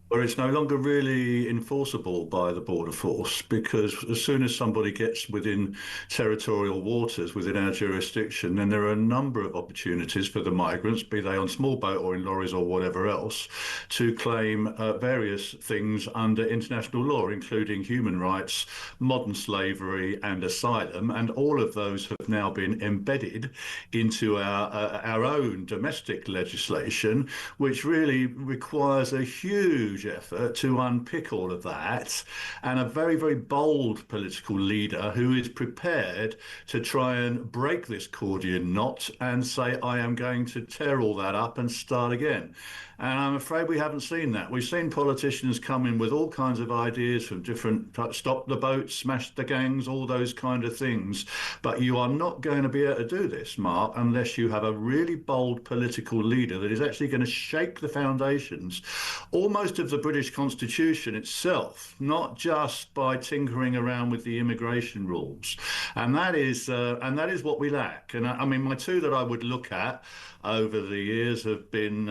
where it's no longer really enforceable by the border force, because as soon as somebody gets within territorial waters within our jurisdiction, then there are a number of opportunities for the migrants, be they on small boat or in lorries or whatever else, to claim various things under international law, including human rights, modern slavery and asylum. And all of those have now been embedded into our own domestic legislation, which really requires a huge effort to unpick all of that, and a very, very bold political leader who is prepared to try and break this Gordian knot and say, I am going to tear all that up and start again. And I'm afraid we haven't seen that. We've seen politicians come in with all kinds of ideas from different, stop the boats, smash the gangs, all those kind of things. But you are not going to be able to do this, Mark, unless you have a really bold political leader that is actually going to shake the foundations almost of the British Constitution itself, not just by tinkering around with the immigration rules. And that is what we lack. And I mean, my two that I would look at over the years have been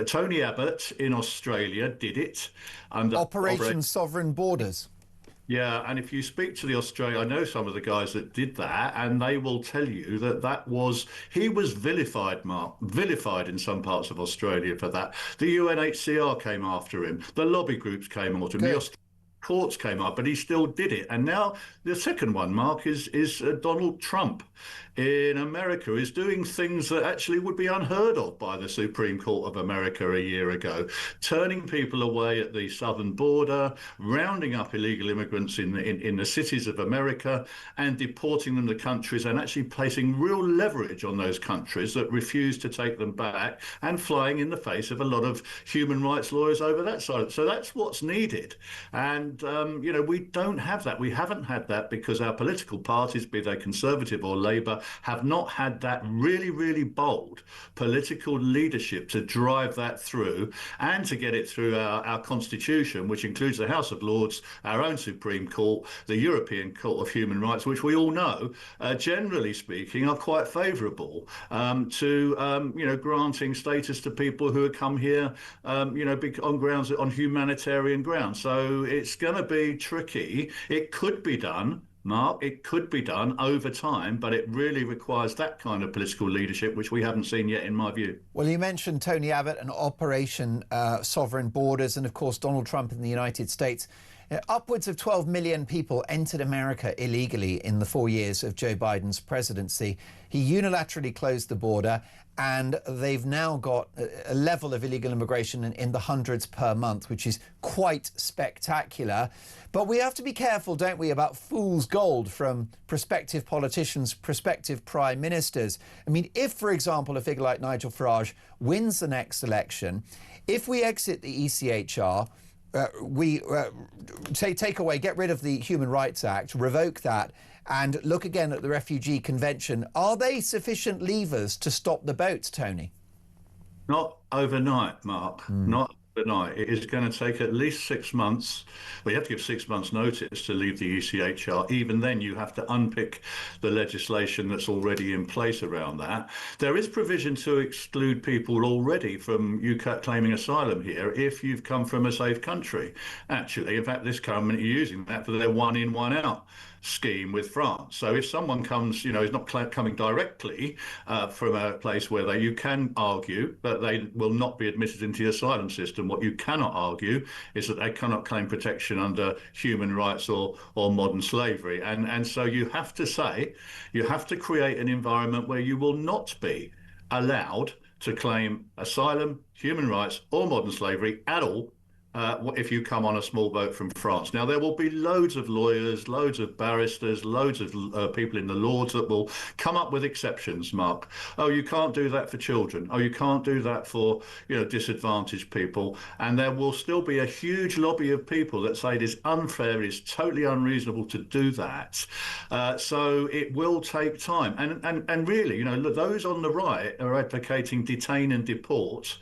Tony Abbott in Australia did it under Operation Sovereign Borders. Yeah, and if you speak to the Australia, I know some of the guys that did that, and they will tell you that he was vilified, Mark, vilified in some parts of Australia for that. The UNHCR came after him, the lobby groups came after him, the courts came up, but he still did it. And now the second one, Mark, is Donald Trump in America is doing things that actually would be unheard of by the Supreme Court of America a year ago, turning people away at the southern border, rounding up illegal immigrants in the cities of America and deporting them to countries, and actually placing real leverage on those countries that refuse to take them back, and flying in the face of a lot of human rights lawyers over that side. So that's what's needed. And, we don't have that. We haven't had that because our political parties, be they Conservative or Labour, have not had that really, really bold political leadership to drive that through and to get it through our Constitution, which includes the House of Lords, our own Supreme Court, the European Court of Human Rights, which we all know, generally speaking, are quite favourable to, granting status to people who have come here, on humanitarian grounds. So it's going to be tricky. It could be done, Mark, it could be done over time, but it really requires that kind of political leadership, which we haven't seen yet, in my view. Well, you mentioned Tony Abbott and Operation Sovereign Borders, and of course Donald Trump in the United States. Upwards of 12 million people entered America illegally in the 4 years of Joe Biden's presidency. He unilaterally closed the border, and they've now got a level of illegal immigration in the hundreds per month, which is quite spectacular. But we have to be careful, don't we, about fool's gold from prospective politicians, prospective prime ministers. I mean, if, for example, a figure like Nigel Farage wins the next election, if we exit the ECHR, take away, get rid of the Human Rights Act, revoke that, and look again at the Refugee Convention, are they sufficient levers to stop the boats, Tony? Not overnight, Mark. Not overnight. It is going to take at least 6 months. Well, you have to give 6 months' notice to leave the ECHR. Even then, you have to unpick the legislation that's already in place around that. There is provision to exclude people already from you claiming asylum here if you've come from a safe country. Actually, in fact, this government are using that for their one in, one out scheme with France. So if someone comes, is not coming directly from a place where you can argue that they will not be admitted into the asylum system. What you cannot argue is that they cannot claim protection under human rights or modern slavery. And so you have to create an environment where you will not be allowed to claim asylum, human rights or modern slavery at all if you come on a small boat from France. Now, there will be loads of lawyers, loads of barristers, loads of people in the Lords that will come up with exceptions, Mark. Oh, you can't do that for children. Oh, you can't do that for, disadvantaged people. And there will still be a huge lobby of people that say it is unfair, it is totally unreasonable to do that. So it will take time. And really, those on the right are advocating detain and deport.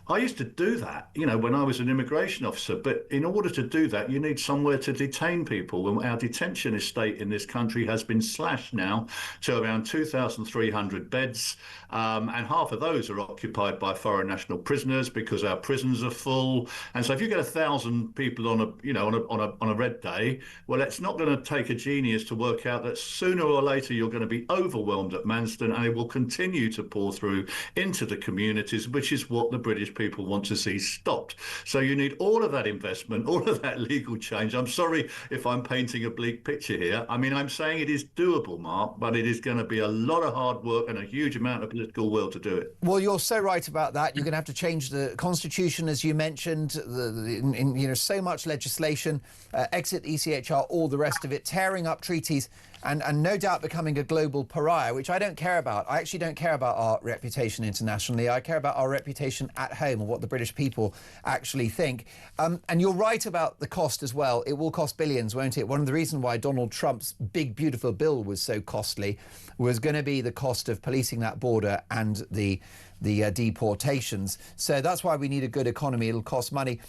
I used to do that, when I was an immigration officer. But in order to do that, you need somewhere to detain people. And our detention estate in this country has been slashed now to around 2,300 beds. And half of those are occupied by foreign national prisoners because our prisons are full. And so if you get 1,000 people on a red day, well, it's not going to take a genius to work out that sooner or later you're going to be overwhelmed at Manston, and it will continue to pour through into the communities, which is what the British people want to see stopped. So you need all of that investment, all of that legal change. I'm sorry if I'm painting a bleak picture here. I mean, I'm saying it is doable, Mark, but it is going to be a lot of hard work and a huge amount of political will to do it. Well, you're so right about that. You're going to have to change the constitution, as you mentioned, so much legislation, exit ECHR, all the rest of it, tearing up treaties, and no doubt becoming a global pariah, which I don't care about. I actually don't care about our reputation internationally. I care about our reputation at home and what the British people actually think. And you're right about the cost as well. It will cost billions, won't it? One of the reasons why Donald Trump's big, beautiful bill was so costly was going to be the cost of policing that border and the deportations. So that's why we need a good economy. It'll cost money.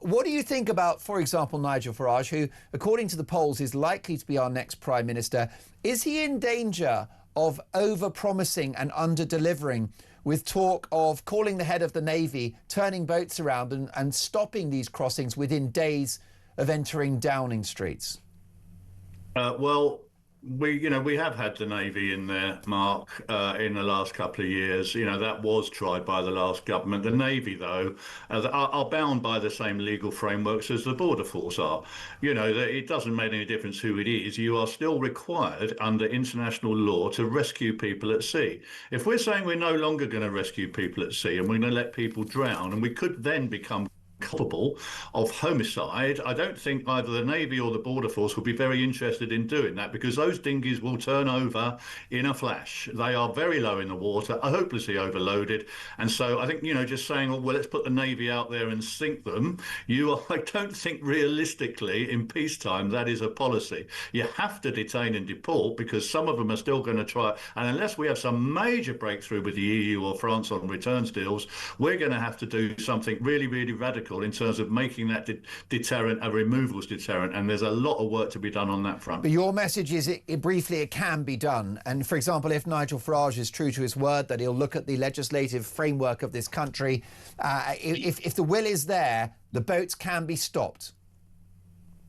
What do you think about, for example, Nigel Farage, who, according to the polls, is likely to be our next Prime Minister? Is he in danger of over-promising and under-delivering, with talk of calling the head of the Navy, turning boats around and stopping these crossings within days of entering Downing Streets? Well, we have had the Navy in there, Mark, in the last couple of years. That was tried by the last government. The Navy, though, are bound by the same legal frameworks as the Border Force are. It doesn't make any difference who it is. You are still required under international law to rescue people at sea. If we're saying we're no longer going to rescue people at sea and we're going to let people drown, and we could then become culpable of homicide, I don't think either the Navy or the Border Force would be very interested in doing that, because those dinghies will turn over in a flash. They are very low in the water, hopelessly overloaded. And so I think, just saying, well, let's put the Navy out there and sink them, I don't think realistically in peacetime that is a policy. You have to detain and deport, because some of them are still going to try. And unless we have some major breakthrough with the EU or France on returns deals, we're going to have to do something really, really radical in terms of making that deterrent a removals deterrent, and there's a lot of work to be done on that front. But your message is, briefly, it can be done. And for example, if Nigel Farage is true to his word that he'll look at the legislative framework of this country, if the will is there, the boats can be stopped.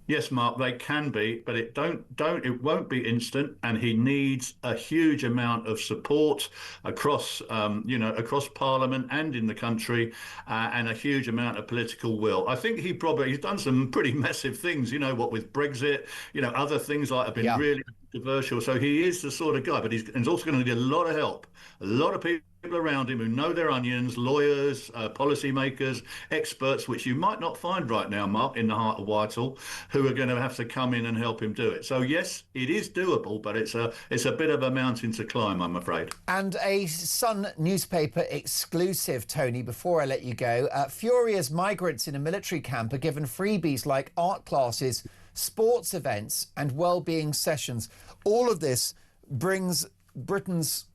Yes, Mark, they can be, but it won't be instant, and he needs a huge amount of support across across Parliament and in the country, and a huge amount of political will. I think he's done some pretty massive things, what with Brexit, other things like have been really controversial. So he is the sort of guy, but he's also going to need a lot of help. A lot of people around him who know their onions, lawyers, policymakers, experts, which you might not find right now, Mark, in the heart of Whitehall, who are going to have to come in and help him do it. So yes, it is doable, but it's a bit of a mountain to climb, I'm afraid. And a Sun newspaper exclusive, Tony, before I let you go. Furious migrants in a military camp are given freebies like art classes, sports events and well-being sessions. All of this brings Britain's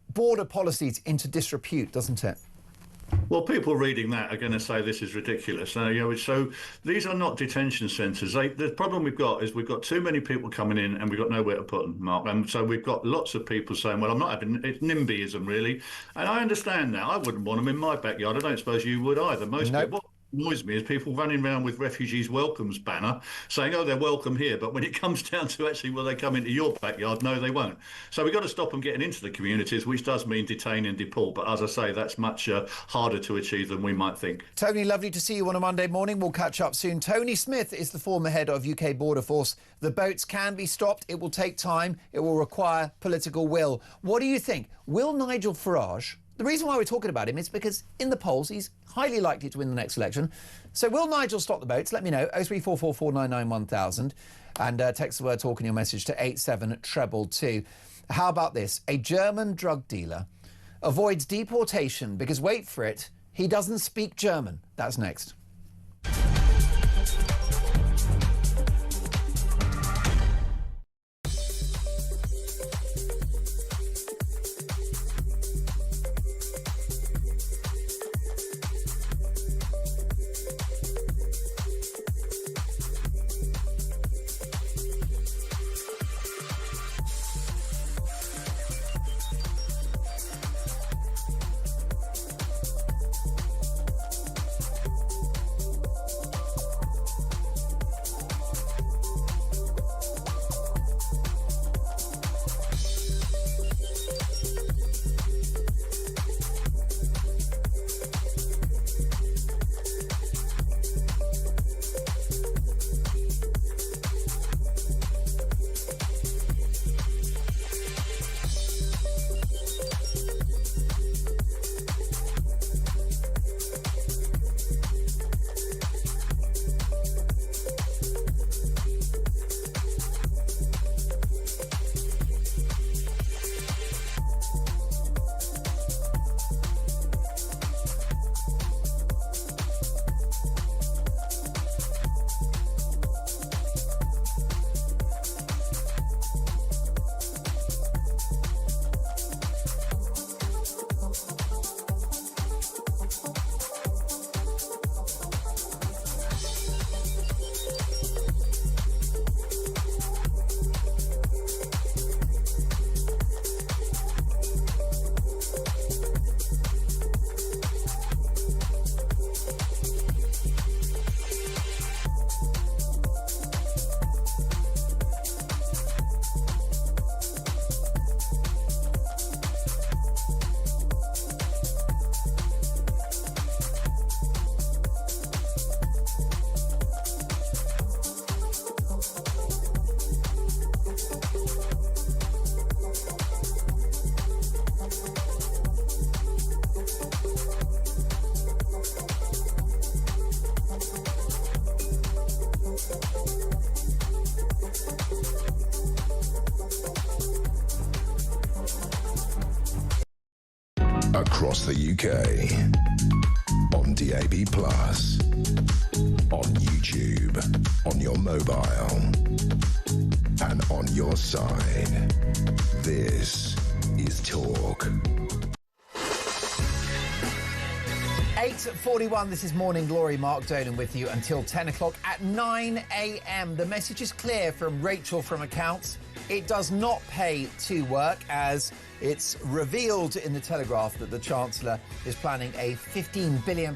border policies into disrepute, doesn't it? Well, people reading that are going to say this is ridiculous. So these are not detention centres. The problem we've got is we've got too many people coming in and we've got nowhere to put them, Mark. And so we've got lots of people saying, well, I'm not having it's NIMBYism, really. And I understand that. I wouldn't want them in my backyard. I don't suppose you would either. Most people. Annoys me is people running around with refugees welcomes banner saying, oh, they're welcome here, but when it comes down to actually will they come into your backyard, no, they won't. So we've got to stop them getting into the communities, which does mean detain and deport, but as I say, that's much harder to achieve than we might think. Tony, lovely to see you on a Monday morning. We'll catch up soon. Tony Smith is the former head of UK Border Force. The boats can be stopped. It will take time. It will require political will. What do you think? Will Nigel Farage... The reason why we're talking about him is because in the polls he's highly likely to win the next election. So will Nigel stop the boats? Let me know. 03444991000 and text the word talk in your message to 87222. How about this? A German drug dealer avoids deportation because, wait for it, he doesn't speak German. That's next. Across the UK, on DAB+, on YouTube, on your mobile, and on your side. This is Talk. 8:41, this is Morning Glory. Mark Dolan with you until 10 o'clock at 9 a.m. The message is clear from Rachel from Accounts. It does not pay to work, as it's revealed in the Telegraph that the Chancellor is planning a £15 billion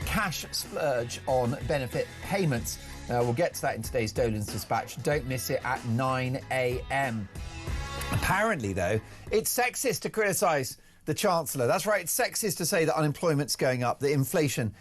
cash splurge on benefit payments. We'll get to that in today's Dolan's Dispatch. Don't miss it at 9 a.m. Apparently, though, it's sexist to criticise the Chancellor. That's right, it's sexist to say that unemployment's going up, that inflation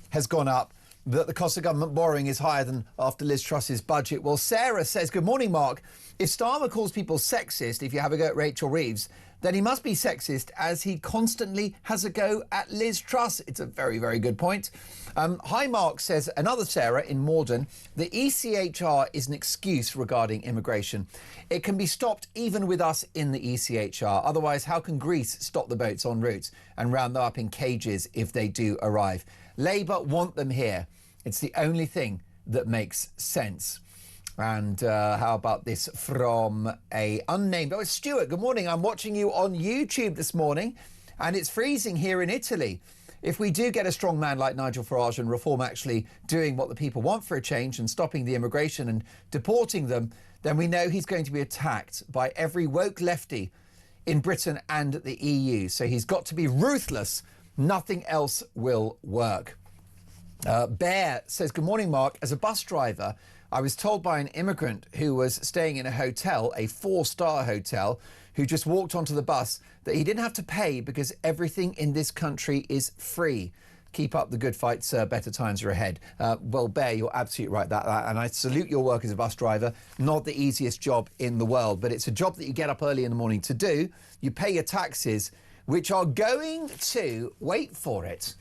has gone up. that the cost of government borrowing is higher than after Liz Truss's budget. Well, Sarah says, good morning, Mark. If Starmer calls people sexist, if you have a go at Rachel Reeves, then he must be sexist as he constantly has a go at Liz Truss. It's a very, very good point. Hi, Mark, says another Sarah in Morden. The ECHR is an excuse regarding immigration. It can be stopped even with us in the ECHR. Otherwise, how can Greece stop the boats en route and round them up in cages if they do arrive? Labour want them here. It's the only thing that makes sense. And how about this from a unnamed... Oh, it's Stuart. Good morning. I'm watching you on YouTube this morning, and it's freezing here in Italy. If we do get a strong man like Nigel Farage and Reform actually doing what the people want for a change and stopping the immigration and deporting them, then we know he's going to be attacked by every woke lefty in Britain and the EU. So he's got to be ruthless. Nothing else will work. Bear says, good morning, Mark. As a bus driver, I was told by an immigrant who was staying in a hotel, a 4-star hotel, who just walked onto the bus, that he didn't have to pay because everything in this country is free. Keep up the good fight, sir. Better times are ahead. Well, Bear, you're absolutely right. And I salute your work as a bus driver. Not the easiest job in the world, but it's a job that you get up early in the morning to do. You pay your taxes, which are going to, wait for it,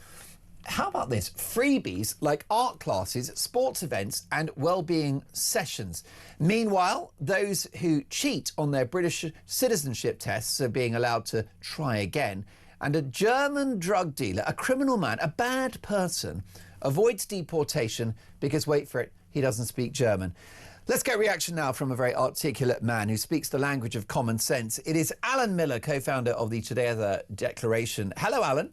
how about this? Freebies like art classes, sports events and well-being sessions. Meanwhile, those who cheat on their British citizenship tests are being allowed to try again. And a German drug dealer, a criminal man, a bad person, avoids deportation because, wait for it, he doesn't speak German. Let's get reaction now from a very articulate man who speaks the language of common sense. It is Alan Miller, co-founder of the Together Declaration. Hello, Alan.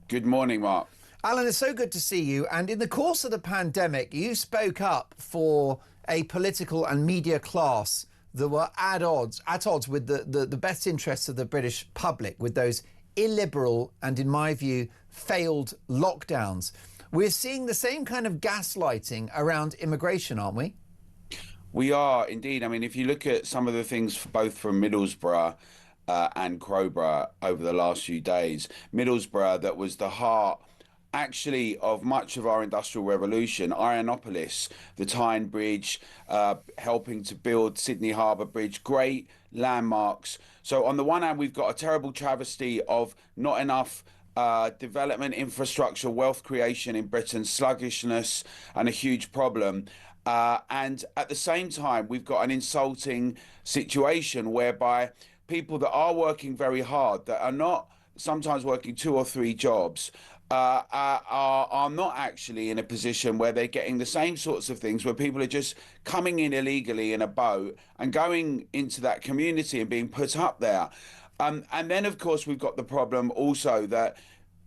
Good morning, Mark. Alan, it's so good to see you. And in the course of the pandemic, you spoke up for a political and media class that were at odds with the best interests of the British public, with those illiberal and, in my view, failed lockdowns. We're seeing the same kind of gaslighting around immigration, aren't we? We are indeed. I mean, if you look at some of the things both from Middlesbrough and Crowborough over the last few days, Middlesbrough, that was the heart actually of much of our industrial revolution, Ironopolis, the Tyne Bridge, helping to build Sydney Harbour Bridge, great landmarks. So on the one hand, we've got a terrible travesty of not enough development, infrastructure, wealth creation in Britain, sluggishness and a huge problem. And at the same time, we've got an insulting situation whereby people that are working very hard, that are not sometimes working 2 or 3 jobs, are not actually in a position where they're getting the same sorts of things, where people are just coming in illegally in a boat and going into that community and being put up there. And then, of course, we've got the problem also that,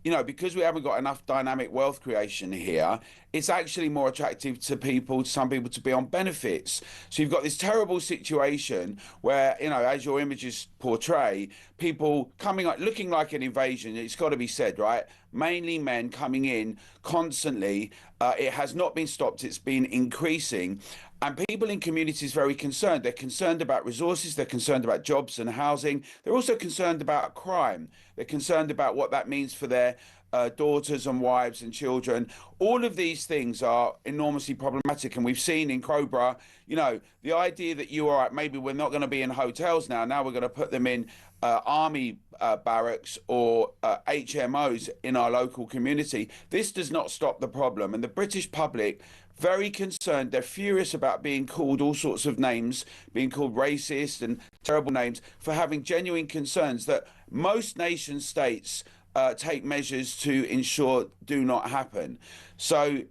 you know, because we haven't got enough dynamic wealth creation here, it's actually more attractive to people, some people, to be on benefits. So you've got this terrible situation where, you know, as your images portray, people coming up, looking like an invasion, it's got to be said, right? Mainly men coming in constantly. It has not been stopped. It's been increasing. And people in communities very concerned. They're concerned about resources. They're concerned about jobs and housing. They're also concerned about crime. They're concerned about what that means for their daughters and wives and children. All of these things are enormously problematic. And we've seen in Crowborough, you know, the idea that you are, maybe we're not going to be in hotels now. Now we're going to put them in army barracks or HMOs in our local community. This does not stop the problem. And the British public, very concerned. They're furious about being called all sorts of names, being called racist and terrible names, for having genuine concerns that most nation states take measures to ensure do not happen. So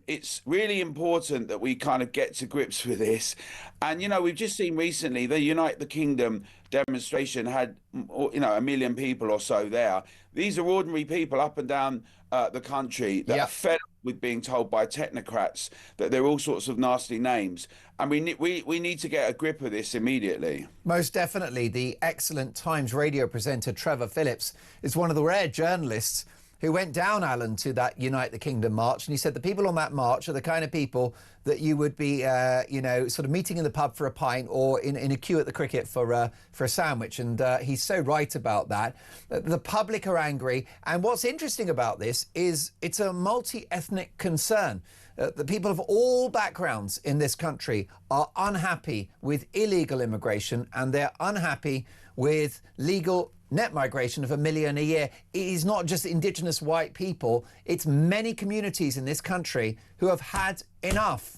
it's really important that we kind of get to grips with this. And, you know, we've just seen recently the Unite the Kingdom demonstration had, you know, 1 million people or so there. These are ordinary people up and down the country that are fed up with being told by technocrats that they're all sorts of nasty names. And we need to get a grip of this immediately. Most definitely. The excellent Times radio presenter Trevor Phillips is one of the rare journalists who went down, Alan, to that Unite the Kingdom march, and he said the people on that march are the kind of people that you would be, sort of meeting in the pub for a pint or in a queue at the cricket for a sandwich. And he's so right about that. The public are angry. And what's interesting about this is it's a multi-ethnic concern. The people of all backgrounds in this country are unhappy with illegal immigration, and they're unhappy with legal net migration of 1 million a year. It is not just Indigenous white people, it's many communities in this country who have had enough.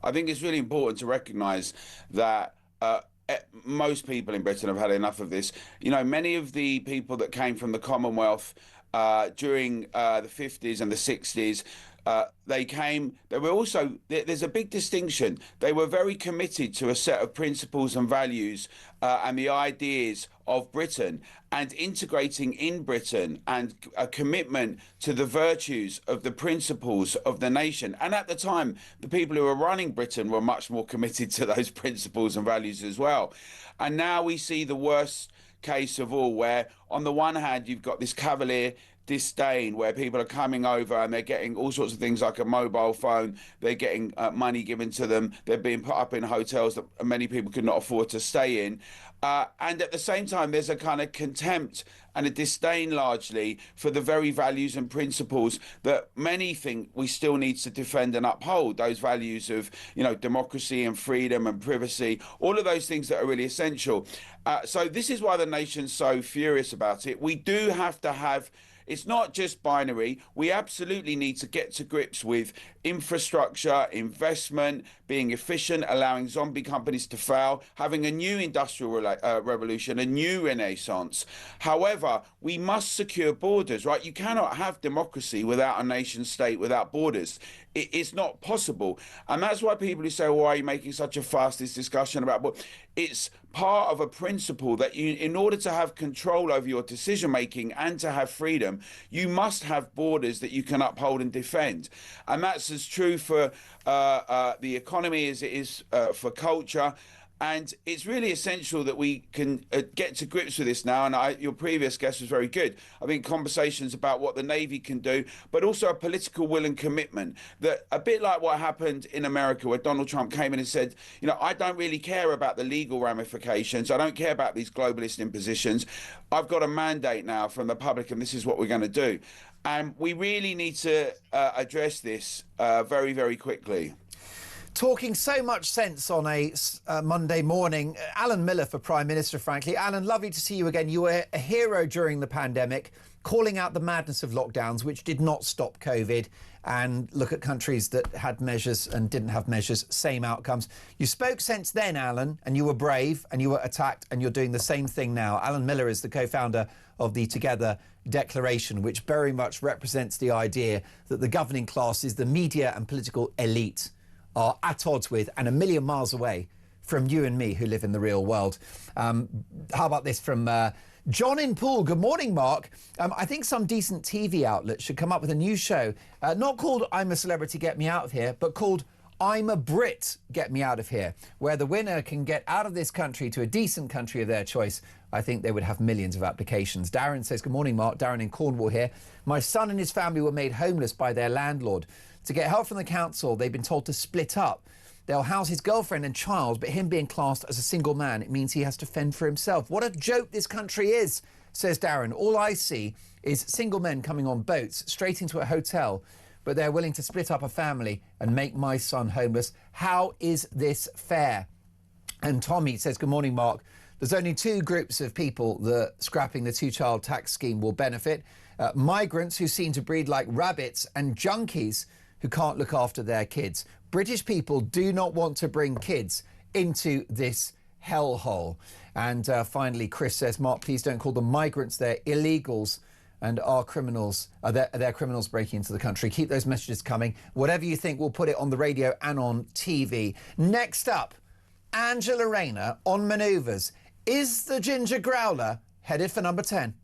I think it's really important to recognise that most people in Britain have had enough of this. You know, many of the people that came from the Commonwealth during the 50s and the 60s, they were also, there's a big distinction. They were very committed to a set of principles and values and the ideas of Britain, and integrating in Britain, and a commitment to the virtues of the principles of the nation. And at the time, the people who were running Britain were much more committed to those principles and values as well. And now we see the worst case of all, where on the one hand, you've got this cavalier disdain where people are coming over and they're getting all sorts of things like a mobile phone, they're getting money given to them, they're being put up in hotels that many people could not afford to stay in. And at the same time, there's a kind of contempt and a disdain largely for the very values and principles that many think we still need to defend and uphold, those values of, you know, democracy and freedom and privacy, all of those things that are really essential. So this is why the nation's so furious about it. We do have to have, it's not just binary. We absolutely need to get to grips with infrastructure, investment, being efficient, allowing zombie companies to fail, having a new industrial revolution, a new renaissance. However, we must secure borders, right? You cannot have democracy without a nation state, without borders. It's not possible. And that's why people who say, well, why are you making such a fuss, this discussion about, well, it's part of a principle that you, in order to have control over your decision making and to have freedom, you must have borders that you can uphold and defend. And that's as true for the economy as it is for culture. And it's really essential that we can get to grips with this now. And your previous guest was very good. I think conversations about what the Navy can do, but also a political will and commitment, that a bit like what happened in America, where Donald Trump came in and said, you know, I don't really care about the legal ramifications. I don't care about these globalist impositions. I've got a mandate now from the public, and this is what we're going to do. And we really need to address this very, very quickly. Talking so much sense on a Monday morning. Alan Miller for Prime Minister, frankly. Alan, lovely to see you again. You were a hero during the pandemic, calling out the madness of lockdowns, which did not stop COVID. And look at countries that had measures and didn't have measures, same outcomes. You spoke sense then, Alan, and you were brave and you were attacked, and you're doing the same thing now. Alan Miller is the co-founder of the Together Declaration, which very much represents the idea that the governing classes, the media and political elite, are at odds with and 1 million miles away from you and me who live in the real world. How about this from John in Poole? Good morning, Mark. I think some decent TV outlets should come up with a new show, not called I'm a Celebrity, Get Me Out of Here, but called I'm a Brit, Get Me Out of Here, where the winner can get out of this country to a decent country of their choice. I think they would have millions of applications. Darren says, good morning, Mark. Darren in Cornwall here. My son and his family were made homeless by their landlord. To get help from the council, they've been told to split up. They'll house his girlfriend and child, but him being classed as a single man, it means he has to fend for himself. What a joke this country is, says Darren. All I see is single men coming on boats straight into a hotel, but they're willing to split up a family and make my son homeless. How is this fair? And Tommy says, good morning, Mark. There's only two groups of people that scrapping the two-child tax scheme will benefit. Migrants who seem to breed like rabbits, and junkies who can't look after their kids. British people do not want to bring kids into this hellhole. And finally, Chris says, Mark, please don't call them migrants. They're illegals and are criminals. They're criminals breaking into the country. Keep those messages coming. Whatever you think, we'll put it on the radio and on TV. Next up, Angela Rayner on manoeuvres. Is the Ginger Growler headed for number 10?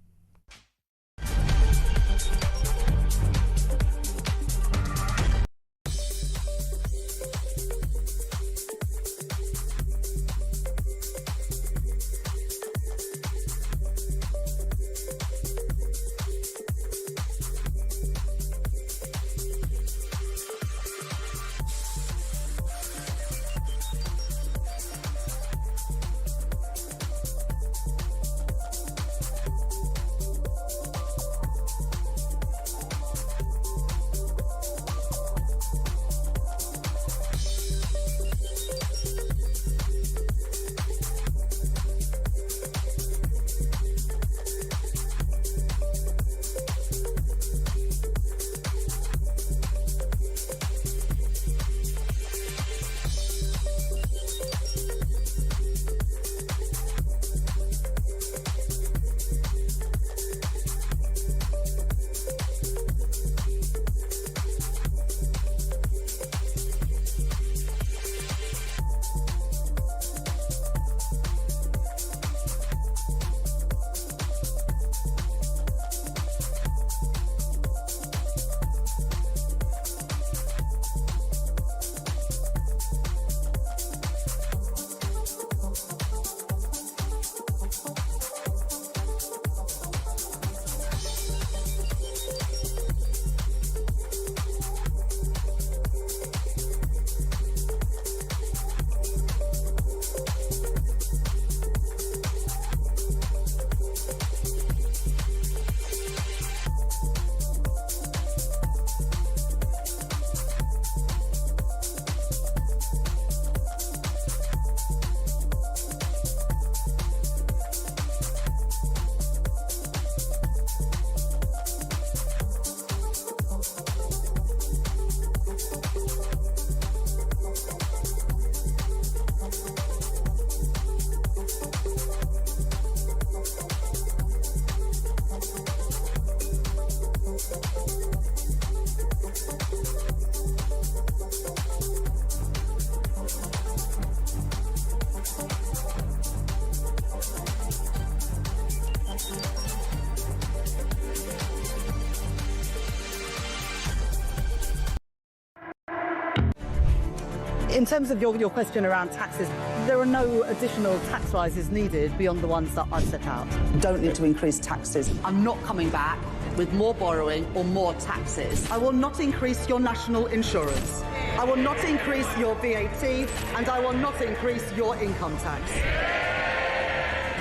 In terms of your question around taxes, there are no additional tax rises needed beyond the ones that I've set out. Don't need to increase taxes. I'm not coming back with more borrowing or more taxes. I will not increase your national insurance. I will not increase your VAT, and I will not increase your income tax.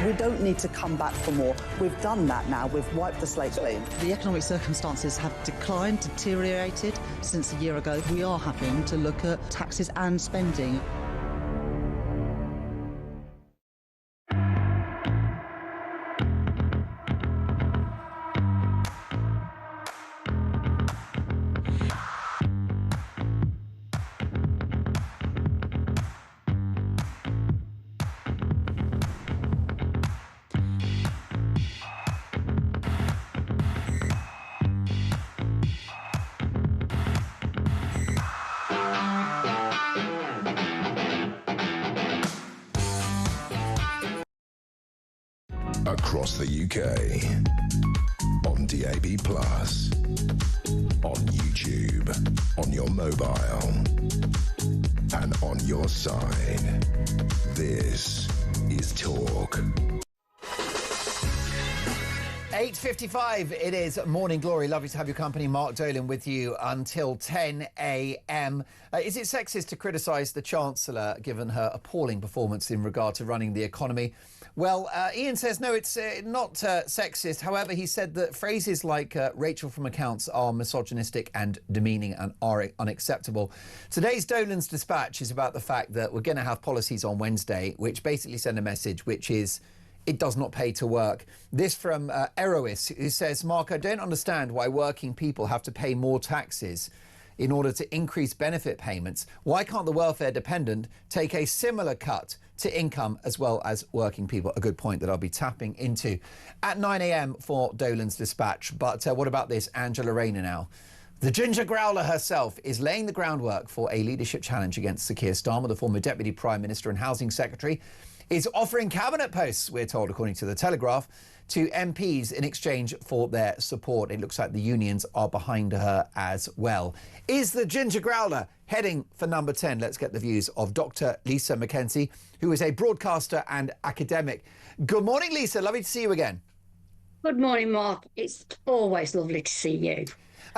We don't need to come back for more. We've done that now. We've wiped the slate clean. The economic circumstances have declined, deteriorated since a year ago. We are having to look at taxes and spending. Across the UK, on DAB+, on YouTube, on your mobile, and on your side. This is Talk. 8:55, it is Morning Glory. Lovely to have your company. Mark Dolan with you until 10 a.m. Is it sexist to criticise the Chancellor given her appalling performance in regard to running the economy? Well, Ian says no, it's not sexist. However, he said that phrases like Rachel from accounts are misogynistic and demeaning and are unacceptable. Today's Dolan's dispatch is about the fact that we're going to have policies on Wednesday which basically send a message which is it does not pay to work. This from Erois, who says, Mark, I don't understand why working people have to pay more taxes in order to increase benefit payments. Why can't the welfare dependent take a similar cut to income as well as working people? A good point that I'll be tapping into at 9 a.m. for Dolan's dispatch. But what about this? Angela Rayner now. The Ginger Growler herself is laying the groundwork for a leadership challenge against Sir Keir Starmer, the former Deputy Prime Minister and Housing Secretary, is offering cabinet posts, we're told, according to The Telegraph, to MPs in exchange for their support. It looks like the unions are behind her as well. Is the Ginger Growler heading for number 10? Let's get the views of Dr. Lisa McKenzie, who is a broadcaster and academic. Good morning, Lisa. Lovely to see you again. Good morning, Mark. It's always lovely to see you.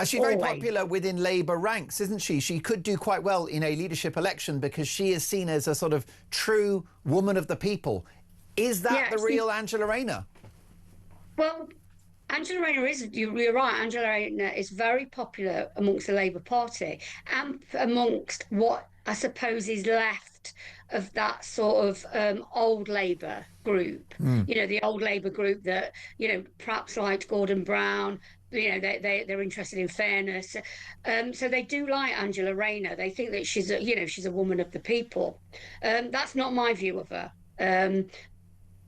She's very popular within Labour ranks, isn't she? She could do quite well in a leadership election because she is seen as a sort of true woman of the people. Is that the real Angela Rayner? Well, Angela Rayner is, you're right, Angela Rayner is very popular amongst the Labour Party and amongst what I suppose is left of that sort of old Labour group. You know, the old Labour group that, you know, perhaps liked Gordon Brown. You know, they're interested in fairness. So they do like Angela Rayner. They think that she's a woman of the people. That's not my view of her.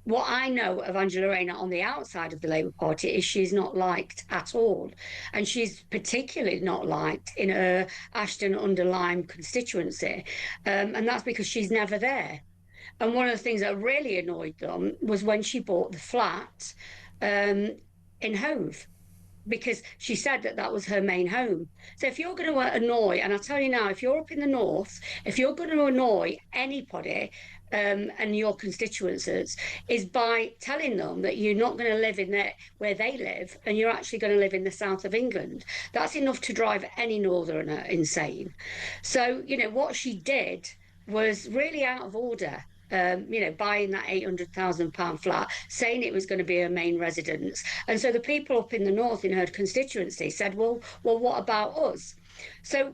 What I know of Angela Rayner on the outside of the Labour Party is she's not liked at all. And she's particularly not liked in her Ashton-under-Lyme constituency. And that's because she's never there. And one of the things that really annoyed them was when she bought the flat in Hove, because she said that that was her main home. So if you're going to annoy, and I'll tell you now, if you're up in the north, if you're going to annoy anybody and your constituencies, is by telling them that you're not going to live in where they live and you're actually going to live in the south of England. That's enough to drive any northerner insane. So, you know, what she did was really out of order. You know, buying that £800,000 flat, saying it was going to be her main residence. And so the people up in the north in her constituency said, well, what about us? So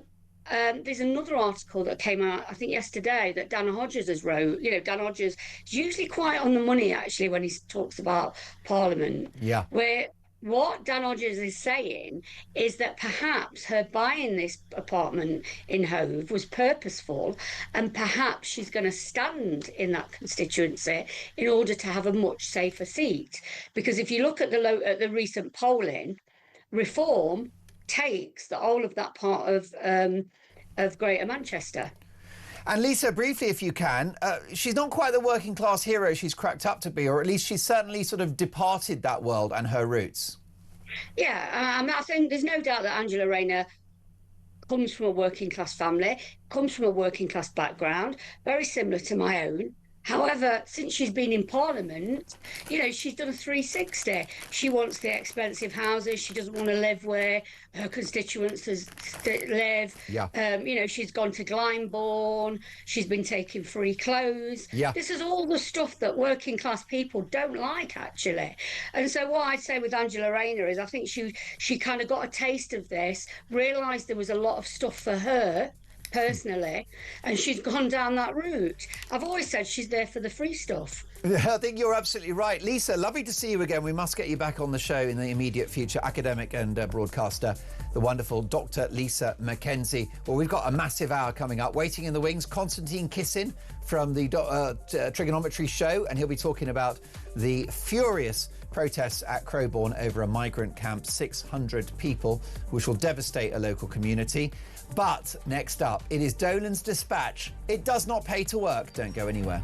there's another article that came out, I think yesterday, that Dan Hodges has wrote. You know, Dan Hodges is usually quite on the money, actually, when he talks about Parliament. Yeah. Where what Dan Hodges is saying is that perhaps her buying this apartment in Hove was purposeful, and perhaps she's going to stand in that constituency in order to have a much safer seat. Because if you look at the recent polling, reform takes the whole of that part of Greater Manchester. And Lisa, briefly, if you can, she's not quite the working class hero she's cracked up to be, or at least she's certainly sort of departed that world and her roots. Yeah, I think there's no doubt that Angela Rayner comes from a working class family, comes from a working class background, very similar to my own. However, since she's been in Parliament, you know, she's done a 360. She wants the expensive houses. She doesn't want to live where her constituents live. Yeah. You know, she's gone to Glyndebourne. She's been taking free clothes. Yeah. This is all the stuff that working class people don't like, actually. And so what I'd say with Angela Rayner is I think she kind of got a taste of this, realised there was a lot of stuff for her personally, and she's gone down that route. I've always said she's there for the free stuff. I think you're absolutely right. Lisa, lovely to see you again. We must get you back on the show in the immediate future. Academic and broadcaster, the wonderful Dr. Lisa Mackenzie. Well, we've got a massive hour coming up. Waiting in the wings, Constantine Kissin from the Trigonometry Show, and he'll be talking about the furious protests at Crowborn over a migrant camp, 600 people, which will devastate a local community. But next up, it is Dolan's Dispatch. It does not pay to work. Don't go anywhere.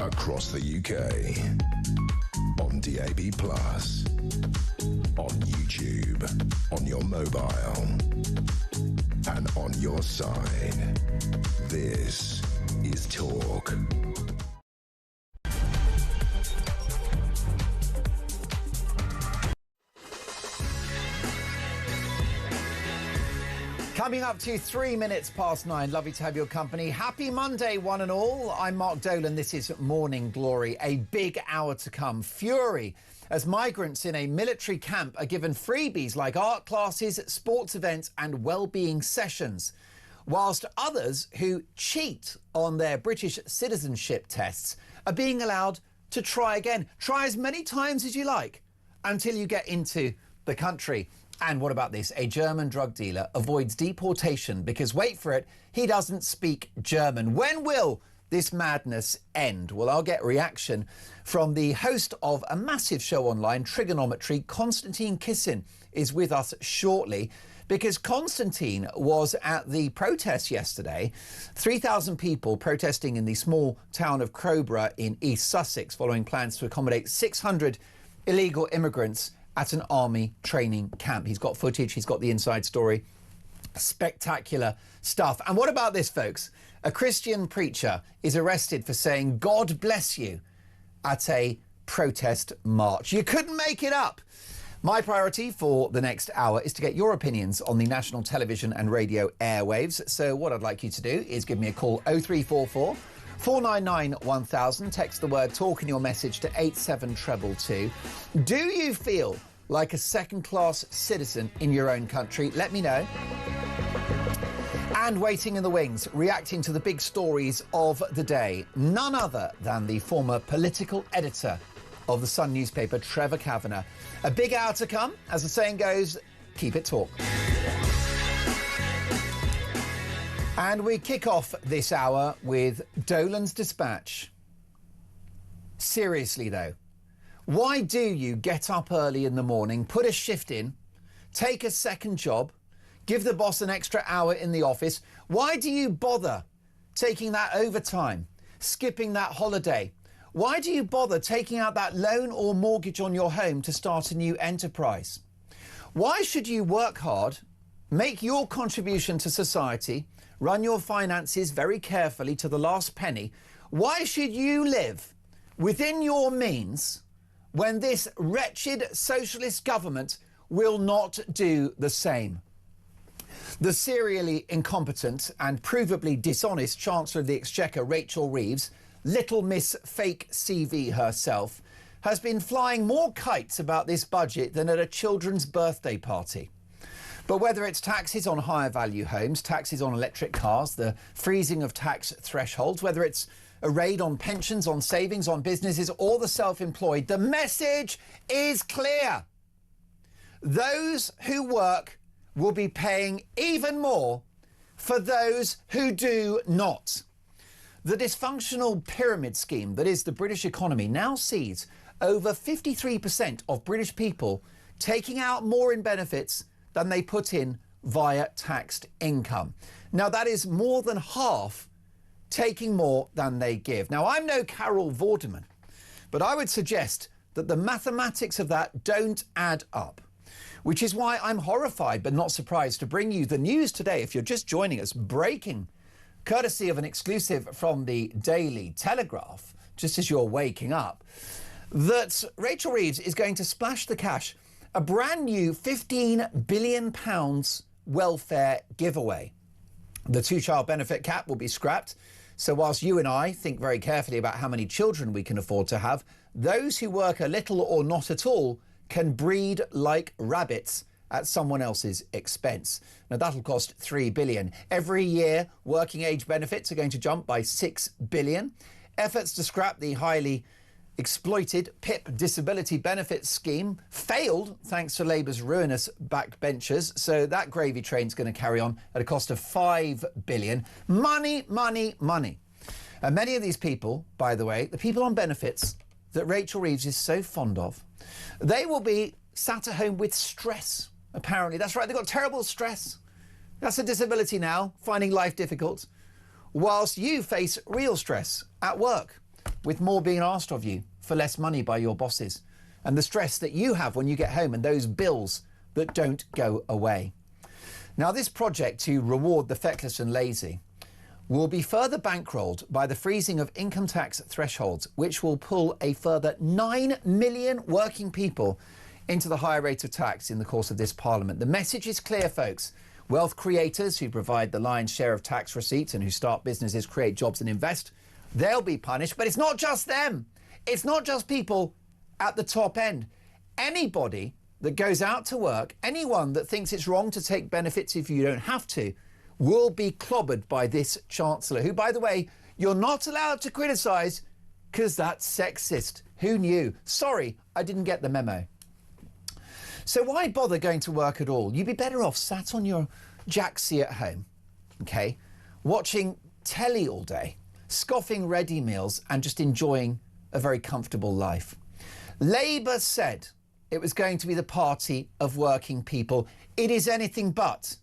Across the UK, on DAB+, on YouTube, on your mobile, and on your side. This is Talk. Coming up to 3 minutes past 9. Lovely to have your company. Happy Monday, one and all. I'm Mark Dolan. This is Morning Glory. A big hour to come. Fury as migrants in a military camp are given freebies like art classes, sports events and well-being sessions, whilst others who cheat on their British citizenship tests are being allowed to try again. Try as many times as you like until you get into the country. And what about this? A German drug dealer avoids deportation because, wait for it, he doesn't speak German. When will this madness end? Well, I'll get reaction from the host of a massive show online, Trigonometry. Konstantin Kissin is with us shortly, because Konstantin was at the protest yesterday. 3,000 people protesting in the small town of Crowborough in East Sussex following plans to accommodate 600 illegal immigrants at an army training camp. He's got footage, he's got the inside story. Spectacular stuff. And what about this, folks? A Christian preacher is arrested for saying "God bless you" at a protest march. You couldn't make it up. My priority for the next hour is to get your opinions on the national television and radio airwaves. So what I'd like you to do is give me a call 0344 499 1000. Text the word "talk" in your message to 87222. Do you feel like a second-class citizen in your own country? Let me know. And waiting in the wings, reacting to the big stories of the day, none other than the former political editor of the Sun newspaper, Trevor Kavanagh. A big hour to come. As the saying goes, keep it talk. And we kick off this hour with Dolan's dispatch. Seriously, though, why do you get up early in the morning, put a shift in, take a second job, give the boss an extra hour in the office? Why do you bother taking that overtime, skipping that holiday? Why do you bother taking out that loan or mortgage on your home to start a new enterprise? Why should you work hard, make your contribution to society, run your finances very carefully to the last penny? Why should you live within your means when this wretched socialist government will not do the same? The serially incompetent and provably dishonest Chancellor of the Exchequer, Rachel Reeves, Little Miss Fake CV herself, has been flying more kites about this budget than at a children's birthday party. But whether it's taxes on higher value homes, taxes on electric cars, the freezing of tax thresholds, whether it's a raid on pensions, on savings, on businesses, or the self-employed, the message is clear. Those who work will be paying even more for those who do not. The dysfunctional pyramid scheme that is the British economy now sees over 53% of British people taking out more in benefits than they put in via taxed income. Now, that is more than half taking more than they give. Now, I'm no Carol Vorderman, but I would suggest that the mathematics of that don't add up, which is why I'm horrified but not surprised to bring you the news today. If you're just joining us, breaking, courtesy of an exclusive from the Daily Telegraph, just as you're waking up, that Rachel Reeves is going to splash the cash, a brand new £15 billion welfare giveaway. The two-child benefit cap will be scrapped. So whilst you and I think very carefully about how many children we can afford to have, those who work a little or not at all can breed like rabbits at someone else's expense. Now, that'll cost $3 billion. Every year, working age benefits are going to jump by $6 billion. Efforts to scrap the highly exploited PIP disability benefits scheme failed thanks to Labour's ruinous backbenchers. So that gravy train's going to carry on at a cost of $5 billion. Money, money, money. And many of these people, by the way, the people on benefits that Rachel Reeves is so fond of, they will be sat at home with stress. Apparently, that's right, they've got terrible stress. That's a disability now, finding life difficult, whilst you face real stress at work, with more being asked of you for less money by your bosses, and the stress that you have when you get home and those bills that don't go away. Now, this project to reward the feckless and lazy will be further bankrolled by the freezing of income tax thresholds, which will pull a further 9 million working people into the higher rate of tax in the course of this Parliament. The message is clear, folks. Wealth creators who provide the lion's share of tax receipts and who start businesses, create jobs and invest, they'll be punished. But it's not just them. It's not just people at the top end. Anybody that goes out to work, anyone that thinks it's wrong to take benefits if you don't have to, will be clobbered by this Chancellor, who, by the way, you're not allowed to criticise Because that's sexist. Who knew? Sorry, I didn't get the memo. So why bother going to work at all? You'd be better off sat on your jacksie at home, okay, watching telly all day, scoffing ready meals and just enjoying a very comfortable life. Labour said it was going to be the party of working people. It is anything but.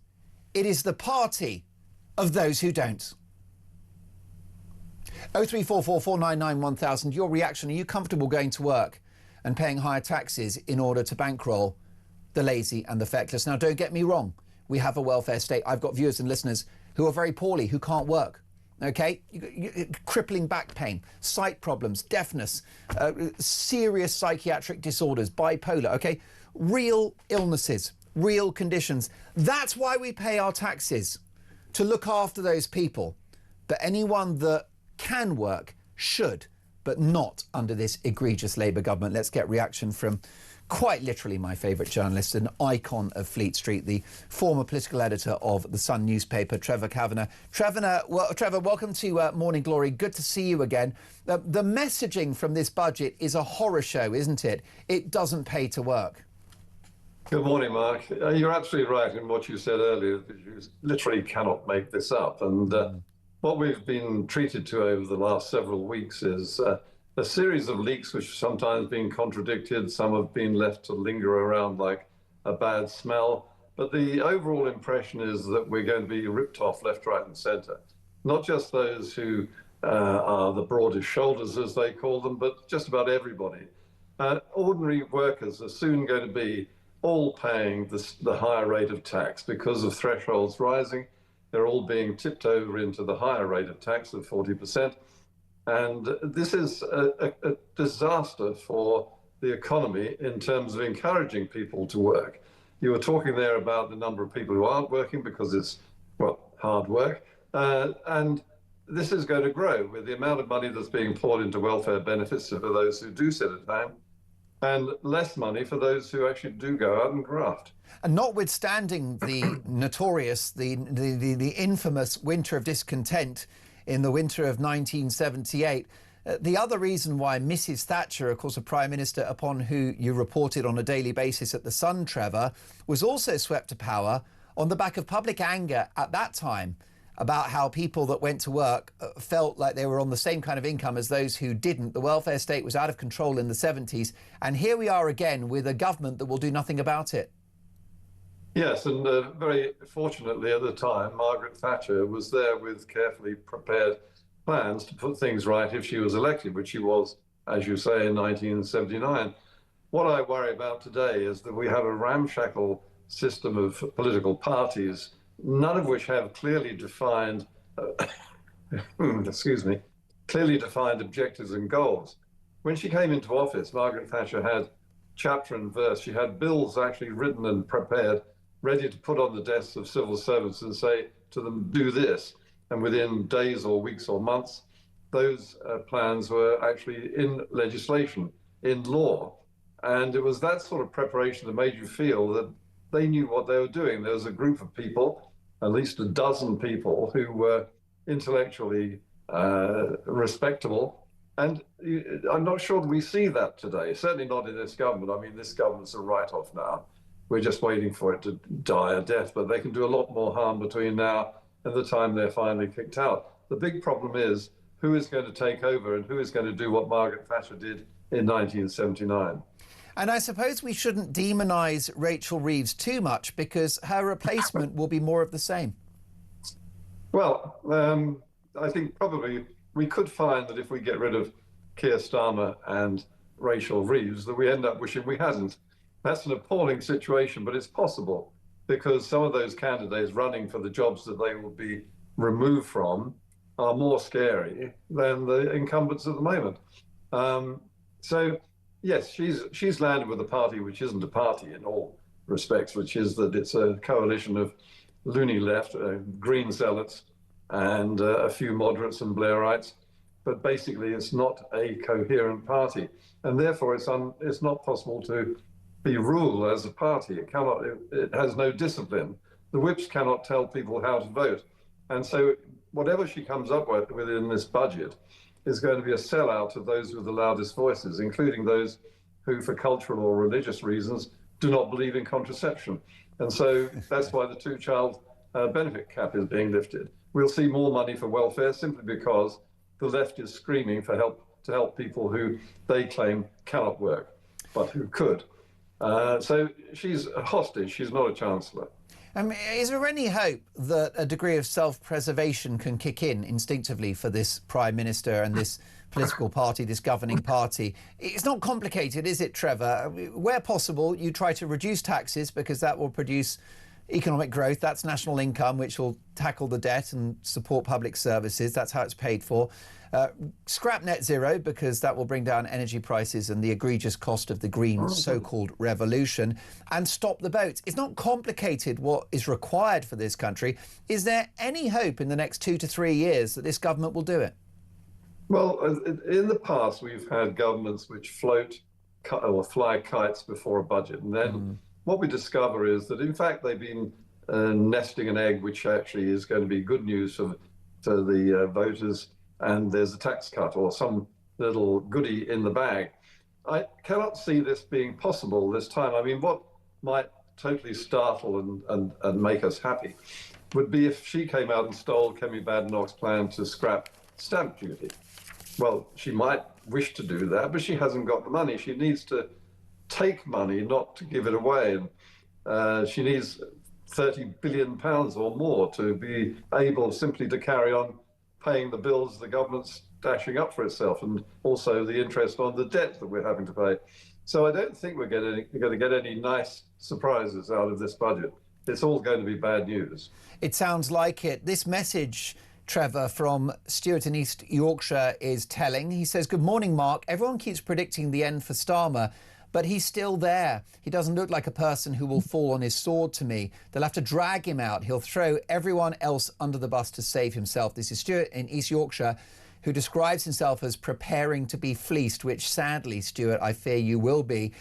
It is the party of those who don't. 0344 499 1000. Your reaction, are you comfortable going to work and paying higher taxes in order to bankroll the lazy and the feckless? Now, don't get me wrong. We have a welfare state. I've got viewers and listeners who are very poorly, who can't work. OK? Crippling back pain, sight problems, deafness, serious psychiatric disorders, bipolar, OK? Real illnesses, real conditions. That's why we pay our taxes, to look after those people. But anyone that can work should, but not under this egregious Labour government. Let's get reaction from quite literally my favourite journalist, an icon of Fleet Street, the former political editor of the Sun newspaper, Trevor Kavanagh. Trevor, welcome to Morning Glory. Good to see you again. The messaging from this budget is a horror show, isn't it? It doesn't pay to work. Good morning, Mark. You're absolutely right in what you said earlier. You literally cannot make this up. And what we've been treated to over the last several weeks is a series of leaks which have sometimes been contradicted. Some have been left to linger around like a bad smell. But the overall impression is that we're going to be ripped off left, right and centre. Not just those who are the broadest shoulders, as they call them, but just about everybody. Ordinary workers are soon going to be all paying the higher rate of tax because of thresholds rising. They're all being tipped over into the higher rate of tax of 40%. And this is a disaster for the economy in terms of encouraging people to work. You were talking there about the number of people who aren't working because it's, well, hard work. And this is going to grow with the amount of money that's being poured into welfare benefits for those who do sit at home, and less money for those who actually do go out and graft. And notwithstanding the notorious, the infamous winter of discontent in the winter of 1978, the other reason why Mrs. Thatcher, of course, a Prime Minister upon who you reported on a daily basis at The Sun, Trevor, was also swept to power on the back of public anger at that time about how people that went to work felt like they were on the same kind of income as those who didn't. The welfare state was out of control in the 70s. And here we are again with a government that will do nothing about it. Yes, and very fortunately at the time, Margaret Thatcher was there with carefully prepared plans to put things right if she was elected, which she was, as you say, in 1979. What I worry about today is that we have a ramshackle system of political parties, none of which have clearly defined, clearly defined objectives and goals. When she came into office, Margaret Thatcher had chapter and verse. She had bills actually written and prepared, ready to put on the desks of civil servants and say to them, do this. And within days or weeks or months, those plans were actually in legislation, in law. And it was that sort of preparation that made you feel that they knew what they were doing. There was a group of people, at least a dozen people, who were intellectually respectable. And I'm not sure that we see that today, certainly not in this government. I mean, this government's a write-off now. We're just waiting for it to die a death, but they can do a lot more harm between now and the time they're finally kicked out. The big problem is who is going to take over and who is going to do what Margaret Thatcher did in 1979. And I suppose we shouldn't demonise Rachel Reeves too much because her replacement will be more of the same. Well, I think probably we could find that if we get rid of Keir Starmer and Rachel Reeves, that we end up wishing we hadn't. That's an appalling situation, but it's possible because some of those candidates running for the jobs that they will be removed from are more scary than the incumbents at the moment. So, yes, she's landed with a party which isn't a party in all respects, which is that it's a coalition of loony left, green zealots, and a few moderates and Blairites. But basically, it's not a coherent party, and therefore it's not possible to be ruled as a party. It has no discipline. The whips cannot tell people how to vote. And so whatever she comes up with in this budget is going to be a sellout to those with the loudest voices, including those who, for cultural or religious reasons, do not believe in contraception. And so that's why the two-child benefit cap is being lifted. We'll see more money for welfare simply because the left is screaming for help to help people who they claim cannot work, but who could. So she's a hostage. She's not a chancellor. Is there any hope that a degree of self-preservation can kick in instinctively for this Prime Minister and this political party, this governing party? It's not complicated, is it, Trevor? Where possible, you try to reduce taxes because that will produce economic growth. That's national income, which will tackle the debt and support public services. That's how it's paid for. Scrap net zero because that will bring down energy prices and the egregious cost of the green so-called revolution, and stop the boats. It's not complicated what is required for this country. Is there any hope in the next 2 to 3 years that this government will do it? Well, in the past, we've had governments which float or fly kites before a budget. And then what we discover is that, in fact, they've been nesting an egg, which actually is going to be good news for the voters. And there's a tax cut or some little goodie in the bag. I cannot see this being possible this time. I mean, what might totally startle and make us happy would be if she came out and stole Kemi Badenoch's plan to scrap stamp duty. Well, she might wish to do that, but she hasn't got the money. She needs to take money, not to give it away. And she needs £30 billion or more to be able simply to carry on paying the bills the government's dashing up for itself, and also the interest on the debt that we're having to pay. So I don't think we're going to get any nice surprises out of this budget. It's all going to be bad news. It sounds like it. This message, Trevor, from Stuart in East Yorkshire is telling. He says, "Good morning, Mark. Everyone keeps predicting the end for Starmer, but he's still there. He doesn't look like a person who will fall on his sword to me. They'll have to drag him out. He'll throw everyone else under the bus to save himself." This is Stuart in East Yorkshire, who describes himself as preparing to be fleeced, which sadly, Stuart, I fear you will be.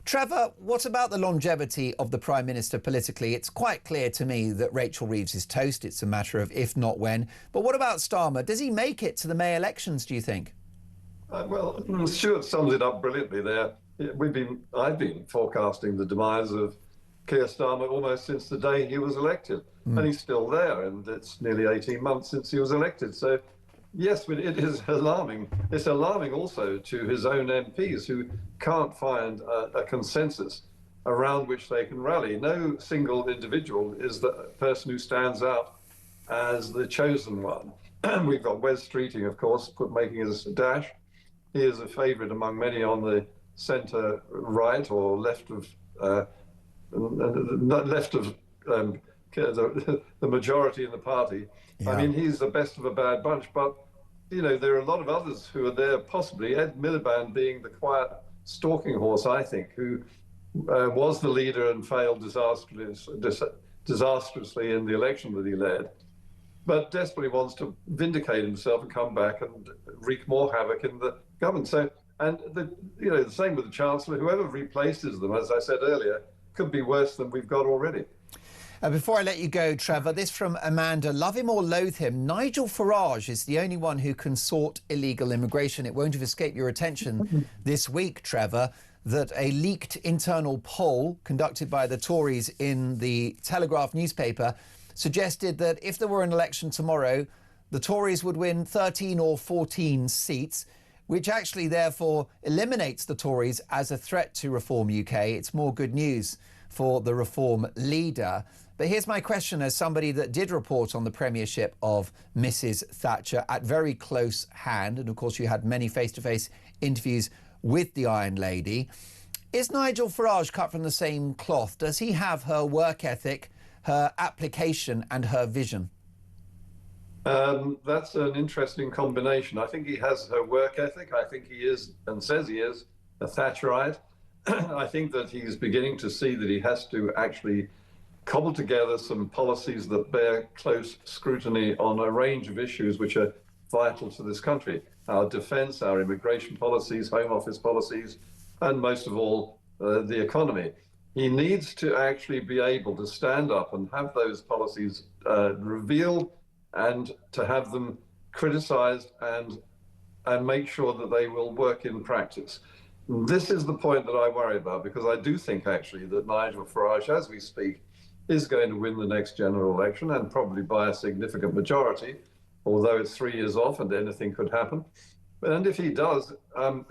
Trevor, what about the longevity of the Prime Minister politically? It's quite clear to me that Rachel Reeves is toast. It's a matter of if not when. But what about Starmer? Does he make it to the May elections, do you think? Well, Stuart sums it up brilliantly there. I've been forecasting the demise of Keir Starmer almost since the day he was elected, and he's still there, and it's nearly 18 months since he was elected. So, yes, but it is alarming. It's alarming also to his own MPs who can't find a consensus around which they can rally. No single individual is the person who stands out as the chosen one. We've got Wes Streeting, of course, making us a dash. He is a favourite among many on the centre right or left of the majority in the party. Yeah. I mean, he's the best of a bad bunch, but you know, there are a lot of others who are there, possibly Ed Miliband being the quiet stalking horse, I think, who was the leader and failed disastrously in the election that he led, but desperately wants to vindicate himself and come back and wreak more havoc in the government. So, and the same with the Chancellor. Whoever replaces them, as I said earlier, could be worse than we've got already. Before I let you go, Trevor, this from Amanda. Love him or loathe him, Nigel Farage is the only one who can sort illegal immigration. It won't have escaped your attention this week, Trevor, that a leaked internal poll conducted by the Tories in the Telegraph newspaper suggested that if there were an election tomorrow, the Tories would win 13 or 14 seats, which actually therefore eliminates the Tories as a threat to Reform UK. It's more good news for the Reform leader. But here's my question as somebody that did report on the premiership of Mrs. Thatcher at very close hand. And of course, you had many face-to-face interviews with the Iron Lady. Is Nigel Farage cut from the same cloth? Does he have her work ethic, her application and her vision? That's an interesting combination. I think he has her work ethic. I think he is, and says he is, a Thatcherite. I think that he's beginning to see that he has to actually cobble together some policies that bear close scrutiny on a range of issues which are vital to this country. Our defence, our immigration policies, Home Office policies, and most of all, the economy. He needs to actually be able to stand up and have those policies revealed and to have them criticised and and make sure that they will work in practice. This is the point that I worry about, because I do think actually that Nigel Farage, as we speak, is going to win the next general election, and probably by a significant majority, although it's 3 years off and anything could happen. And if he does,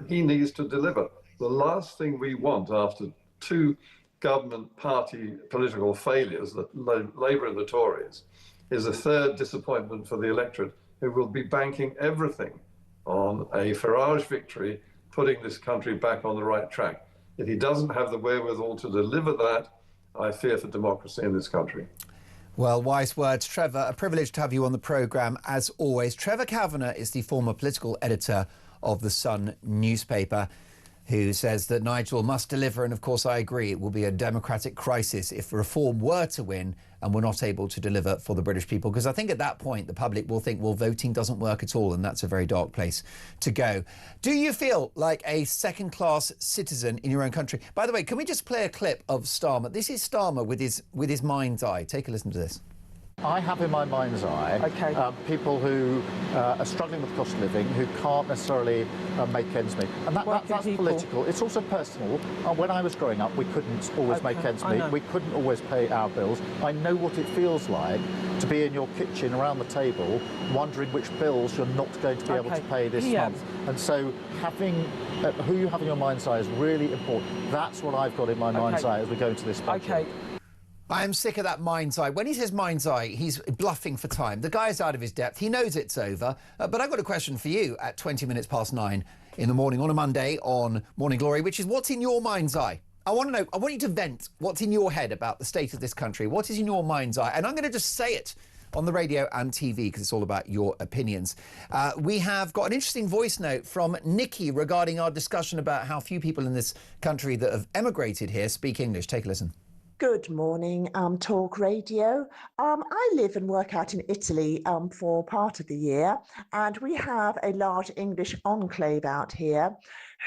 he needs to deliver. The last thing we want after two government party political failures, the Labour and the Tories, is a third disappointment for the electorate, who will be banking everything on a Farage victory, putting this country back on the right track. If he doesn't have the wherewithal to deliver that, I fear for democracy in this country. Well, wise words, Trevor. A privilege to have you on the programme, as always. Trevor Kavanagh is the former political editor of The Sun newspaper, who says that Nigel must deliver. And of course, I agree, it will be a democratic crisis if Reform were to win and we're not able to deliver for the British people. Because I think at that point, the public will think, well, voting doesn't work at all. And that's a very dark place to go. Do you feel like a second-class citizen in your own country? By the way, can we just play a clip of Starmer? This is Starmer with his mind's eye. Take a listen to this. I have in my mind's eye people who are struggling with cost of living, who can't necessarily make ends meet. And that's political. It's also personal. When I was growing up, we couldn't always make ends meet. We couldn't always pay our bills. I know what it feels like to be in your kitchen around the table, wondering which bills you're not going to be able to pay this month. And so having who you have in your mind's eye is really important. That's what I've got in my mind's eye as we go into this budget. I am sick of that mind's eye. When he says mind's eye, he's bluffing for time. The guy's out of his depth. He knows it's over. But I've got a question for you at 20 minutes past 9 in the morning on a Monday on Morning Glory, which is what's in your mind's eye? I want to know, I want you to vent what's in your head about the state of this country. What is in your mind's eye? And I'm going to just say it on the radio and TV because it's all about your opinions. We have got an interesting voice note from Nikki regarding our discussion about how few people in this country that have emigrated here speak English. Take a listen. Good morning, Talk Radio. I live and work out in Italy for part of the year, and we have a large English enclave out here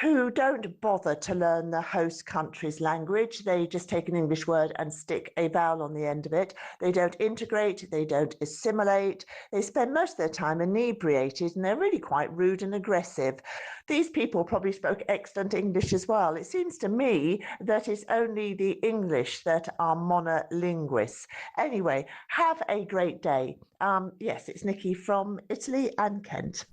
who don't bother to learn the host country's language. They just take an English word and stick a vowel on the end of it. They don't integrate, they don't assimilate. They spend most of their time inebriated, and they're really quite rude and aggressive. These people probably spoke excellent English as well. It seems to me that it's only the English that are monolinguists. Anyway, have a great day. Yes, it's Nikki from Italy and Kent.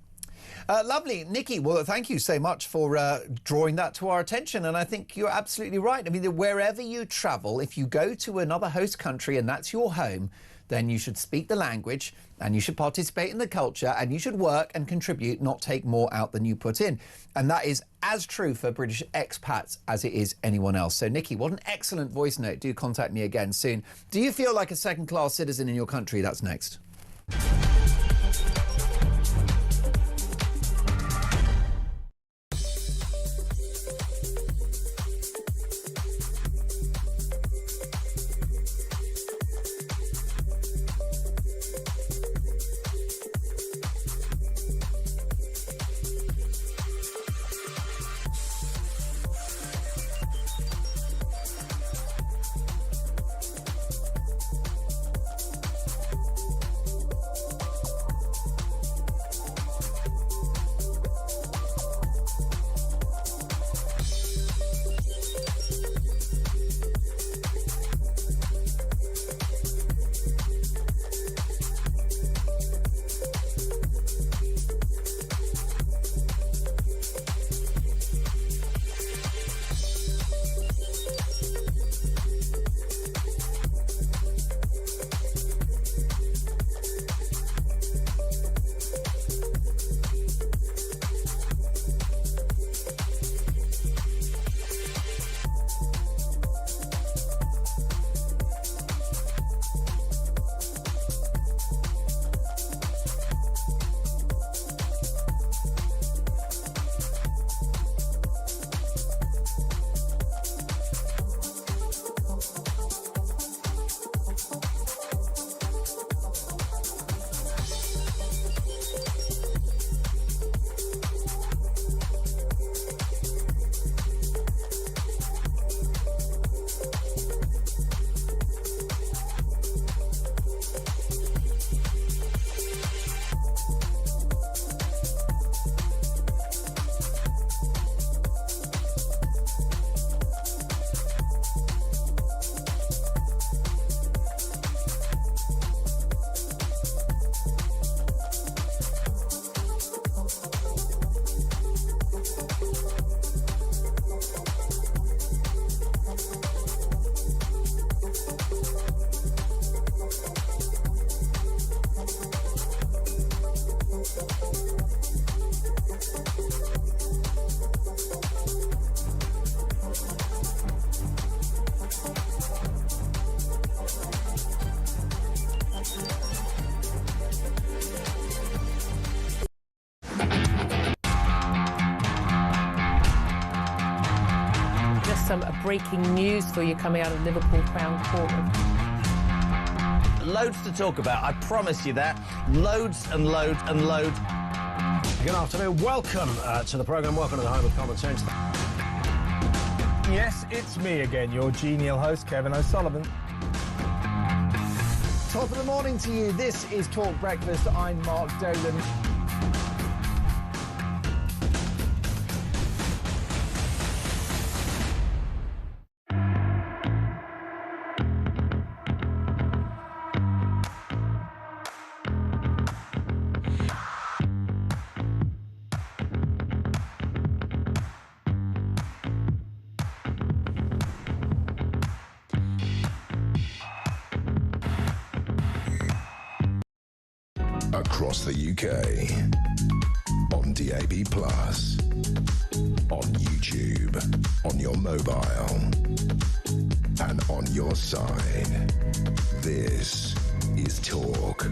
Lovely. Nikki, well, thank you so much for drawing that to our attention. And I think you're absolutely right. I mean, wherever you travel, if you go to another host country and that's your home, then you should speak the language and you should participate in the culture and you should work and contribute, not take more out than you put in. And that is as true for British expats as it is anyone else. So, Nikki, what an excellent voice note. Do contact me again soon. Do you feel like a second-class citizen in your country? That's next. breaking news for you coming out of Liverpool Crown Court. Loads to talk about, I promise you that. Loads and loads and loads. Good afternoon. Welcome to the programme. Welcome to the Home of Common Sense. Yes, it's me again, your genial host, Kevin O'Sullivan. Top of the morning to you. This is Talk Breakfast. I'm Mark Dolan. Across the UK, on DAB+, on YouTube, on your mobile, and on your side. This is Talk.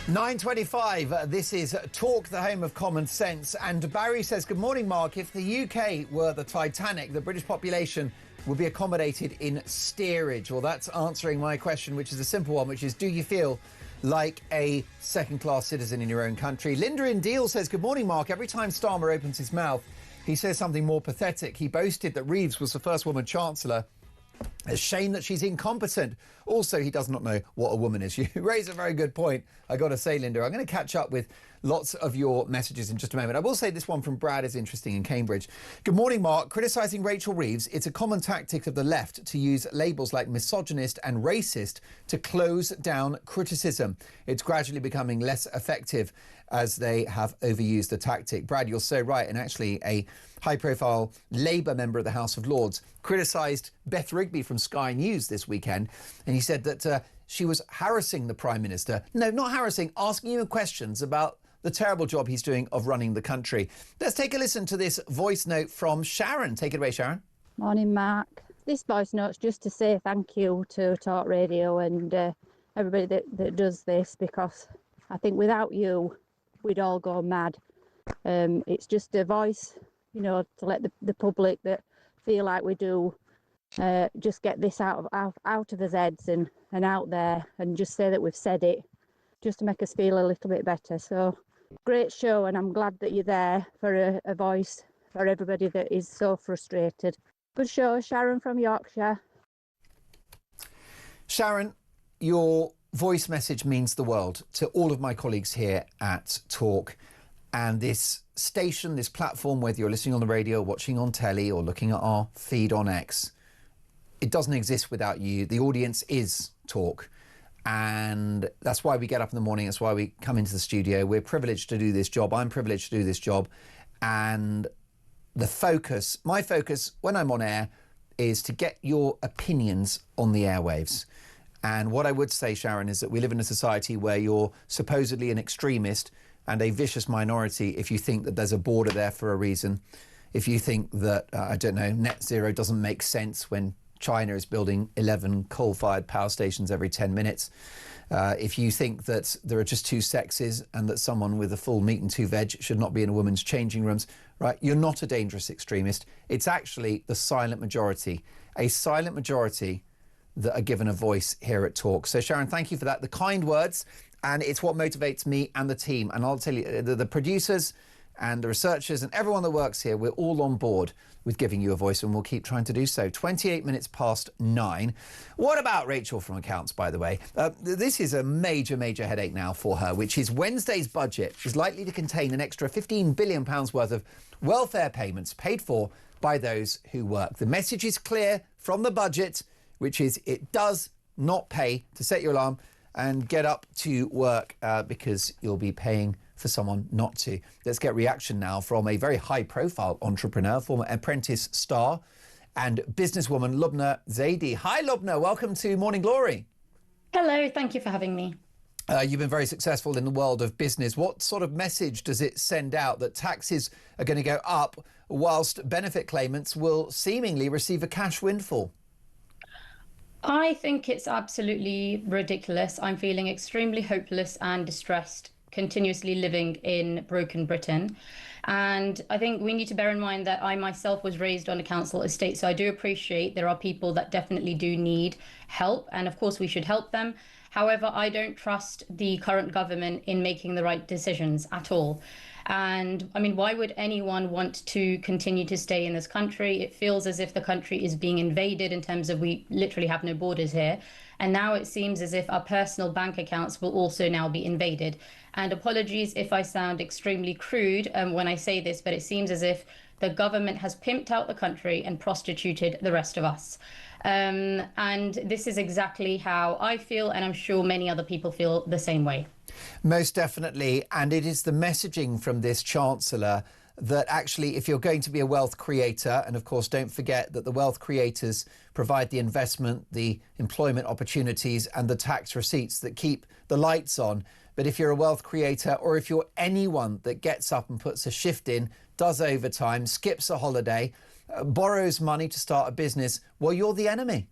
9:25, this is Talk, the home of common sense. And Barry says, good morning, Mark. If the UK were the Titanic, the British population would be accommodated in steerage. Well, that's answering my question, which is a simple one, which is, do you feel like a second-class citizen in your own country? Linda in Deal says, good morning, Mark. Every time Starmer opens his mouth, he says something more pathetic. He boasted that Reeves was the first woman chancellor. A shame that she's incompetent. Also, he does not know what a woman is. You raise a very good point, I got to say, Linda. I'm going to catch up with lots of your messages in just a moment. I will say this one from Brad is interesting in Cambridge. Good morning, Mark. Criticising Rachel Reeves, it's a common tactic of the left to use labels like misogynist and racist to close down criticism. It's gradually becoming less effective as they have overused the tactic. Brad, you're so right. And actually, a high-profile Labour member of the House of Lords criticised Beth Rigby from Sky News this weekend, and he said that she was harassing the Prime Minister. No, not harassing, asking him questions about the terrible job he's doing of running the country. Let's take a listen to this voice note from Sharon. Take it away, Sharon. Morning, Mark. This voice note's just to say thank you to Talk Radio and everybody that does this, because I think without you, we'd all go mad. It's just a voice, you know, to let the public that feel like we do just get this out of his heads and out there, and just say that we've said it, just to make us feel a little bit better. So great show, and I'm glad that you're there for a voice for everybody that is so frustrated. Good show. Sharon from Yorkshire. Sharon, your voice message means the world to all of my colleagues here at Talk. And this station, this platform, whether you're listening on the radio, watching on telly, or looking at our feed on X, it doesn't exist without you. The audience is Talk. And that's why we get up in the morning. That's why we come into the studio. We're privileged to do this job. I'm privileged to do this job. And the focus, my focus when I'm on air, is to get your opinions on the airwaves. And what I would say, Sharon, is that we live in a society where you're supposedly an extremist and a vicious minority if you think that there's a border there for a reason. If you think that, I don't know, net zero doesn't make sense when China is building 11 coal-fired power stations every 10 minutes. If you think that there are just two sexes and that someone with a full meat and two veg should not be in a woman's changing rooms, right? You're not a dangerous extremist. It's actually the silent majority, a silent majority that are given a voice here at Talk. So Sharon, thank you for that. The kind words, and it's what motivates me and the team. And I'll tell you, the producers and the researchers and everyone that works here, we're all on board with giving you a voice, and we'll keep trying to do so. 28 minutes past 9. What about Rachel from Accounts, by the way? This is a major, major headache now for her, which is Wednesday's budget is likely to contain an extra £15 billion worth of welfare payments paid for by those who work. The message is clear from the budget, which is it does not pay to set your alarm and get up to work because you'll be paying for someone not to. Let's get reaction now from a very high-profile entrepreneur, former Apprentice star and businesswoman Lubna Zaidi. Hi, Lubna. Welcome to Morning Glory. Hello. Thank you for having me. You've been very successful in the world of business. What sort of message does it send out that taxes are going to go up whilst benefit claimants will seemingly receive a cash windfall? I think it's absolutely ridiculous. I'm feeling extremely hopeless and distressed continuously living in broken Britain. And I think we need to bear in mind that I myself was raised on a council estate, so I do appreciate there are people that definitely do need help, and of course we should help them. However, I don't trust the current government in making the right decisions at all. And I mean, why would anyone want to continue to stay in this country? It feels as if the country is being invaded in terms of we literally have no borders here. And now it seems as if our personal bank accounts will also now be invaded. And apologies if I sound extremely crude when I say this, but it seems as if the government has pimped out the country and prostituted the rest of us. And this is exactly how I feel, and I'm sure many other people feel the same way. Most definitely. And it is the messaging from this Chancellor that actually, if you're going to be a wealth creator, and of course, don't forget that the wealth creators provide the investment, the employment opportunities and the tax receipts that keep the lights on. But if you're a wealth creator, or if you're anyone that gets up and puts a shift in, does overtime, skips a holiday, borrows money to start a business, well, you're the enemy.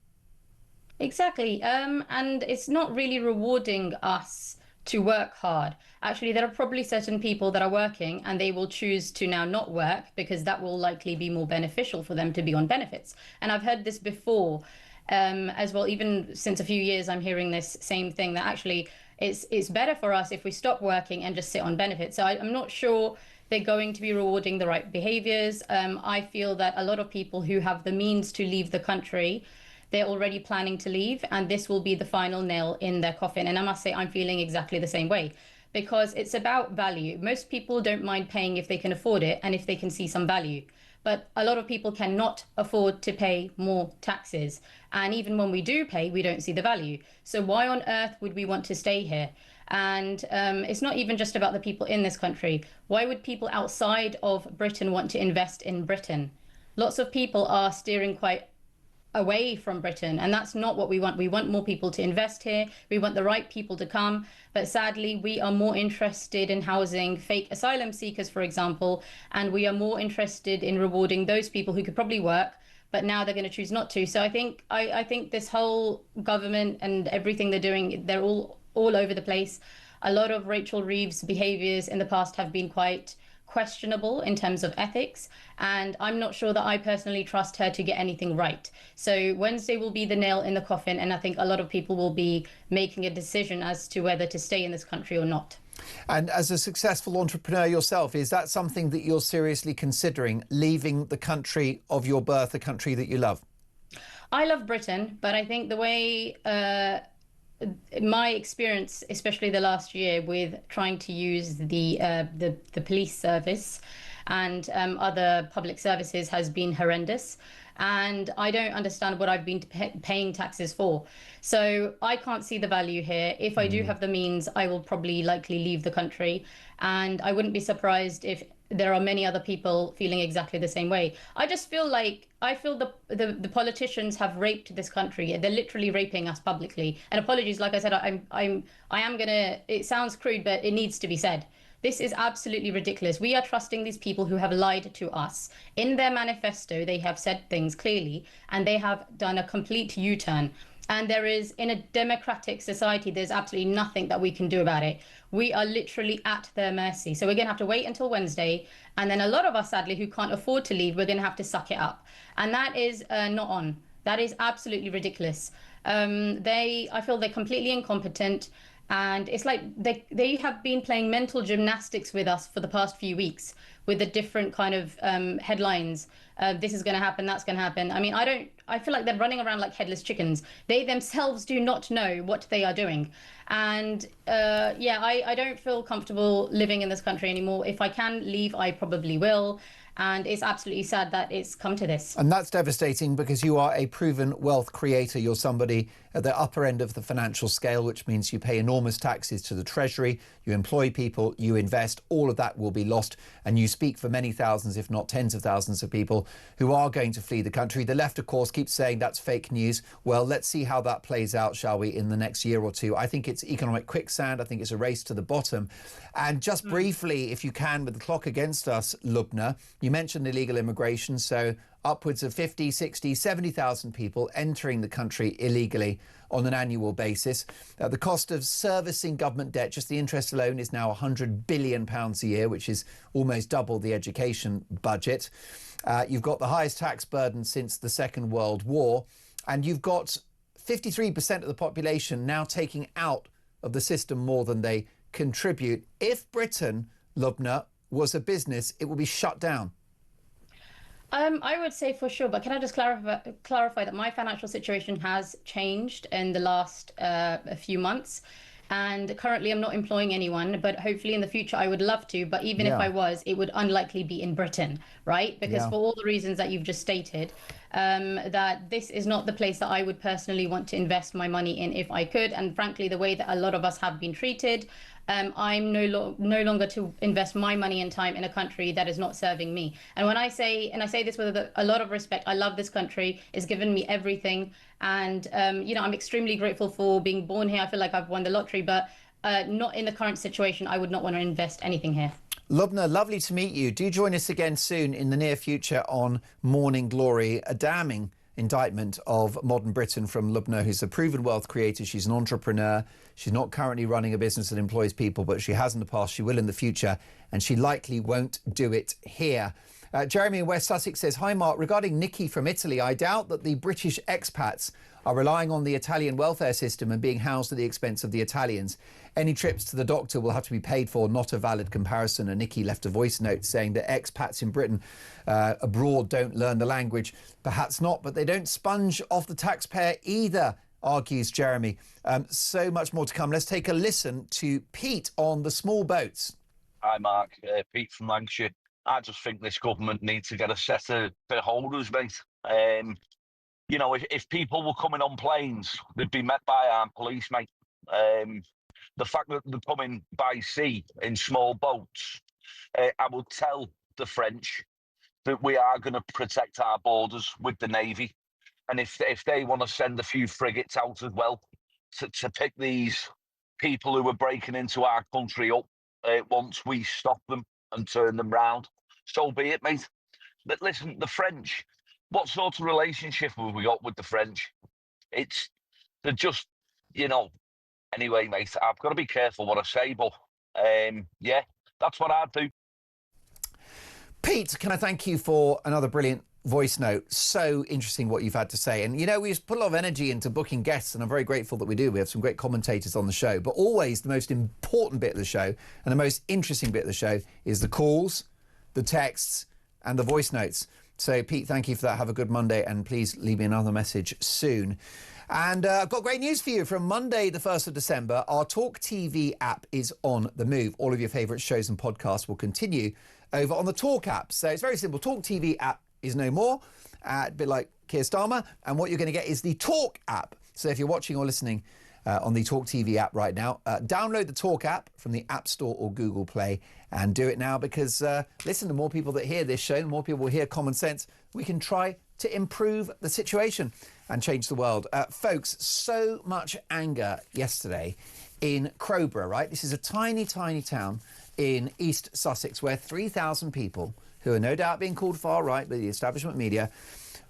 Exactly. And it's not really rewarding us to work hard. Actually, there are probably certain people that are working and they will choose to now not work because that will likely be more beneficial for them to be on benefits. And I've heard this before as well. Even since a few years, I'm hearing this same thing, that actually it's better for us if we stop working and just sit on benefits. So I'm not sure they're going to be rewarding the right behaviors. I feel that a lot of people who have the means to leave the country, they're already planning to leave, and this will be the final nail in their coffin. And I must say, I'm feeling exactly the same way, because it's about value. Most people don't mind paying if they can afford it and if they can see some value. But a lot of people cannot afford to pay more taxes. And even when we do pay, we don't see the value. So why on earth would we want to stay here? And it's not even just about the people in this country. Why would people outside of Britain want to invest in Britain? Lots of people are steering quite away from Britain, and that's not what we want. We want more people to invest here. We want the right people to come. But sadly, we are more interested in housing fake asylum seekers, for example, and we are more interested in rewarding those people who could probably work, but now they're going to choose not to. So I think this whole government and everything they're doing, they're all over the place. A lot of Rachel Reeves' behaviours in the past have been quite questionable in terms of ethics, and I'm not sure that I personally trust her to get anything right. So Wednesday will be the nail in the coffin, and I think a lot of people will be making a decision as to whether to stay in this country or not. And as a successful entrepreneur yourself, is that something that you're seriously considering, leaving the country of your birth, the country that you love? I love Britain, but I think the way my experience, especially the last year, with trying to use the police service and other public services has been horrendous. And I don't understand what I've been paying taxes for. So I can't see the value here. If I do have the means, I will probably likely leave the country. And I wouldn't be surprised if there are many other people feeling exactly the same way. I just feel like, the politicians have raped this country. They're literally raping us publicly. And apologies, like I said, I am gonna, it sounds crude, but it needs to be said. This is absolutely ridiculous. We are trusting these people who have lied to us. In their manifesto, they have said things clearly, and they have done a complete U-turn. And there is, in a democratic society, there's absolutely nothing that we can do about it. We are literally at their mercy. So we're going to have to wait until Wednesday. And then a lot of us, sadly, who can't afford to leave, we're going to have to suck it up. And that is not on. That is absolutely ridiculous. I feel they're completely incompetent. And it's like they have been playing mental gymnastics with us for the past few weeks with the different kind of headlines. This is going to happen, that's going to happen. I mean, I feel like they're running around like headless chickens. They themselves do not know what they are doing. And I don't feel comfortable living in this country anymore. If I can leave, I probably will. And it's absolutely sad that it's come to this. And that's devastating, because you are a proven wealth creator. You're somebody at the upper end of the financial scale, which means you pay enormous taxes to the Treasury, you employ people, you invest, all of that will be lost. And you speak for many thousands, if not tens of thousands of people who are going to flee the country. The left, of course, keeps saying that's fake news. Well, let's see how that plays out, shall we, in the next year or two. I think it's economic quicksand. I think it's a race to the bottom. And just briefly, if you can, with the clock against us, Lubna, You mentioned illegal immigration, so upwards of 50, 60, 70,000 people entering the country illegally on an annual basis. The cost of servicing government debt, just the interest alone, is now £100 billion a year, which is almost double the education budget. You've got the highest tax burden since the Second World War, and you've got 53% of the population now taking out of the system more than they contribute. If Britain, Lubna, was a business, it would be shut down. I would say for sure, but can I just clarify that my financial situation has changed in the last a few months, and currently I'm not employing anyone, but hopefully in the future I would love to. But even if I was, it would unlikely be in Britain, right? Because for all the reasons that you've just stated, that this is not the place that I would personally want to invest my money in if I could. And frankly, the way that a lot of us have been treated, I'm no longer to invest my money and time in a country that is not serving me. And when I say, and I say this with a lot of respect, I love this country. It's given me everything. And, you know, I'm extremely grateful for being born here. I feel like I've won the lottery, but not in the current situation. I would not want to invest anything here. Lubna, lovely to meet you. Do join us again soon in the near future on Morning Glory. A damning indictment of modern Britain from Lubna, who's a proven wealth creator. She's an entrepreneur. She's not currently running a business that employs people, but she has in the past. She will in the future, and she likely won't do it here. Jeremy in West Sussex says, hi, Mark. Regarding Nikki from Italy, I doubt that the British expats are relying on the Italian welfare system and being housed at the expense of the Italians. Any trips to the doctor will have to be paid for, not a valid comparison. And Nikki left a voice note saying that expats in Britain abroad don't learn the language. Perhaps not, but they don't sponge off the taxpayer either, argues Jeremy. So much more to come. Let's take a listen to Pete on the small boats. Hi, Mark. Pete from Lancashire. I just think this government needs to get a set of bit holders, mate. You know, if people were coming on planes, they'd be met by armed police, mate. The fact that they're coming by sea in small boats, I will tell the French that we are going to protect our borders with the Navy. And if they want to send a few frigates out as well to pick these people who are breaking into our country up once we stop them and turn them round, so be it, mate. But listen, the French, what sort of relationship have we got with the French? They're just, you know, anyway, mate, I've got to be careful what I say, but yeah, that's what I'd do. Pete, can I thank you for another brilliant voice note? So interesting what you've had to say. And, you know, we've put a lot of energy into booking guests, and I'm very grateful that we do. We have some great commentators on the show. But always the most important bit of the show and the most interesting bit of the show is the calls, the texts and the voice notes. So, Pete, thank you for that. Have a good Monday, and please leave me another message soon. And I've got great news for you. From Monday, the 1st of December, our talkTV app is on the move. All of your favourite shows and podcasts will continue over on the Talk app. So it's very simple. TalkTV app is no more, a bit like Keir Starmer. And what you're going to get is the Talk app. So if you're watching or listening on the TalkTV app right now, download the Talk app from the App Store or Google Play and do it now, because listen, the more people that hear this show, the more people will hear Common Sense. We can try to improve the situation and change the world. Folks, so much anger yesterday in Crowborough, right? This is a tiny, tiny town in East Sussex where 3,000 people, who are no doubt being called far right by the establishment media,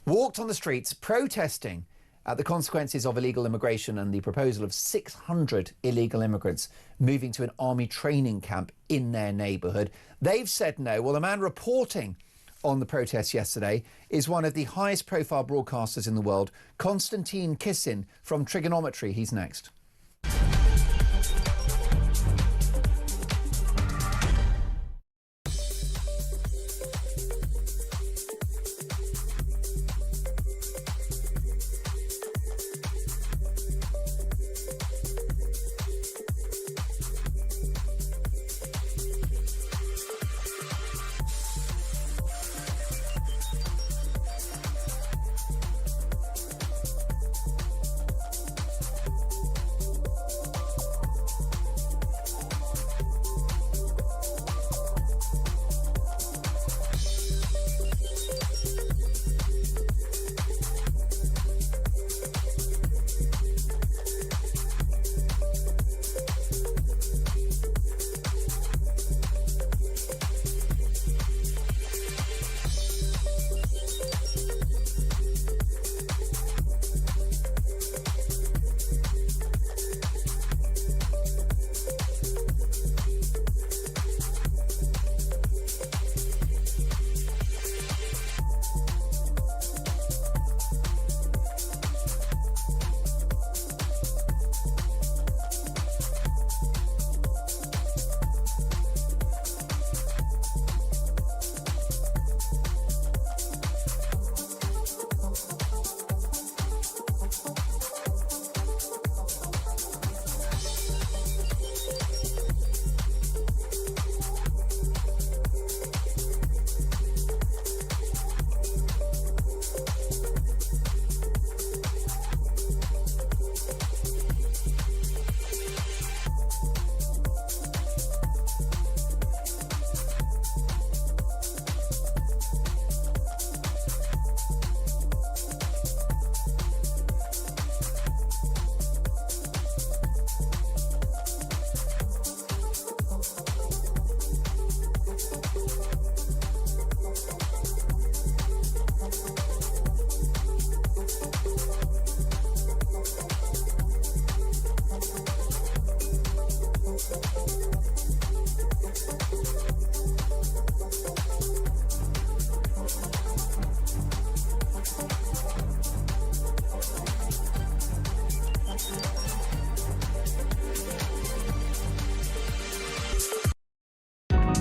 walked on the streets protesting the consequences of illegal immigration and the proposal of 600 illegal immigrants moving to an army training camp in their neighbourhood. They've said no. Well, the man reporting on the protests yesterday is one of the highest profile broadcasters in the world, Konstantin Kissin from Trigonometry. He's next.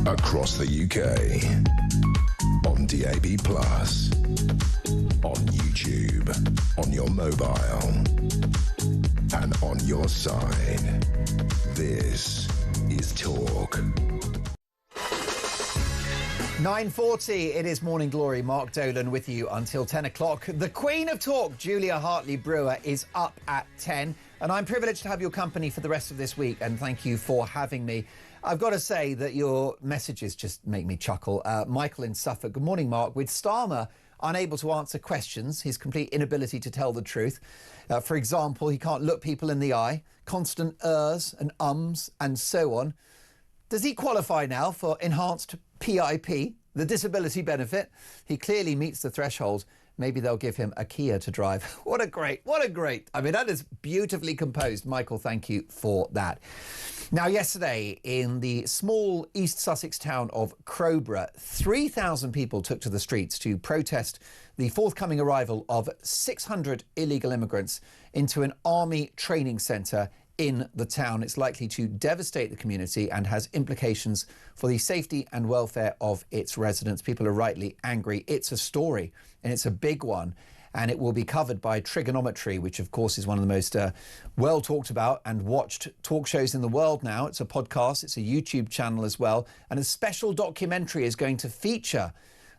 Across the UK. On DAB+. On YouTube. On your mobile. And on your side. This is Talk. 9:40, it is Morning Glory. Mark Dolan with you until 10 o'clock. The Queen of Talk, Julia Hartley-Brewer, is up at 10. And I'm privileged to have your company for the rest of this week. And thank you for having me. I've got to say that your messages just make me chuckle. Michael in Suffolk. Good morning, Mark. With Starmer unable to answer questions, his complete inability to tell the truth. For example, he can't look people in the eye, constant ers and ums and so on. Does he qualify now for enhanced PIP, the disability benefit? He clearly meets the threshold. Maybe they'll give him a Kia to drive. What a great, I mean, that is beautifully composed. Michael, thank you for that. Now, yesterday in the small East Sussex town of Crowborough, 3,000 people took to the streets to protest the forthcoming arrival of 600 illegal immigrants into an army training centre in the town. It's likely to devastate the community and has implications for the safety and welfare of its residents. People are rightly angry. It's a story, and it's a big one, and it will be covered by Trigonometry, which of course is one of the most well talked about and watched talk shows in the world now. It's a podcast, it's a YouTube channel as well, and a special documentary is going to feature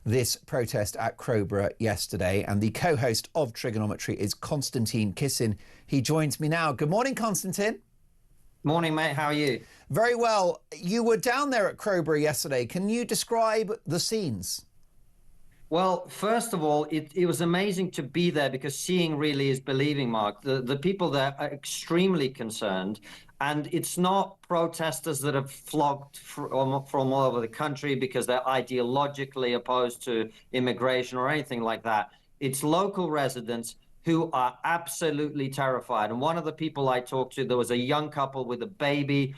this protest at Crowborough yesterday. And the co-host of Trigonometry is Constantine Kissin. He joins me now. Good morning, Constantine. Morning, mate. How are you? Very well. You were down there at Crowborough yesterday. Can you describe the scenes? Well, first of all, it was amazing to be there because seeing really is believing, Mark. The people there are extremely concerned. And it's not protesters that have flocked from all over the country because they're ideologically opposed to immigration or anything like that. It's local residents who are absolutely terrified. And one of the people I talked to, there was a young couple with a baby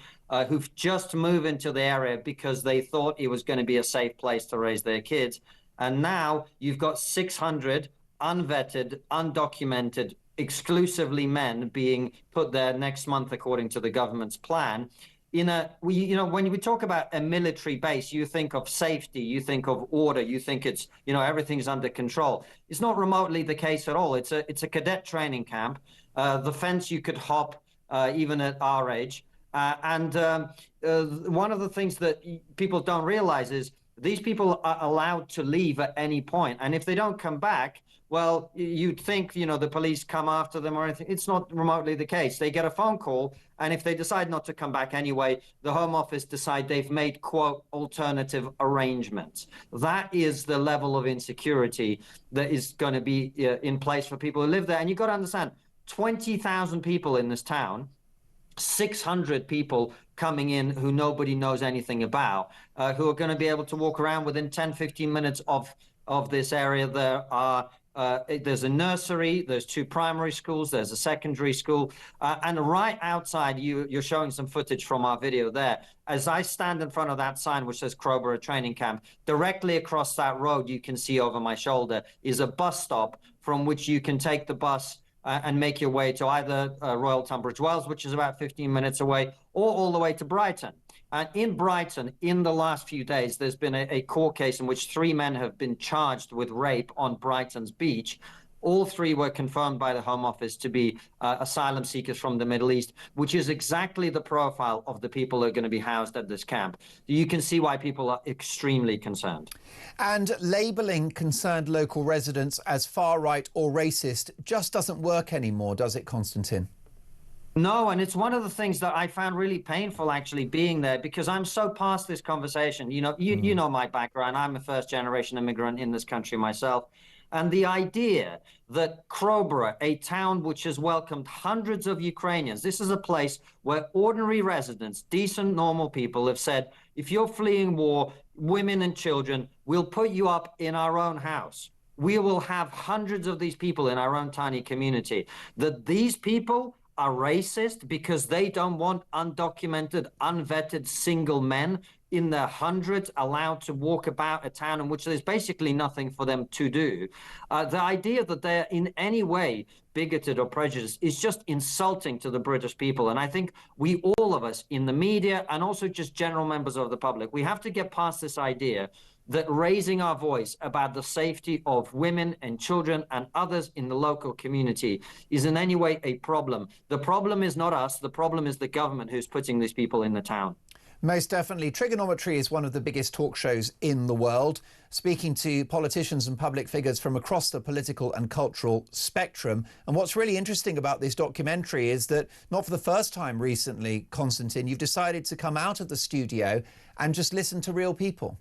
who've just moved into the area because they thought it was going to be a safe place to raise their kids. And now you've got 600 unvetted, undocumented, exclusively men being put there next month, according to the government's plan. When we talk about a military base, you think of safety, you think of order, you think it's, everything's under control. It's not remotely the case at all. It's a cadet training camp. The fence you could hop even at our age. And one of the things that people don't realize is these people are allowed to leave at any point. And if they don't come back, well, you'd think, the police come after them or anything. It's not remotely the case. They get a phone call, and if they decide not to come back anyway, the Home Office decide they've made, quote, alternative arrangements. That is the level of insecurity that is going to be in place for people who live there. And you've got to understand, 20,000 people in this town, 600 people coming in who nobody knows anything about, who are going to be able to walk around within 10, 15 minutes of this area. There's a nursery, there's 2 primary schools, there's a secondary school, and right outside, you're showing some footage from our video there. As I stand in front of that sign, which says Crowborough Training Camp, directly across that road, you can see over my shoulder, is a bus stop from which you can take the bus and make your way to either Royal Tunbridge Wells, which is about 15 minutes away, or all the way to Brighton. And in Brighton, in the last few days, there's been a court case in which 3 men have been charged with rape on Brighton's beach. All 3 were confirmed by the Home Office to be asylum seekers from the Middle East, which is exactly the profile of the people who are going to be housed at this camp. You can see why people are extremely concerned. And labelling concerned local residents as far-right or racist just doesn't work anymore, does it, Constantine? No, and it's one of the things that I found really painful actually being there, because I'm so past this conversation. You know my background. I'm a first-generation immigrant in this country myself. And the idea that Crowborough, a town which has welcomed hundreds of Ukrainians, this is a place where ordinary residents, decent, normal people have said, if you're fleeing war, women and children, we'll put you up in our own house. We will have hundreds of these people in our own tiny community. That these people are racist because they don't want undocumented, unvetted single men in their hundreds allowed to walk about a town in which there's basically nothing for them to do. The idea that they're in any way bigoted or prejudiced is just insulting to the British people. And I think we, all of us in the media and also just general members of the public, we have to get past this idea that raising our voice about the safety of women and children and others in the local community is in any way a problem. The problem is not us. The problem is the government who's putting these people in the town. Most definitely. Trigonometry is one of the biggest talk shows in the world, speaking to politicians and public figures from across the political and cultural spectrum. And what's really interesting about this documentary is that, not for the first time recently, Konstantin, you've decided to come out of the studio and just listen to real people.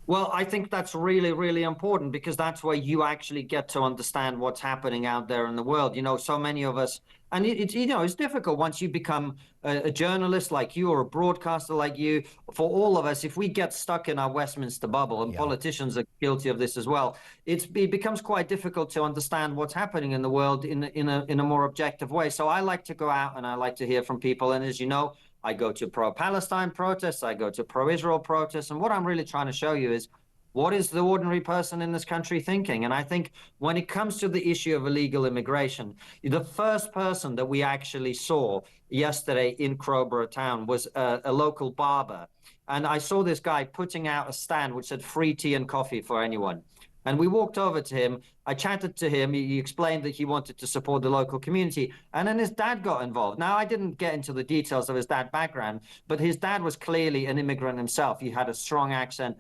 Well, I think that's really, really important because that's where you actually get to understand what's happening out there in the world. You know, so many of us, and it's difficult once you become a journalist like you or a broadcaster like you. For all of us, if we get stuck in our Westminster bubble, and politicians are guilty of this as well, it becomes quite difficult to understand what's happening in the world in a more objective way. So I like to go out and I like to hear from people. And as you know, I go to pro-Palestine protests, I go to pro-Israel protests, and what I'm really trying to show you is what is the ordinary person in this country thinking? And I think when it comes to the issue of illegal immigration, the first person that we actually saw yesterday in Crowborough town was a local barber. And I saw this guy putting out a stand which said free tea and coffee for anyone. And we walked over to him. I chatted to him. He explained that he wanted to support the local community. And then his dad got involved. Now, I didn't get into the details of his dad's background, but his dad was clearly an immigrant himself. He had a strong accent.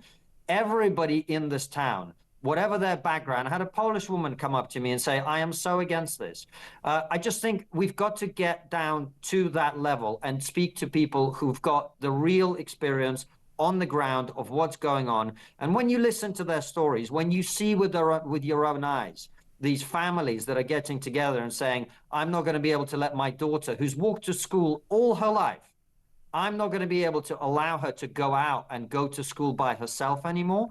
Everybody in this town, whatever their background, I had a Polish woman come up to me and say, I am so against this. I just think we've got to get down to that level and speak to people who've got the real experience on the ground of what's going on. And when you listen to their stories, when you see with your own eyes, these families that are getting together and saying, I'm not going to be able to let my daughter, who's walked to school all her life, I'm not going to be able to allow her to go out and go to school by herself anymore.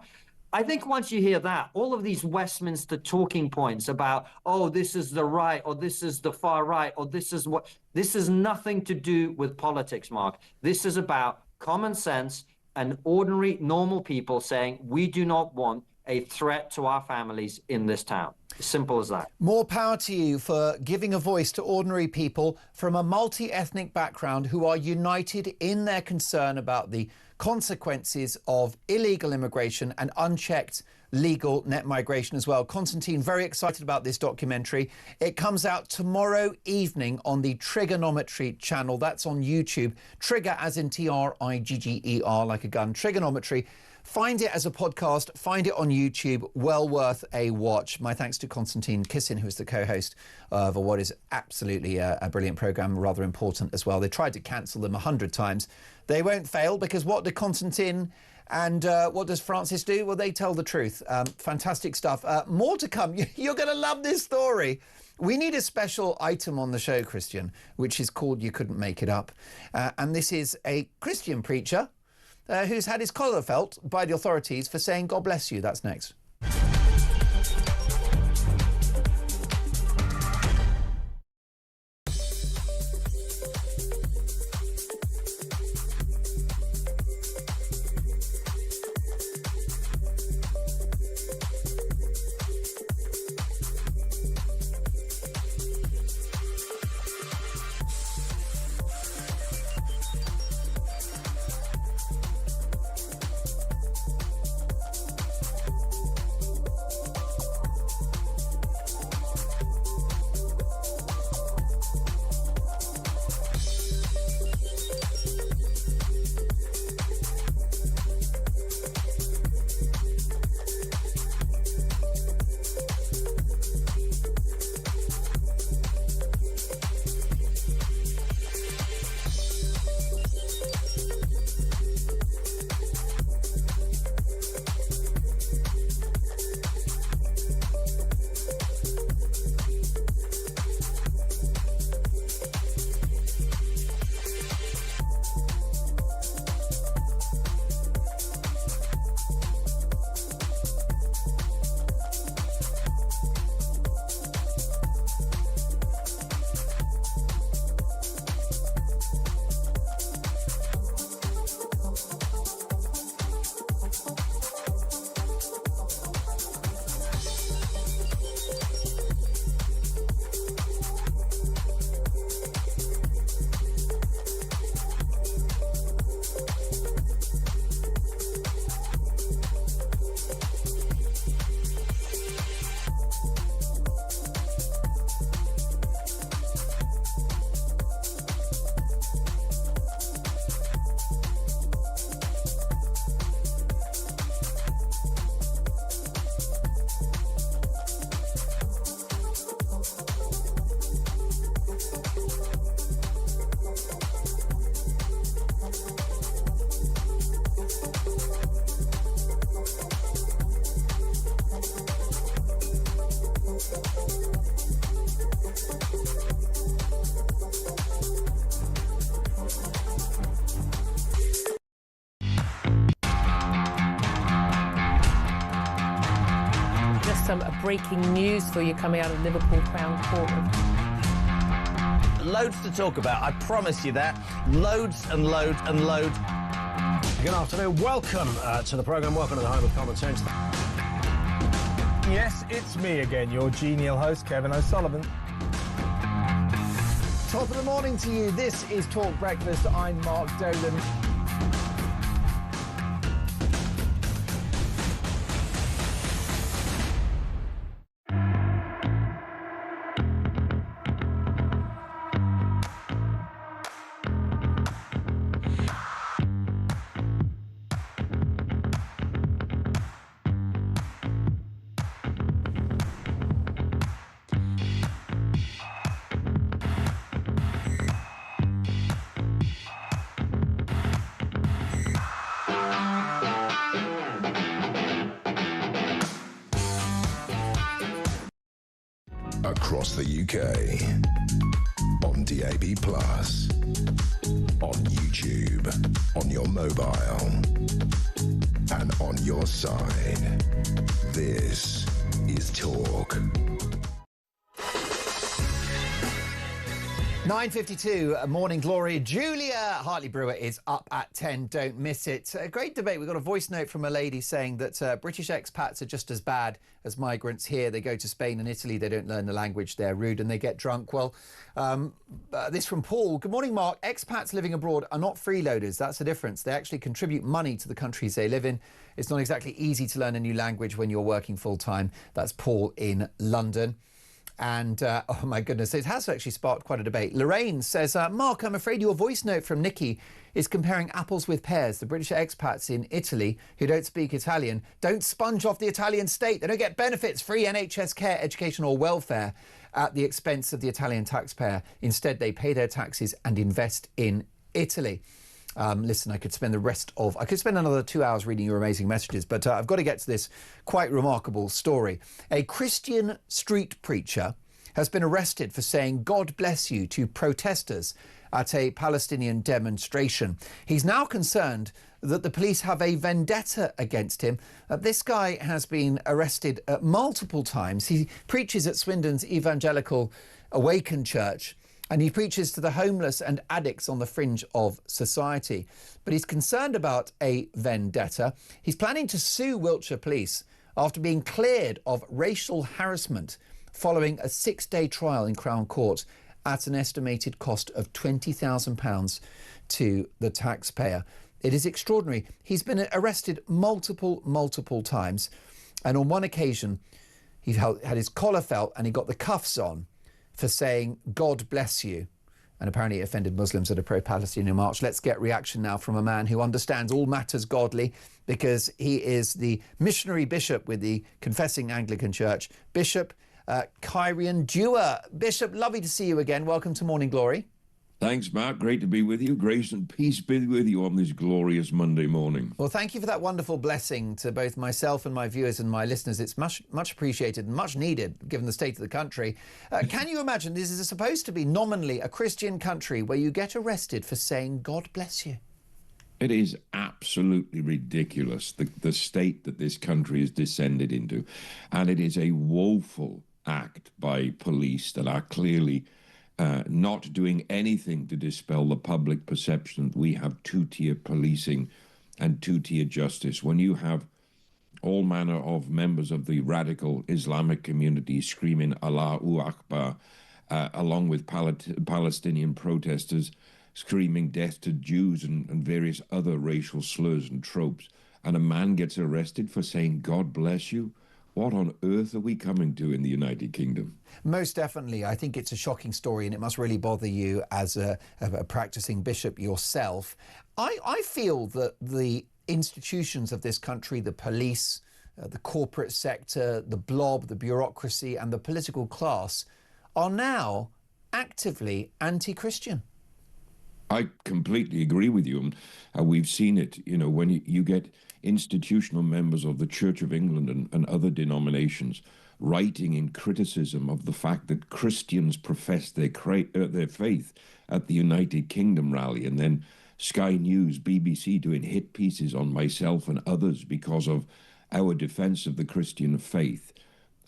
I think once you hear that, all of these Westminster talking points about, oh, this is the right, or this is the far right, or this is nothing to do with politics, Mark. This is about common sense and ordinary, normal people saying, we do not want a threat to our families in this town. Simple as that. More power to you for giving a voice to ordinary people from a multi-ethnic background who are united in their concern about the consequences of illegal immigration and unchecked legal net migration as well. Konstantin, very excited about this documentary. It comes out tomorrow evening on the Trigonometry channel. That's on YouTube. Trigger as in Trigger, like a gun. Trigonometry. Find it as a podcast, find it on YouTube, well worth a watch. My thanks to Konstantin Kissin, who is the co-host of what is absolutely a brilliant programme, rather important as well. They tried to cancel them 100 times. They won't fail because what do Konstantin and what does Francis do? Well, they tell the truth. Fantastic stuff. More to come. You're going to love this story. We need a special item on the show, Christian, which is called You Couldn't Make It Up. And this is a Christian preacher who's had his collar felt by the authorities for saying, God bless you. That's next. some breaking news for you coming out of Liverpool Crown Court. Loads to talk about, I promise you that. Loads and loads and loads. Good afternoon. Welcome to the programme. Welcome to the home of common sense. Yes, it's me again, your genial host, Kevin O'Sullivan. Top of the morning to you. This is Talk Breakfast. I'm Mark Dolan. Across the UK, on DAB+, on YouTube, on your mobile, and on your side. This is Talk. 9:52, Morning Glory. Julia Hartley-Brewer is up at 10. Don't miss it. A great debate. We've got a voice note from a lady saying that British expats are just as bad as migrants here. They go to Spain and Italy. They don't learn the language. They're rude and they get drunk. Well, this from Paul. Good morning, Mark. Expats living abroad are not freeloaders. That's the difference. They actually contribute money to the countries they live in. It's not exactly easy to learn a new language when you're working full time. That's Paul in London. And, oh my goodness, it has actually sparked quite a debate. Lorraine says, Mark, I'm afraid your voice note from Nikki is comparing apples with pears. The British expats in Italy who don't speak Italian don't sponge off the Italian state. They don't get benefits, free NHS care, education or welfare at the expense of the Italian taxpayer. Instead, they pay their taxes and invest in Italy. Listen, I could spend another 2 hours reading your amazing messages, but I've got to get to this quite remarkable story. A Christian street preacher has been arrested for saying God bless you to protesters at a Palestinian demonstration. He's now concerned that the police have a vendetta against him. This guy has been arrested multiple times. He preaches at Swindon's Evangelical Awakened Church, and he preaches to the homeless and addicts on the fringe of society. But he's concerned about a vendetta. He's planning to sue Wiltshire Police after being cleared of racial harassment following a 6-day trial in Crown Court at an estimated cost of £20,000 to the taxpayer. It is extraordinary. He's been arrested multiple times. And on one occasion, he had his collar felt and he got the cuffs on for saying, God bless you. And apparently it offended Muslims at a pro-Palestinian march. Let's get reaction now from a man who understands all matters godly, because he is the missionary bishop with the Confessing Anglican Church, Bishop Kyrian Dewar. Bishop, lovely to see you again. Welcome to Morning Glory. Thanks, Mark. Great to be with you. Grace and peace be with you on this glorious Monday morning. Well, thank you for that wonderful blessing to both myself and my viewers and my listeners. It's much appreciated and much needed, given the state of the country. Can you imagine, this is supposed to be nominally a Christian country where you get arrested for saying, God bless you? It is absolutely ridiculous, the state that this country has descended into. And it is a woeful act by police that are clearly not doing anything to dispel the public perception that we have two-tier policing and two-tier justice. When you have all manner of members of the radical Islamic community screaming Allahu Akbar, along with Palestinian protesters screaming death to Jews and various other racial slurs and tropes, and a man gets arrested for saying God bless you, what on earth are we coming to in the United Kingdom? Most definitely. I think it's a shocking story, and it must really bother you as a practicing bishop yourself. I feel that the institutions of this country, the police, the corporate sector, the blob, the bureaucracy and the political class are now actively anti-Christian. I completely agree with you. We've seen it, when you get institutional members of the Church of England and other denominations writing in criticism of the fact that Christians profess their faith at the United Kingdom rally, and then Sky News, BBC doing hit pieces on myself and others because of our defence of the Christian faith.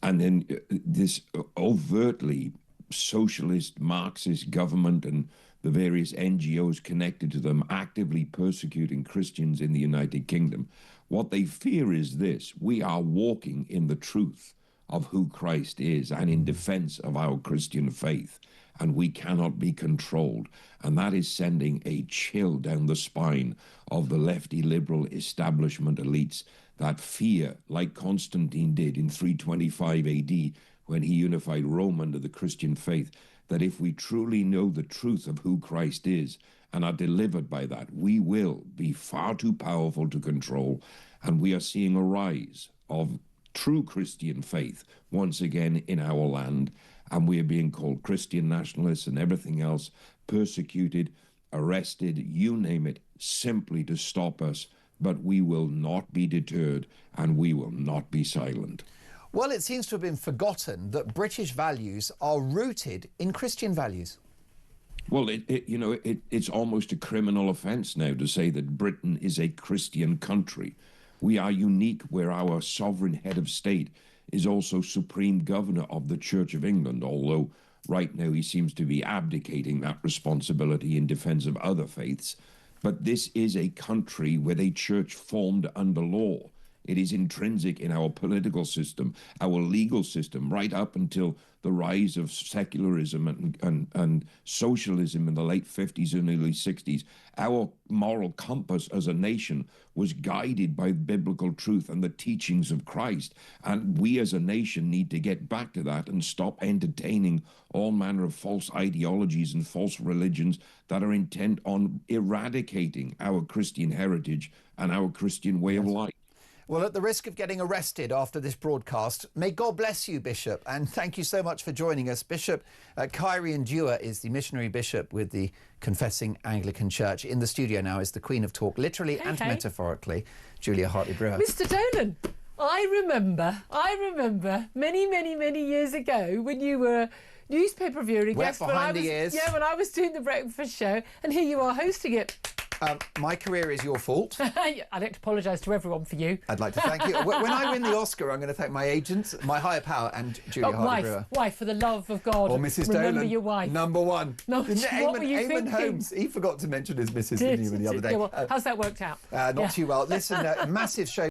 And then this overtly socialist, Marxist government and the various NGOs connected to them actively persecuting Christians in the United Kingdom. What they fear is this: we are walking in the truth of who Christ is and in defense of our Christian faith, and we cannot be controlled. And that is sending a chill down the spine of the lefty liberal establishment elites that fear, like Constantine did in 325 AD when he unified Rome under the Christian faith, that if we truly know the truth of who Christ is and are delivered by that, we will be far too powerful to control. And we are seeing a rise of true Christian faith once again in our land, and we are being called Christian nationalists and everything else, persecuted, arrested, you name it, simply to stop us. But we will not be deterred, and we will not be silent. Well, it seems to have been forgotten that British values are rooted in Christian values. Well, it's almost a criminal offence now to say that Britain is a Christian country. We are unique where our sovereign head of state is also supreme governor of the Church of England, although right now he seems to be abdicating that responsibility in defence of other faiths. But this is a country with a church formed under law. It is intrinsic in our political system, our legal system, right up until the rise of secularism and socialism in the late 50s and early 60s. Our moral compass as a nation was guided by biblical truth and the teachings of Christ. And we as a nation need to get back to that and stop entertaining all manner of false ideologies and false religions that are intent on eradicating our Christian heritage and our Christian way of life. Well, at the risk of getting arrested after this broadcast, may God bless you, Bishop, and thank you so much for joining us. Bishop Kyrian Dewar is the missionary bishop with the Confessing Anglican Church. In the studio now is the Queen of Talk, literally and metaphorically, Julia Hartley-Brewer. Mr. Dolan, I remember many, many, many years ago when you were newspaper reviewer guest. Behind the ears. Yeah, when I was doing the breakfast show, and here you are hosting it. My career is your fault. I'd like to apologise to everyone for you. I'd like to thank you. When I win the Oscar, I'm going to thank my agent, my higher power, and Julia Hartley-Brewer. Wife, for the love of God. Or Mrs. Remember Dolan, your wife. number one. No, what were you thinking? Holmes, he forgot to mention his Mrs. the other day. Yeah, well, how's that worked out? Not too well. Listen, massive show.